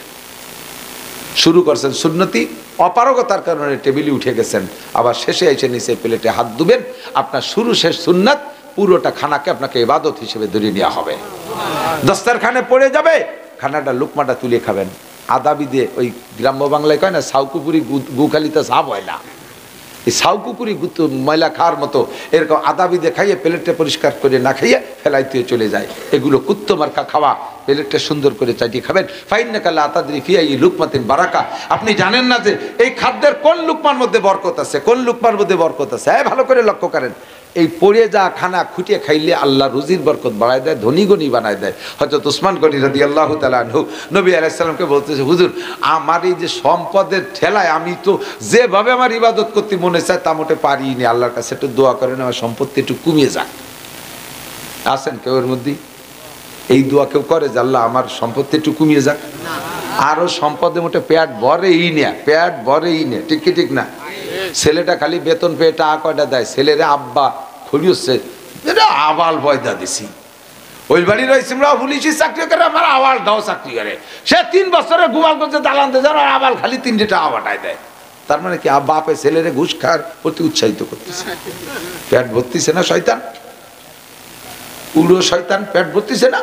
S1: শুরু করছেন সুন্নতি, অপারগতার কারণে টেবিলে উঠে গেছেন, আবার শেষে এসে নিচে প্লেটে হাত ধুবেন। আপনার শুরু শেষ সুন্নাত, পুরোটা খানাকে আপনাকে ইবাদত হিসেবে ধরে নেওয়া হবে। দস্তারখানে পড়ে যাবে, খানাটা লুকমাটা তুলে খাবেন। আদাবি দিয়ে, ওই গ্রাম্য বাংলায় কয় না সাউকুপুরি গুখালিতে সাপ হয় না, এই সাউকুপুরি ময়লা খাওয়ার মতো এরকম আদাবি দিয়ে খাইয়ে প্লেটটা পরিষ্কার করে না খাইয়ে ফেলাইতে চলে যায়। এগুলো কুত্তো মার্কা খাওয়া, প্লেটটা সুন্দর করে চাটিয়ে খাবেন। ফাইন্নাকা লা তাদরি ফি আই লুকমাতিন বারাকা। আপনি জানেন না যে এই খাদ্যের কোন লুকমার মধ্যে বরকত আছে, কোন লুকমার মধ্যে বরকত আছে। ভালো করে লক্ষ্য করেন। এই পড়ে যা খানা খুঁটিয়ে খাইলে আল্লাহ রুজির বরকত বাড়ায় দেয়, ধনী গনি বানায় দেয়। হযরত উসমান গনি রাদিয়াল্লাহু তাআলা আনহু নবী আলাইহিস সালামকে বলতেছে, হুজুর আমার এই যে সম্পদের ঠেলায় আমি তো যেভাবে আমার ইবাদত করতে মনে চায় তা মোটে পারি না, আল্লাহর কাছে একটু দোয়া করেন আমার সম্পত্তি একটু কমিয়ে যাক। আছেন কেউ এর মধ্যে এই দোয়া কেউ করে যে আল্লাহ আমার সম্পত্তি একটু কমিয়ে যাক? আরো সম্পদে মোটে পেট ভরেই না, পেট ভরেই না, ঠিক কি ঠিক না? ছেলেটা খালি বেতন পেয়ে টাকা কয়টা দেয়, ছেলেরে আব্বা খুলি হচ্ছে আবাল বয়দা দিছি, ওই বাড়ি রয়েছে আমরা পুলিশি চাকরি করে, আমার আবাল দাও চাকরি করে, সে 3 বছরে গোয়াল করছে দালান দিয়ে যাওয়ার আবাল খালি 3 টাকা বাটায় দেয়। তার মানে কি বাপে ছেলেরে ঘুষ খাওয়ার প্রতি উৎসাহিত করতেছে। পেট ভর্তিছে না শয়তান, পুরো শয়তান পেট ভর্তিছে না।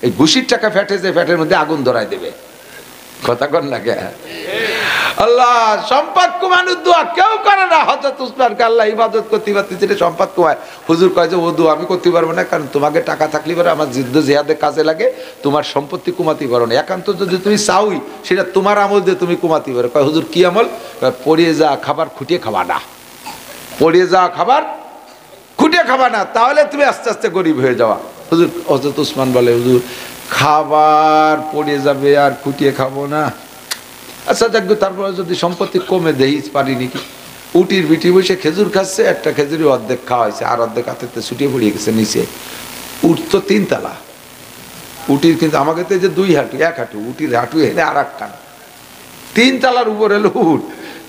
S1: এই ঘুষির টাকা ফ্যাটে যে ফ্যাটের মধ্যে আগুন ধরায় দেবে, কথা কর না কে? আল্লাহ সম্পদ কুমানোর দোয়া কেউ করে না। হযরত উসমানকে আল্লাহ ইবাদত করতে পারতেছিল, সম্পদ কুমায়। হুজুর কয় যে ও দোয়া আমি করতে পারবো না, কারণ তোমাকে টাকা থাকলে পরে আমার যুদ্ধ জিহাদে কাজে লাগে, তোমার সম্পত্তি কুমাতে পারো না। একান্ত যদি তুমি চাওই সেটা তোমার আমল দিয়ে তুমি কুমাতে পারো। কয় হুজুর কি আমল? পড়িয়ে যা খাবার খুঁটিয়ে খাবা না, পড়িয়ে যা খাবার খুঁটিয়ে খাবা না, তাহলে তুমি আস্তে আস্তে গরিব হয়ে যাওয়া। হুজুর হযরত উসমান বলে হুজুর খাবার পড়ে যাবে আর খুঁটিয়ে খাবো না। আচ্ছা যাক, তারপরে যদি সম্পত্তি কমে দেই পারি নাকি। উটির বিটি বসে খেজুর খাচ্ছে, একটা খেজুরি অর্ধেক খাওয়া হয়েছে, আর অর্ধেক হাতে ছুটিয়ে পড়িয়ে গেছে নিচে। উট তো 3 তলা, উটির কিন্তু আমাকে তো যে 2 হাঁটু 1 হাঁটু, উটির হাঁটু হেনে আর একটা 3 তলার উপরে উঠ।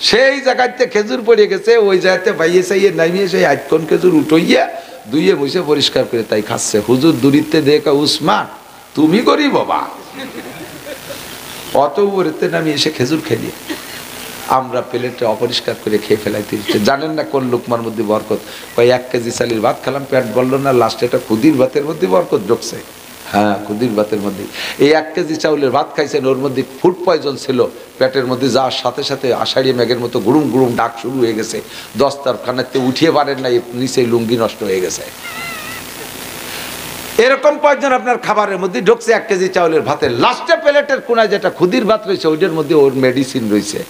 S1: সেই জায়গাতে খেজুর পড়ে গেছে, ওই জায়গাতে বাইয়ে চাইয়ে নামিয়ে সেই আজকন খেজুর উঠইয়া দুইয়ে বসে পরিষ্কার করে তাই খাচ্ছে। হুজুর দূরিতে দেখা উসমান তুমি করি বাবা, অত উপরেতে নামিয়ে এসে খেজুর খেয়ে আমরা প্লেটে অপরিষ্কার করে খেয়ে ফেলাইতে। জানেন না কোন লোকমার মধ্যে বরকত? কয় 1 কেজি চালের ভাত খেলাম, পেট বললো না, লাস্টে এটা খুদির ভাতের মধ্যে বরকত ঢুকছে। হ্যাঁ, খুদির ভাতের মধ্যে। এই 1 কেজি চাউলের ভাত খাইছেন, ওর মধ্যে ফুড পয়জন ছিল পেটের মধ্যে, যাওয়ার সাথে সাথে আষাঢ়ি মেঘের মতো গুড়ুম গুড়ুম ডাক শুরু হয়ে গেছে। দস্তারখানাতে উঠিয়ে পারেন না, নিচে লুঙ্গি নষ্ট হয়ে গেছে। এরকম পয়জন আপনার খাবারের মধ্যে ঢুকছে 1 কেজি চাউলের ভাতের লাস্টে প্লেটের কোনায় যেটা খুদির ভাত রয়েছে ওইটার মধ্যে ওর মেডিসিন রয়েছে,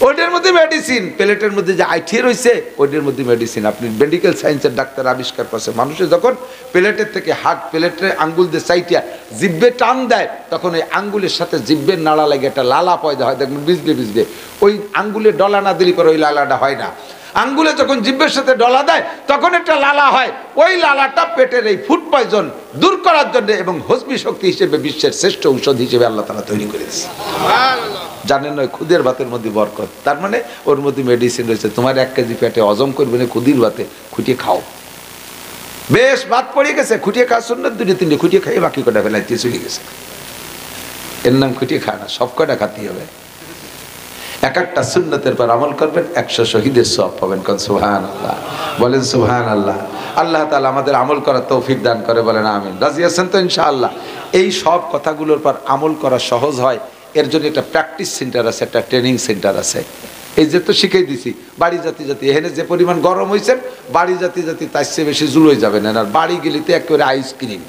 S1: ওইটার মধ্যে মেডিসিন। প্লেটের মধ্যে যে আইঠিয়ে রয়েছে ওইটার মধ্যে মেডিসিন। আপনি মেডিকেল সায়েন্সের ডাক্তার আবিষ্কার করছে, মানুষের যখন প্লেটের থেকে হাত প্লেটের আঙ্গুল দিয়ে চাইটিয়া জিব্বে টান দেয়, তখন ওই আঙ্গুলের সাথে জিব্বের নাড়া লাগে একটা লালা পয়দা হয়, দেখবেন ভিজবে ভিজবে। ওই আঙ্গুলে ডলা না দিলে পরে ওই লালাটা হয় না। আঙ্গুলে যখন জিব্বের সাথে ডলা দেয় তখন একটা লালা হয়, ওই লালাটা পেটের এই ফুড পয়জন দূর করার জন্য এবং হজমি শক্তি হিসেবে বিশ্বের শ্রেষ্ঠ ঔষধ হিসেবে আল্লাহ তাআলা তৈরি করেছে। জানেন ওই খুদের ভাতের মধ্যে বরকত, তার মানে ওর মধ্যে মেডিসিন রয়েছে। তোমার 1 কেজি পেটে হজম করবে না, খুদির ভাতে খুঁটিয়ে খাও। বেশ ভাত পড়ে গেছে, খুঁটিয়ে খাওয়া সুন্নাত, 2-3 খুঁটিয়ে খাই, বাকি কটা ফেলাইতে চলে গেছে। এর নাম খুঁটিয়ে খায় না, সব কটা খাতেই হবে। এক একটা সুন্নতের পর আমল করবেন, 100 শহীদের সওয়াব পাবেন। কোন সুবহানাল্লাহ, বলেন সুবহানাল্লাহ। আল্লাহ তাআলা আমাদের আমল করার তৌফিক দান করে, বলেন আমিন। রাজি আছেন তো ইনশাআল্লাহ? এই সব কথাগুলোর পর আমল করা সহজ হয়, এর জন্য একটা প্র্যাকটিস সেন্টার আছে, একটা ট্রেনিং সেন্টার আছে। এই যে তো শিখিয়ে দিছি, বাড়ি জাতি জাতি এখানে যে পরিমাণ গরম হয়েছে, বাড়ি জাতি জাতি তার চেয়ে বেশি জুড়ে যাবে না। আর বাড়ি গেলিতে একেবারে আইসক্রিম,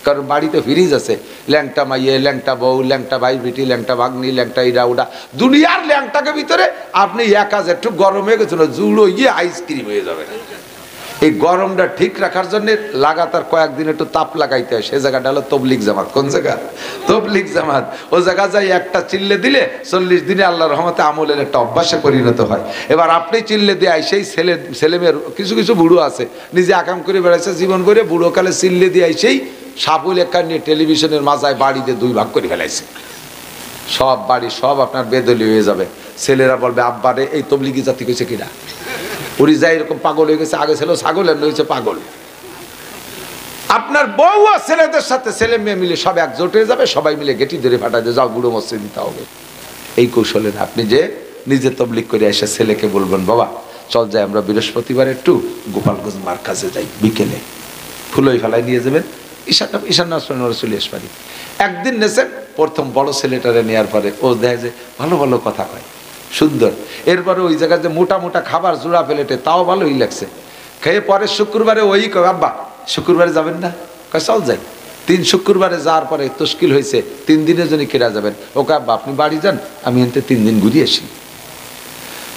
S1: কারণ বাড়িতে ফ্রিজ আছে। ল্যাংটা মাইয়ে, ল্যাংটা বউ, ল্যাংটা ভাই বিটি, ল্যাংটা ভাগ্নি, ল্যাংটা ইরা উডা, দুনিয়ার ল্যাংটাকে ভিতরে আপনি একা একটু গরম হয়ে গেছিল, জুড়ো গিয়ে আইসক্রিম হয়ে যাবে। এই গরমটা ঠিক রাখার জন্য লাগাতার কয়েকদিন একটু তাপ লাগাইতে হয়। সে জায়গাটা হলো তবলিগ জামাত। কোন জায়গা? তবলিগ জামাত। ও জায়গা যাই একটা চিল্লে দিলে 40 দিনে আল্লাহর রহমতে আমলের একটা অভ্যাসে পরিণত হয়। এবার আপনি চিল্লে দিয়ে সেই ছেলেমেয়ের কিছু কিছু বুড়ো আছে নিজে আকাম করে বেড়াইছে জীবন করে, বুড়ো কালে চিল্লে দিয়ে সেই সাবুল একা নিয়ে টেলিভিশনের মাজায় বাড়িতে 2 ভাগ করে ফেলাইছে। সব বাড়ি সব আপনার বেদলি হয়ে যাবে। ছেলেরা বলবে আব্বারে এই তবলিগি জাতি কইছে কিনা, উড়ি যায় এরকম পাগল হয়ে গেছে। আগে ছিল ছাগল, আর হয়েছে পাগল। আপনার বউ আর ছেলেদের সাথে ছেলে মেয়ে মিলে সব একজোট হয়ে যাবে, সবাই মিলে গেটি ধরে ফাটাই দিয়ে যাও বুড়ো মসজিদ দিতে হবে। এই কৌশলে না, আপনি যে নিজে তবলিগ করে এসে ছেলেকে বলবেন বাবা চল যাই আমরা বৃহস্পতিবার একটু গোপালগঞ্জ মার্কাজে যাই, বিকেলে ফুলই ফেলায় নিয়ে যাবেন, ঈশান চলে আসবারি। একদিন নেছেন, প্রথম বড় ছেলেটারে নেওয়ার পরে ও দেখে যে ভালো ভালো কথা কয়, সুন্দর। এরপরে ওই জায়গায় যে মোটা মোটা খাবার জোড়া প্লেটে, তাও ভালোই লাগছে। খেয়ে পরে শুক্রবারে ওই কয় আব্বা শুক্রবারে যাবেন না? কয় চল যাই। 3 শুক্রবারে যাওয়ার পরে তশকিল হয়েছে 3 দিনের জন্য কেরা যাবেন। ওকে আব্বা আপনি বাড়ি যান, আমি এনতে 3 দিন ঘুরিয়ে আসি।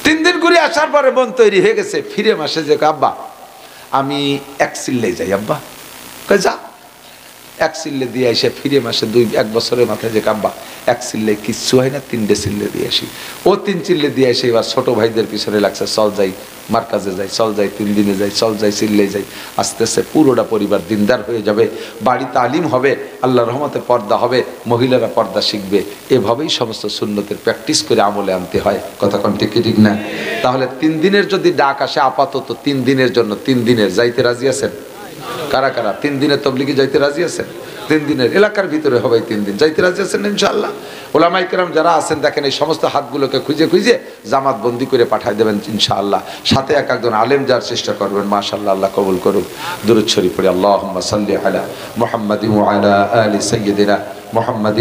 S1: 3 দিন ঘুরে আসার পরে মন তৈরি হয়ে গেছে, ফিরে মাসে যে আব্বা আমি 1 চিল্লে যাই। আব্বা কয় যা। 1 চিল্লে দিয়ে এসে ফিরে মাসে 1 বছরের মাথায় যে আব্বা 1 চিল্লে কিচ্ছু হয় না, 3টে চিল্লে দিয়ে আসি। ও 3 চিল্লে দিয়ে এসে এবার ছোট ভাইদের পিছনে লাগছে, চল যাই মার্কাজে যাই, চল যাই 3 দিনে যাই, চল যাই চিল্লে যাই। আস্তে আস্তে পুরোটা পরিবার দিনদার হয়ে যাবে, বাড়িতে আলিম হবে, আল্লাহর রহমতে পর্দা হবে, মহিলারা পর্দা শিখবে। এভাবেই সমস্ত সুন্নতের প্র্যাকটিস করে আমলে আনতে হয়। কথা কোন ঠিক ঠিক না? তাহলে 3 দিনের যদি ডাক আসে আপাতত 3 দিনের জন্য, 3 দিনের যাইতে রাজি আছেন? কারা কারা 3 দিনের তবলিগে যাইতে রাজি আছেন? 3 দিনের এলাকার ভিতরে হবে 3 দিন, যাইতে রাজি আছেন ইনশাআল্লাহ? ওলামায়ে কেরাম যারা আছেন দেখেন এই সমস্ত হাতগুলোকে খুঁজে খুঁজে জামাত বন্দি করে পাঠায় দেবেন ইনশাআল্লাহ। সাথে একজন আলেম যার চেষ্টা করবেন, মাশাআল্লাহ আল্লাহ কবুল করুক। দুরূদ শরীফ পড়ি, আল্লাহুম্মা সাল্লি আলা মুহাম্মাদিন ওয়া আলা আলি সাইয়্যিদিনা মুহাম্মাদ।